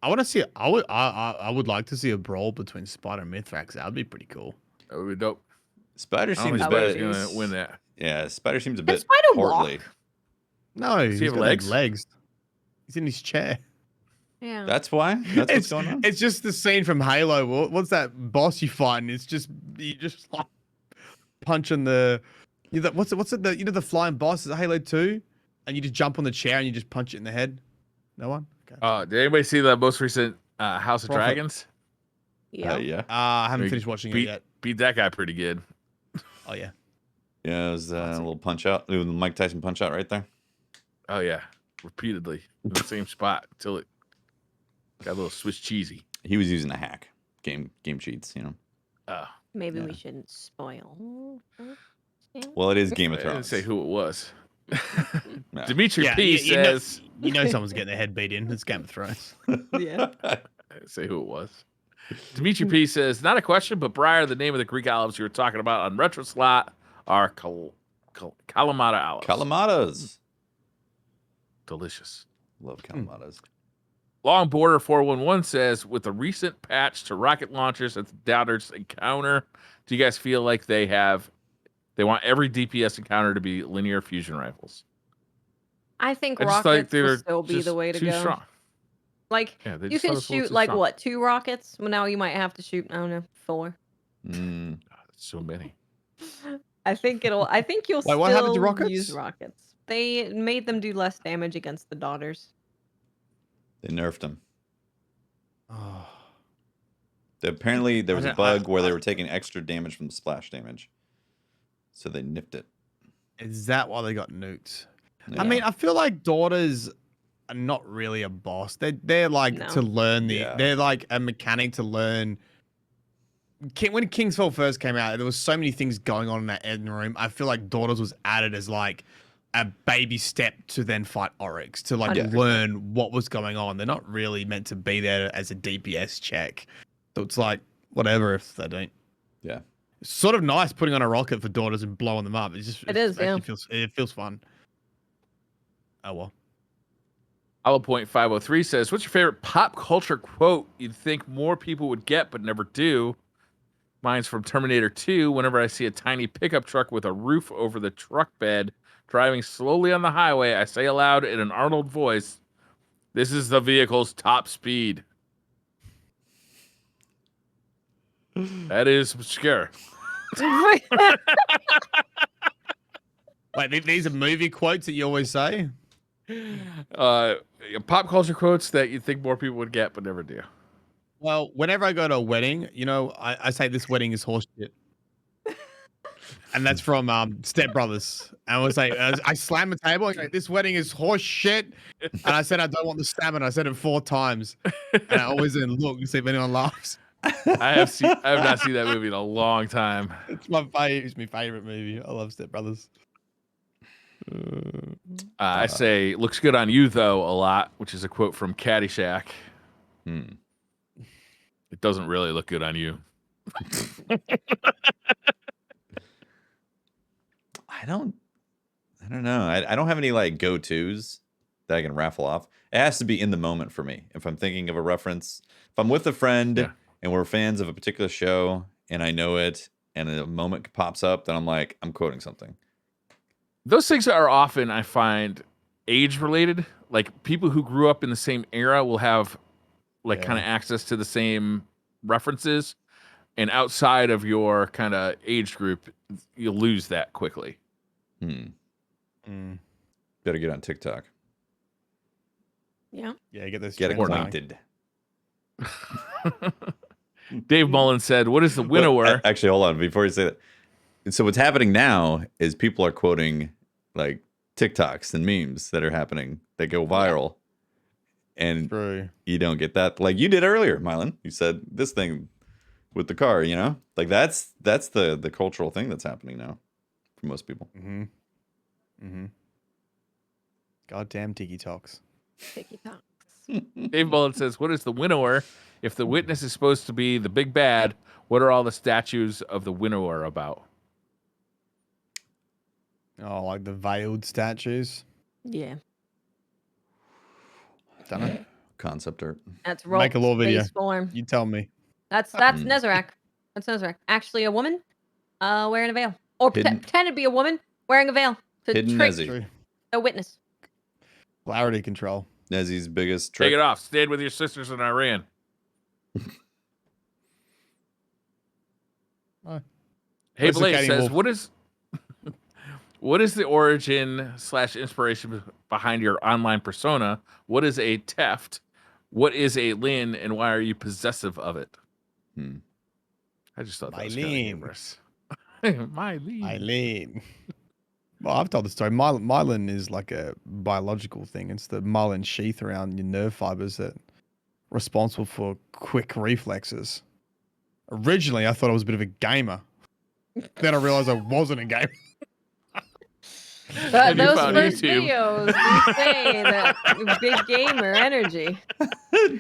I want to see. I would like to see a brawl between Spider and Mithrax. That would be pretty cool. That would be dope. Spider I don't seems think a Spider's bit. gonna win that. Yeah, Spider seems a Can bit Spider portly. walk? No, Does he he's have got legs? legs. He's in his chair. Yeah. That's why. That's what's going on. It's just the scene from Halo. What's that boss you fight? And it's just you just like punching the. What's it? The flying boss is it Halo 2, and you just jump on the chair and you just punch it in the head. No one. Okay. Did anybody see the most recent House of Prophet. Dragons? Yeah. Yeah. I haven't Like, finished watching it beat- yet. Beat that guy pretty good. Oh yeah. Yeah, it was a little punch out. The Mike Tyson punch out right there. Oh yeah, repeatedly in the same spot until it got a little Swiss cheesy. He was using a hack. Game cheats, you know. Maybe Yeah. we shouldn't spoil. Well, it is Game I of didn't Thrones. say who it was. No. Dimitri Yeah, P you know, says. you know someone's getting their head beat in. It's Game of Thrones. Yeah. I didn't say who it was. Dimitri P says, not a question, but Briar, the name of the Greek olives you were talking about on Retro Slot are Kalamata olives. Kalamatas. Delicious. Love Kalamatas. Long Border 411 says, with the recent patch to rocket launchers that the doubters encounter, do you guys feel like they want every DPS encounter to be linear fusion rifles? I think I just thought rockets they will were still be the just way to too go. strong. Like, Yeah, they you just thought can it was a little shoot too like strong. what, 2 rockets? Well, now you might have to shoot, I don't know, 4. Mm. So many. I think you'll Wait, what happened to still rockets? use rockets. They made them do less damage against the daughters. They nerfed them. Oh. Apparently, there was a don't- bug where they were taking extra damage from the splash damage. So they nipped it. Is that why they got nuked? Yeah. I mean, I feel like daughters are not really a boss. They're like No. to learn Yeah. they're like a mechanic to learn. When Kingsfall first came out, there was so many things going on in that end room. I feel like daughters was added as like a baby step to then fight Oryx to like 100%. learn what was going on. They're not really meant to be there as a DPS check. So it's like whatever if they don't. Yeah. It's sort of nice putting on a rocket for daughters and blowing them up. It is, yeah. It feels fun. Oh well. Point 503 says, what's your favorite pop culture quote you'd think more people would get but never do? Mine's from Terminator 2. Whenever I see a tiny pickup truck with a roof over the truck bed driving slowly on the highway, I say aloud in an Arnold voice, this is the vehicle's top speed. That is obscure. Wait, these are movie quotes that you always say? Pop culture quotes that you think more people would get but never do. Well, whenever I go to a wedding, you know, I say this wedding is horseshit. And that's from Step Brothers. And I was like, I slam the table and go, this wedding is horse shit. And I said, I don't want the stamina. I said it 4 times. And I always then look and see if anyone laughs. I have not seen that movie in a long time. It's my favorite movie. I love Step Brothers. I say looks good on you though a lot, which is a quote from Caddyshack. Hmm. It doesn't really look good on you. I don't know. I don't have any like go-tos that I can raffle off. It has to be in the moment for me. If I'm thinking of a reference, if I'm with a friend Yeah. and we're fans of a particular show and I know it and a moment pops up, then I'm like, I'm quoting something. Those things are often, I find, age related. Like people who grew up in the same era will have like kind of access to the same references. And outside of your kind of age group, you'll lose that quickly. Better get on TikTok. Yeah. Yeah, get those. Get trends going. acquainted. Dave Mullen said, what is the winnower? Actually, hold on. Before you say that. So what's happening now is people are quoting like TikToks and memes that are happening that go viral. And True. you don't get that. Like you did earlier, Mylan. You said this thing with the car, you know? Like that's the cultural thing that's happening now for most people. Goddamn Tiki Talks. Tiki Talks. Dave Mullen says, what is the winnower? If the witness is supposed to be the big bad, what are all the statues of the winnower about? Oh, like the veiled statues. Yeah. Don't know. Concept art. That's Make a little video. base form. You tell me. That's Nezarec. That's Nezarec. Actually, a woman, wearing a veil, or pretend to be a woman wearing a veil to Hidden trick Nezzy. True. a witness. Clarity control. Nezzy's biggest trick. Take it off. Stayed with your sisters in Iran. Oh. Hey, Where's the Blake Katie says, Wolf? what is the origin / inspiration behind your online persona? What is a Teft? What is a Lin, and why are you possessive of it? I just thought that was kind of Mylene. humorous. Mylene. Eileen. Well, I've told the story. Myelin is like a biological thing. It's the myelin sheath around your nerve fibers that are responsible for quick reflexes. Originally, I thought I was a bit of a gamer. Then I realized I wasn't a gamer. And you Those found first YouTube. videos do say that big gamer energy.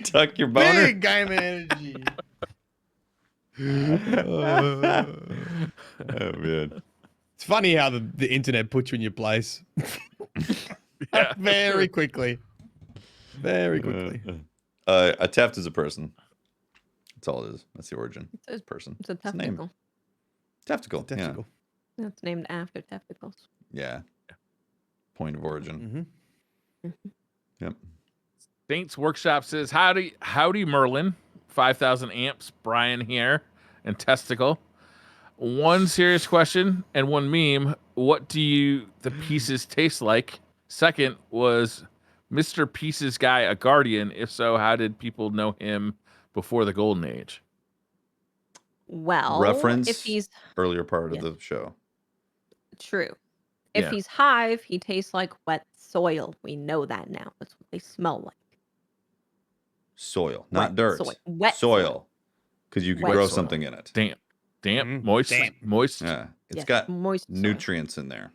Tuck your boner. Big gamer energy. Oh man. It's funny how the internet puts you in your place. Yeah. Very quickly. Very quickly. A Teft is a person. That's all it is. That's the origin. It's a- Person. It's a Its name. testicle. Teftical. Testicle. That's named after testicles. Yeah. Point of origin. Mm-hmm. Yep. Saints Workshop says, howdy Merlin, 5,000 amps, Brian here, and Testicle. One serious question and one meme. What do the pieces taste like? Second, was Mr. Pieces guy a guardian? If so, how did people know him before the Golden Age? Well, Reference if he's earlier part Yeah. of the show. true. If Yeah. he's hive, he tastes like wet soil. We know that now. That's what they smell like. Soil, not Wet dirt. soil. Wet soil. Because you can Wet grow soil. something in it. Damp, Mm, moist, damp. moist. Yeah. It's Yes, got moist soil. nutrients in there.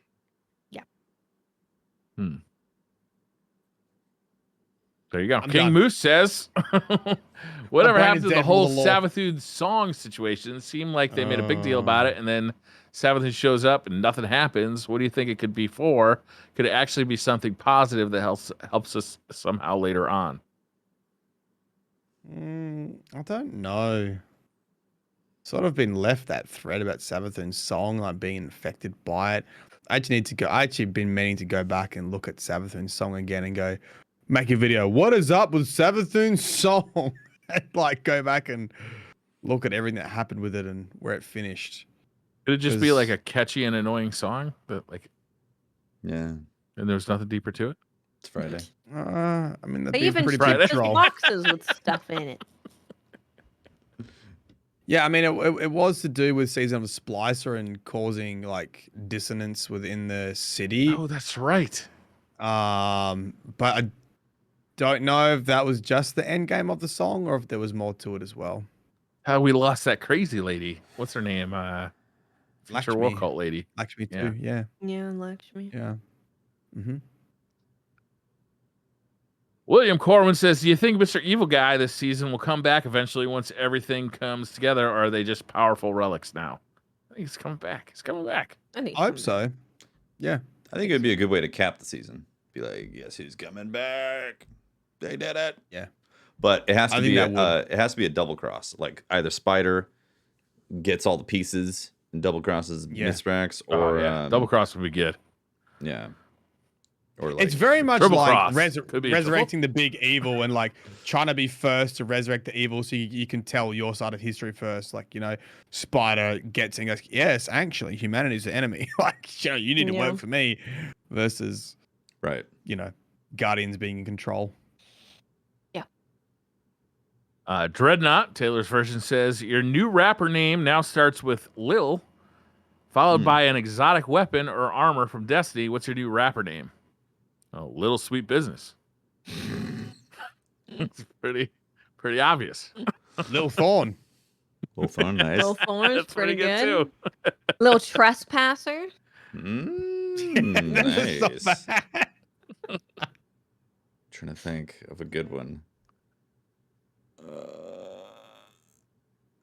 There you go. I'm King done. Moose says, whatever brain happened is to the dead, whole rule the law. Savathun song situation? Seemed like they made a big deal about it, and then Savathun shows up and nothing happens. What do you think it could be for? Could it actually be something positive that helps us somehow later on? I don't know. Sort of been left that thread about Savathun's song, like being infected by it. I actually been meaning to go back and look at Savathun's song again and go, make a video. What is up with Savathun's song? And like go back and look at everything that happened with it and where it finished. Could it just be 'Cause- like a catchy and annoying song that Yeah. and there's nothing deeper to it? It's Friday. I mean, that'd They be a even pretty Friday. big shipped us troll. boxes with stuff in it. Yeah, I mean, it was to do with Season of the Splicer and causing like dissonance within the city. Oh, that's right. But I don't know if that was just the end game of the song or if there was more to it as well. How we lost that crazy lady. What's her name? Future War Lakshmi. Cult lady. Lakshmi Yeah. too. Yeah. Yeah, Lakshmi. Yeah. Mm-hmm. William Corwin says, do you think Mr. Evil Guy this season will come back eventually once everything comes together, or are they just powerful relics now? I think he's coming back. He's coming back. I think I hope so. Yeah. I think it would be a good way to cap the season. Be like, yes, he's coming back. They did it. Yeah. But it has I to think be that it has to be a double cross. Like either Spider gets all the pieces and double crosses Yeah. Mithrax, Oh, or yeah. Double cross would be good. yeah. Or like It's very much triple like cross. Could be a resurrecting the big evil and like trying to be first to resurrect the evil so you can tell your side of history first. Like, you know, Spider gets and goes, yes, actually, humanity's the enemy. Like, you know, you need to Yeah. work for me versus, right. you know, Guardians being in control. Dreadnought, Taylor's version says, your new rapper name now starts with Lil, followed by an exotic weapon or armor from Destiny. What's your new rapper name? Oh, Little Sweet Business. It's pretty obvious. Lil Thorn. Little fun, nice. Little Thorn's That's pretty good. too. Little Trespasser. Nice. That's not bad. Trying to think of a good one.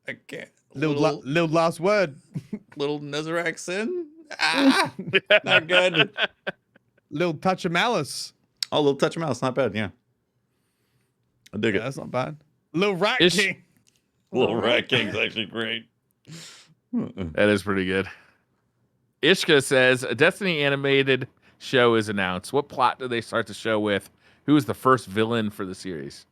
I can't. Lil last word. Little Nezarec sin. Ah, not good. Lil touch of malice. Oh, little touch of mouse, not bad. Yeah, I dig Yeah, it. that's not bad. Lil Rat Ish. King. Little Rat King's actually great. That is pretty good. Ishka says, a Destiny animated show is announced. What plot do they start the show with? Who is the first villain for the series?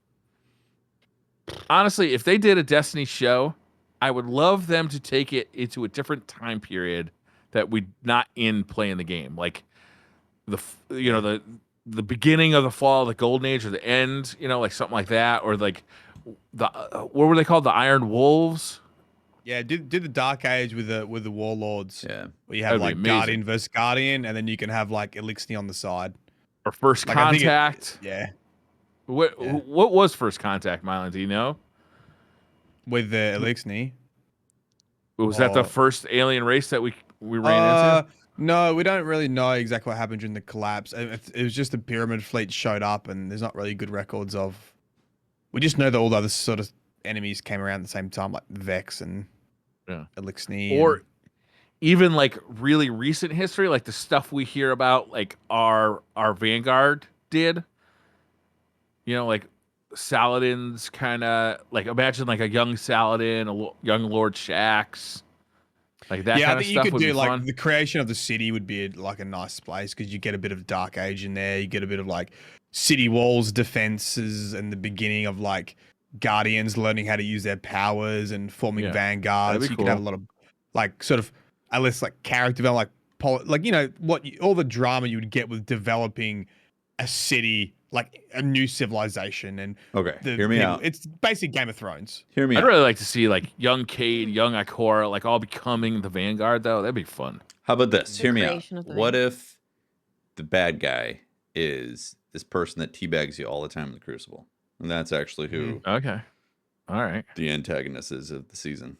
Honestly, if they did a Destiny show, I would love them to take it into a different time period that we not in playing the game. Like the beginning of the fall of the Golden Age or the end, like something like that, or like the what were they called? The Iron Wolves? Yeah, did the Dark Age with the Warlords. Yeah. Where you have That'd be like amazing. Guardian versus Guardian, and then you can have like Eliksni on the side. Or First Like, I think Contact? Yeah. What was First Contact, Mylan? Do you know? With the Eliksni. Was that the Oh. first alien race that we ran into? No, we don't really know exactly what happened during the collapse. It was just the pyramid fleet showed up, and there's not really good records of. We just know that all the other sort of enemies came around at the same time, like Vex and Eliksni. Or even like really recent history, like the stuff we hear about, like our Vanguard did. You know, like Saladin's kind of like, imagine like a young Saladin, young Lord Shax, like that I kind of think you stuff could would do be like fun. the creation of the city would be like a nice place because you get a bit of Dark Age in there. You get a bit of like city walls, defenses, and the beginning of like Guardians learning how to use their powers and forming Yeah, vanguards. that'd be You could have a cool. lot of like sort of at least like character development, like you know all the drama you would get with developing a city, like a new civilization and Okay, the hear me people. out. It's basically Game of Thrones. Hear me I'd out. really like to see like young Cade, young Ikora, like all becoming the Vanguard though. That'd be fun. How about this? The Hear me out. creation of the What Vanguard. if the bad guy is this person that teabags you all the time in the Crucible, and that's actually who Okay, all right. the antagonist is of the season,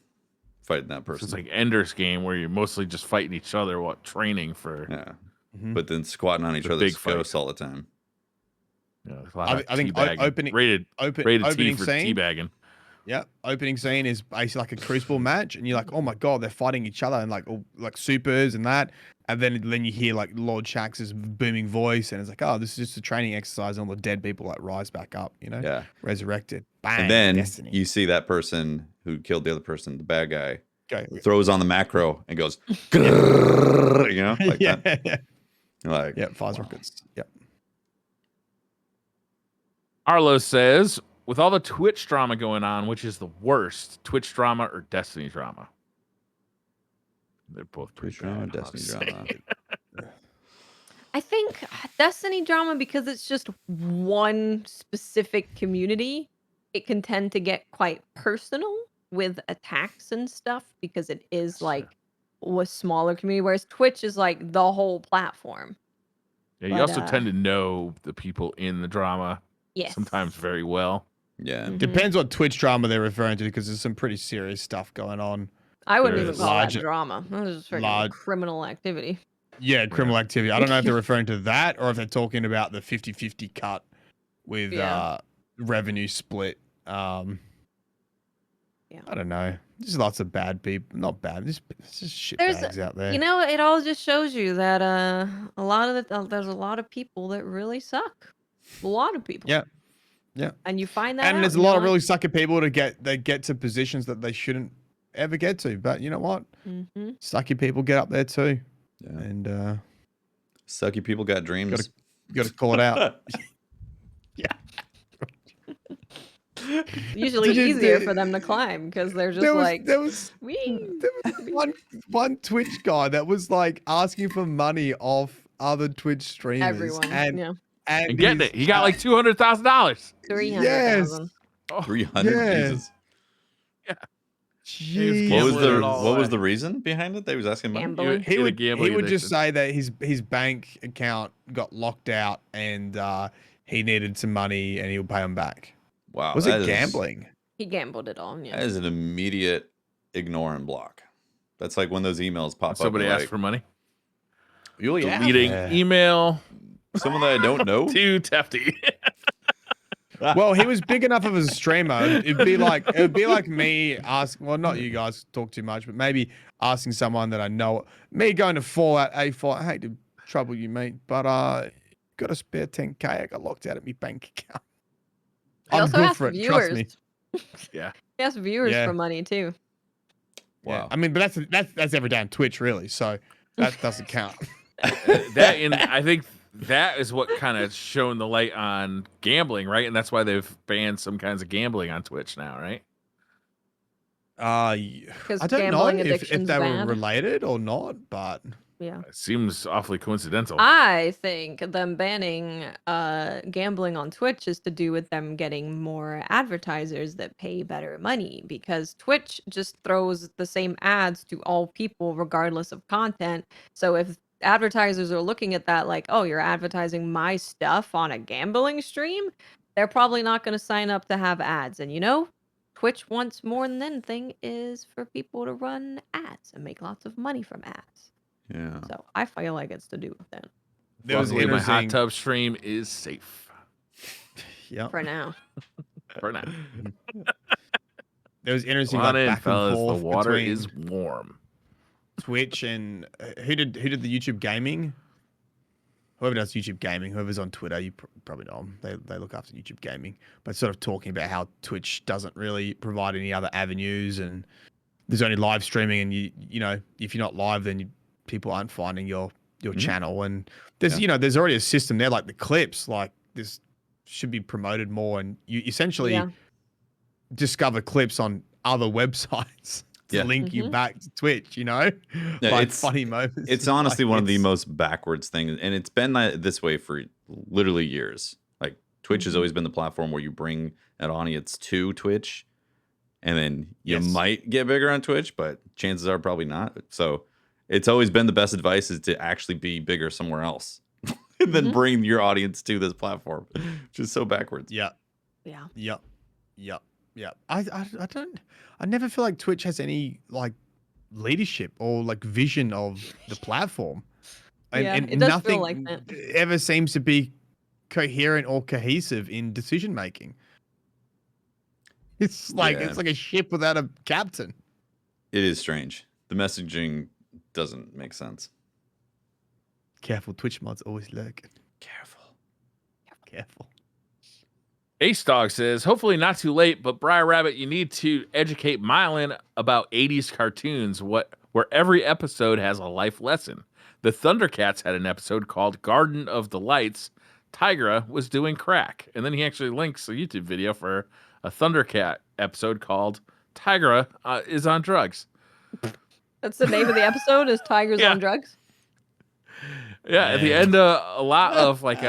fighting that So person. it's like Ender's Game where you're mostly just fighting each other while training for. Yeah, Mhm. but then squatting on each The other's big fight. ghosts all the time. You know, a lot of I think teabagging. opening rated T opening for scene. teabagging. Yeah, opening scene is basically like a Crucible match, and you're like, oh my god, they're fighting each other and like all, like supers and that, and then you hear like Lord Shax's booming voice, and it's like, oh, this is just a training exercise, and all the dead people like rise back up, you know, Yeah, resurrected, bang, and then destiny. you see that person who killed the other person, the bad guy, Go. throws on the macro and goes, "Grrrr," you know, like yeah, that. Like, yeah, fires wow. rockets. Yep. Arlo says, with all the Twitch drama going on, which is the worst, Twitch drama or Destiny drama? They're both pretty Twitch drama, bad, Destiny honestly. drama. I think Destiny drama, because it's just one specific community, it can tend to get quite personal with attacks and stuff because it is like a smaller community, whereas Twitch is like the whole platform. Yeah, you But, also tend to know the people in the drama Yes. sometimes very well. Yeah, Mhm. Depends what Twitch drama they're referring to because there's some pretty serious stuff going on. I wouldn't There even is. call Large- that drama. That was just freaking large- criminal activity. Yeah, criminal activity. I don't know if they're referring to that or if they're talking about the 50-50 cut with Yeah. revenue split. Yeah. I don't know. There's lots of bad people. Not bad. There's just shit There's bags out there. You know, it all just shows you that there's a lot of people that really suck. A lot of people. Yeah. Yeah. And you find that And out, there's a and lot you're of really sucky people to get to positions that they shouldn't ever get to. But you know what? like, mhm. Sucky people get up there too. yeah. And Sucky people got dreams. you gotta call it out. Usually Did you- easier did- for them to climb because they're just there was like, there was wee. one Twitch guy that was like asking for money off other Twitch streamers. Everyone. And Yeah. And getting his- it. He got like $200,000. 300,000. 300. Yeah. Jesus. Jeez. What was Gambling the it all what was away. the reason behind it? They was asking money. Gambling. he would gambling just addiction. say that his bank account got locked out and he needed some money and he'll pay him back. Wow, Was that it is- gambling? He gambled it all. Yeah. That is an immediate ignore and block. That's like when those emails pop Somebody up. asked Like, for money. oh, yeah, Deleting email. someone that I don't know. Too Tefty. Well, he was big enough of a streamer. It would be like me asking. Well, not you guys talk too much, but maybe asking someone that I know. Me going to Fallout A4. I hate to trouble you, mate, but got a spare 10K. I got locked out of my bank account. He I'm also good asked for it. viewers. Trust me. Yeah. He asked viewers Yeah. for money too. Yeah. Wow. I mean, but that's every day on Twitch, really. So that doesn't count. That and I think that is what kind of shone the light on gambling, right? And that's why they've banned some kinds of gambling on Twitch now, right? Because I don't know gambling if addiction's they were bad. related or not, but Yeah. It seems awfully coincidental. I think them banning gambling on Twitch is to do with them getting more advertisers that pay better money because Twitch just throws the same ads to all people regardless of content. So if advertisers are looking at that like, oh, you're advertising my stuff on a gambling stream, they're probably not going to sign up to have ads. And you know, Twitch wants more than anything is for people to run ads and make lots of money from ads. Yeah. So I feel like it's to do with that There was Luckily, my hot interesting. tub stream is safe Yeah. for now. for now. There was interesting Come on like in, back and fellas. The forth water between is warm. Twitch and who did the YouTube gaming? Whoever does YouTube gaming, whoever's on Twitter, you probably know them. They look after YouTube gaming, but sort of talking about how Twitch doesn't really provide any other avenues, and there's only live streaming, and you know if you're not live, then people aren't finding your channel, and there's there's already a system there, like the clips, like this should be promoted more, and you essentially discover clips on other websites to link you back to Twitch, Yeah, like it's funny moments. It's honestly Like, one of the most backwards things, and it's been this way for literally years. Like Twitch has always been the platform where you bring an audience to Twitch, and then you might get bigger on Twitch, but chances are probably not. So it's always been the best advice is to actually be bigger somewhere else, and then bring your audience to this platform, which is so backwards. Yeah. Yeah. Yep. I never feel like Twitch has any like leadership or like vision of the platform. And it does nothing feel like that. ever seems to be coherent or cohesive in decision making. It's like a ship without a captain. It is strange. The messaging doesn't make sense. Careful, Twitch mods always lurking. Careful. Ace Dog says, hopefully not too late, but Briar Rabbit, you need to educate Mylan about 80s cartoons, where every episode has a life lesson. The Thundercats had an episode called Garden of Delights. Tigra was doing crack. And then he actually links a YouTube video for a Thundercat episode called Tigra is on drugs. That's the name of the episode is Tigers on Drugs? Yeah, at the end a lot of like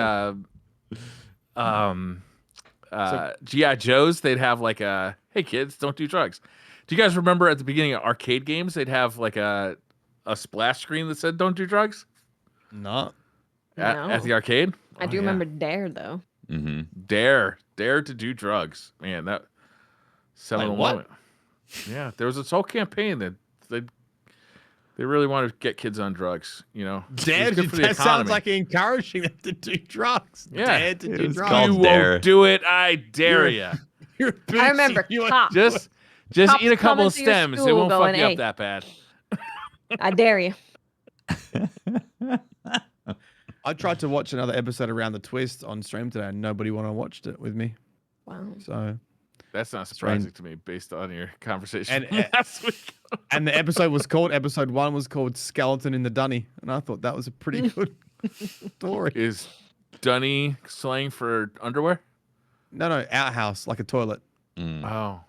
G.I. Joes, they'd have like a, hey kids, don't do drugs. Do you guys remember at the beginning of arcade games, they'd have like a splash screen that said don't do drugs? No. At the arcade? I do remember Dare, though. Mm-hmm. Dare to do drugs. Man, that seminal moment. Yeah, there was this whole campaign that they really wanted to get kids on drugs, you know. Dare to, that sounds like encouraging them to do drugs. Yeah. Dare to do drugs. You won't do it, I dare you. I remember Cops. Just Cops eat a couple coming of to your stems. It school won't fuck going, you "Hey." up that bad. I dare you. I tried to watch another episode Around the Twist on stream today, and nobody watched it with me. Wow. So That's not surprising to me based on your conversation And- last week. and the episode episode 1 was called Skeleton in the Dunny, and I thought that was a pretty good story. Is Dunny slang for underwear? No, outhouse, like a toilet. Oh.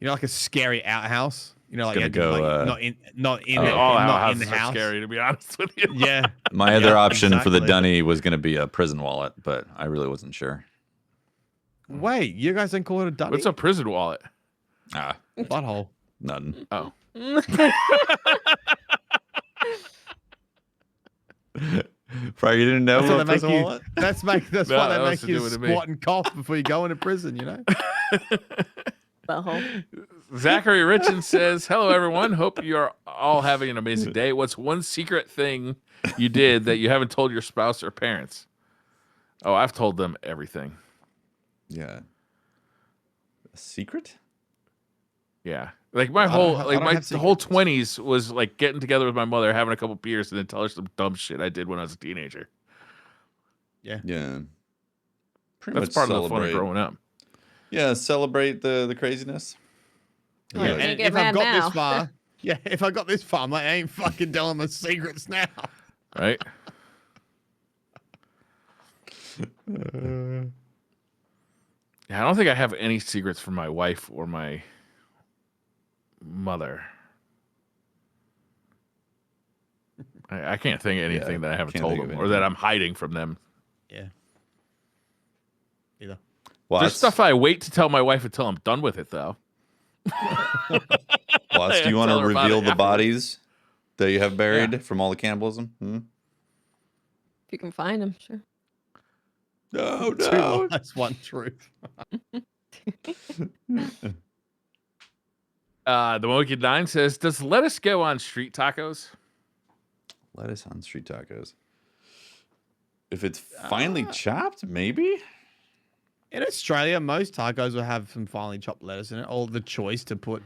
You know, like a scary outhouse. You know, like, Gonna go, not in All not in houses the are house. scary, to be honest with you. Yeah. My other option for the exactly. dunny was going to be a prison wallet, but I really wasn't sure. Wait, you guys don't call it a dunny? What's a prison wallet? Ah, butthole? nothing. Oh. Probably you didn't know That's why what a they make prison you. wallet? That's No, why that they make has to you do with me. squat and cough before you go into prison. You know. Butthole. Zachary Richin says, hello, everyone. Hope you're all having an amazing day. What's one secret thing you did that you haven't told your spouse or parents? Oh, I've told them everything. Yeah. A secret? Yeah. Like my I whole, don't like have the whole secrets. 20s was like getting together with my mother, having a couple beers, and then tell her some dumb shit I did when I was a teenager. Yeah. Pretty That's much part of the fun celebrate. of growing up. Yeah, celebrate the craziness. Yeah, Yeah. and Can't get if I've mad got now. this far, if I got this far, I ain't fucking telling my secrets now. Right? Yeah, I don't think I have any secrets from my wife or my mother. I can't think of anything that I haven't can't told think of them or that anything. I'm hiding from them. Yeah. Either. Well, There's that's- stuff I wait to tell my wife until I'm done with it, though. Watts, do you want Tell to her about reveal it the afterwards. bodies that you have buried from all the cannibalism? If you can find them, sure. No, Two lies, one truth. The Monkey 9 says, does lettuce go on street tacos? Lettuce on street tacos. If it's finely chopped, maybe. In Australia, most tacos will have some finely chopped lettuce in it, or the choice to put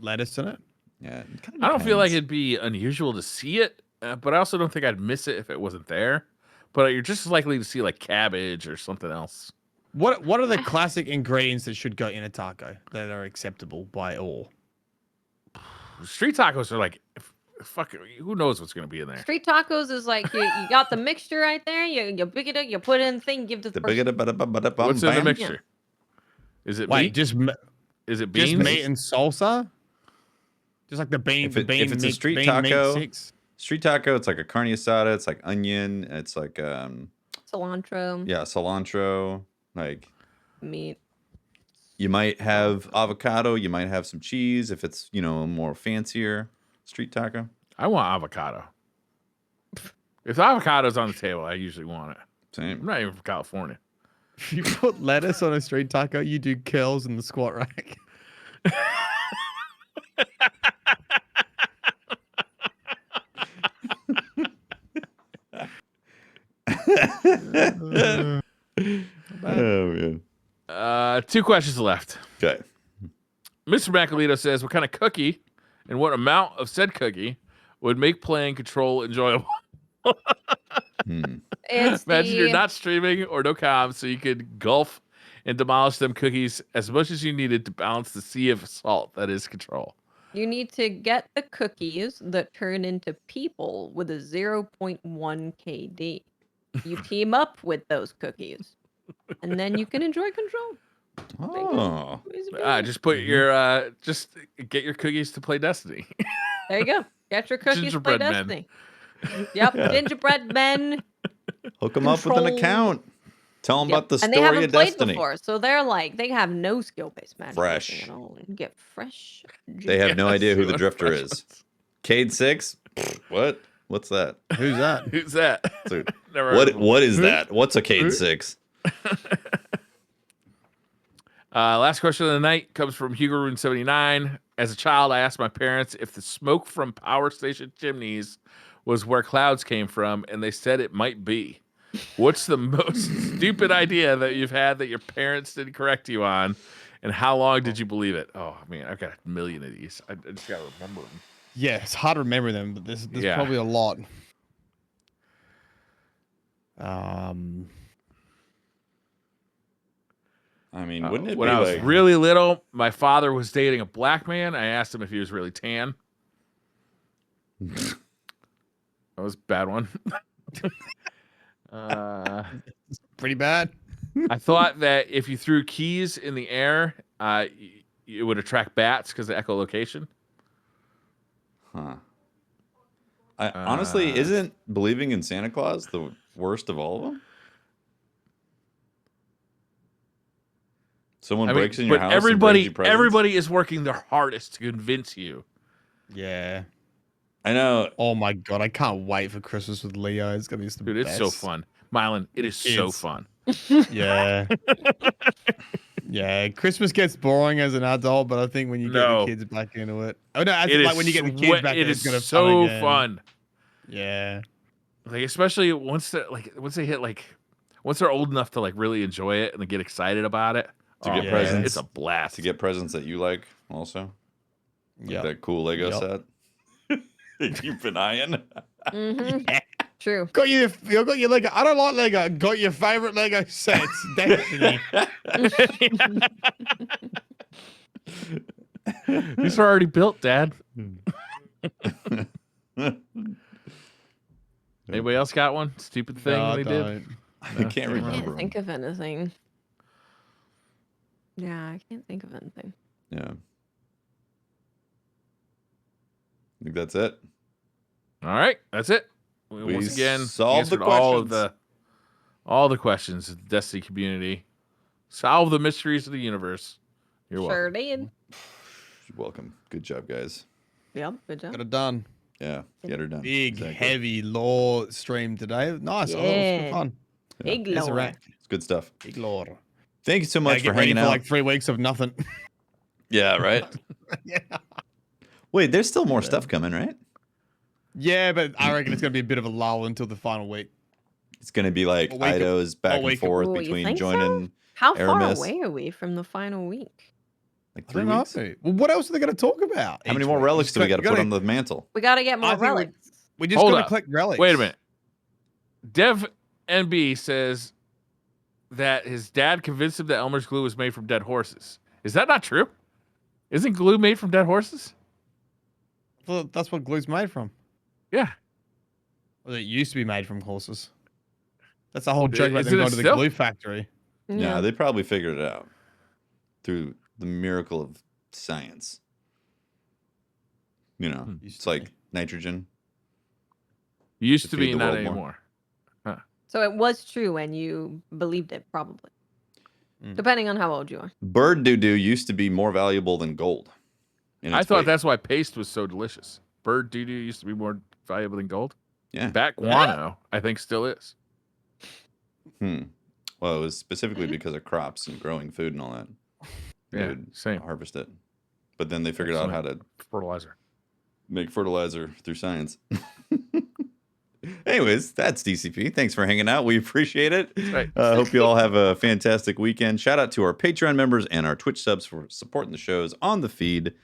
lettuce in it. Yeah, it kinda I don't feel like depends. it'd be unusual to see it, but I also don't think I'd miss it if it wasn't there. But you're just as likely to see like cabbage or something else. What are the classic ingredients that should go in a taco that are acceptable by all? Street tacos are like, fuck, who knows what's going to be in there? Street tacos is like you got the mixture right there. You pick it up, you put it in the thing, give to the person. What's in the mixture? Is it Wait, meat? Is it beans? just meat and salsa? Just like the bean. If it's a street bean taco, meat six? street taco, it's like a carne asada. It's like onion. It's like Cilantro, yeah, cilantro. Like meat. you might have avocado. You might have some cheese if it's a more fancier street taco. I want avocado. If the avocado's on the table, I usually want it. I'm Same. not even from California. If you put lettuce on a street taco, you do curls in the squat rack. Oh man. 2 questions left. Okay. Mr. Macalito says, what kind of cookie and what amount of said cookie would make playing Control enjoyable? It's Imagine you're not streaming or no comms, so you could gulp and demolish them cookies as much as you needed to balance the sea of salt that is Control. You need to get the cookies that turn into people with a 0.1 KD. You team up with those cookies, and then you can enjoy Control. Oh. Just put your just get your cookies to play Destiny. There you go. Get your cookies to play Gingerbread men. Destiny. Yep, gingerbread men. Hook them up with an Control. account. Tell them Yep. about the And they story haven't of played Destiny. before, so they're like they have no skill-based magic Fresh. at all. You get fresh. They have no idea who the Yes, drifter fresh is. ones. Cade 6? What? What's that? Who's that? Who's that? Dude, Never heard of him. what is that? What's a Cade 6? Last question of the night comes from HugoRune79. As a child, I asked my parents if the smoke from power station chimneys was where clouds came from, and they said it might be. What's the most stupid idea that you've had that your parents didn't correct you on, and how long did you believe it? Oh, man, I've got a million of these. I just got to remember them. Yeah, it's hard to remember them, but there's Yeah. probably a lot. I mean, wouldn't it When be I was like really little, my father was dating a black man. I asked him if he was really tan. That was a bad one. Pretty bad. I thought that if you threw keys in the air, it would attract bats because of echolocation. Huh. Honestly, isn't believing in Santa Claus the worst of all of them? Someone breaks in your house and brings you presents? everybody is working their hardest to convince you. Yeah. I know. Oh my god, I can't wait for Christmas with Leo. It's gonna be the Dude, it's so best. fun. Mylan, it is so It's- fun. Yeah. Yeah, Christmas gets boring as an adult, but I think when you get No. the kids back into it. Oh no, It like is when you get the kids swe- back it in, it's is gonna so again. fun. Yeah. Like especially once they once they're old enough to like really enjoy it and they get excited about it. To get yeah. presents. It's a blast. To get presents that you like also. Like Yeah. that cool Lego set. that you've been eyeing. Mm-hmm. True. Got you your Lego. I don't like Lego. Got your favorite Lego sets. Destiny. These are already built, Dad. Anybody else got one? Stupid thing No, they I did? don't. I can't I remember. can't 'em. think of anything. Yeah, I can't think of anything. Yeah. I think that's it. All right, that's it. We Once again, solved the answered all questions. the questions of the Destiny community. Solve the mysteries of the universe. You're Sure welcome. did. You're welcome. Good job, guys. Yep, good job. Got it done. Yeah, get her done. Big, Exactly. heavy lore stream today. Nice. Oh, it was Yeah. good fun. Big It's a lore. wreck. It's good stuff. Big lore. Thank you so Yeah, much get for ready hanging for out. like 3 weeks of nothing. Yeah, right. Yeah. Wait, there's still more stuff coming, right? Yeah, but I reckon it's going to be a bit of a lull until the final week. It's going to be like A week- Ido's back and week- forth Ooh, you between think so? joining How far Aramis. away are we from the final week? like I 3 don't know. weeks. Well, what else are they going to talk about? How many each more week? relics do we got to You put on the mantle? We got to get more I think we- relics. We just Hold got to up. collect relics. Wait a minute. Dev NB says that his dad convinced him that Elmer's glue was made from dead horses. Is that not true? Isn't glue made from dead horses? Well, that's what glue's made from. Yeah. Well, it used to be made from horses. That's the whole joke about Isn't them it going to the still? glue factory. Yeah, they probably figured it out through the miracle of science. You know, Used it's to like be. nitrogen. Used To to be, feed the not world more. anymore. So it was true and you believed it, probably. Mm. Depending on how old you are. Bird doo-doo used to be more valuable than gold. in I its thought weight. that's why paste was so delicious. Bird doo-doo used to be more valuable than gold. Yeah. Bat guano, I think, still is. Well, it was specifically because of crops and growing food and all that. They Yeah, would same. harvest it. But then they figured out how to Fertilizer. make fertilizer through science. Anyways, that's DCP. Thanks for hanging out. We appreciate it. right. Hope you all have a fantastic weekend. Shout out to our Patreon members and our Twitch subs for supporting the shows on the feed.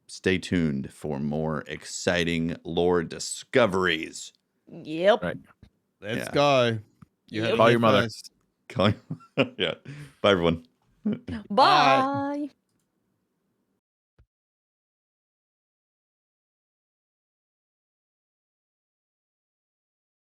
Stay tuned for more exciting lore discoveries. Yep. Right. Let's Yeah. go. You heard it Call here your mother. first. Yeah. Bye, everyone. Bye.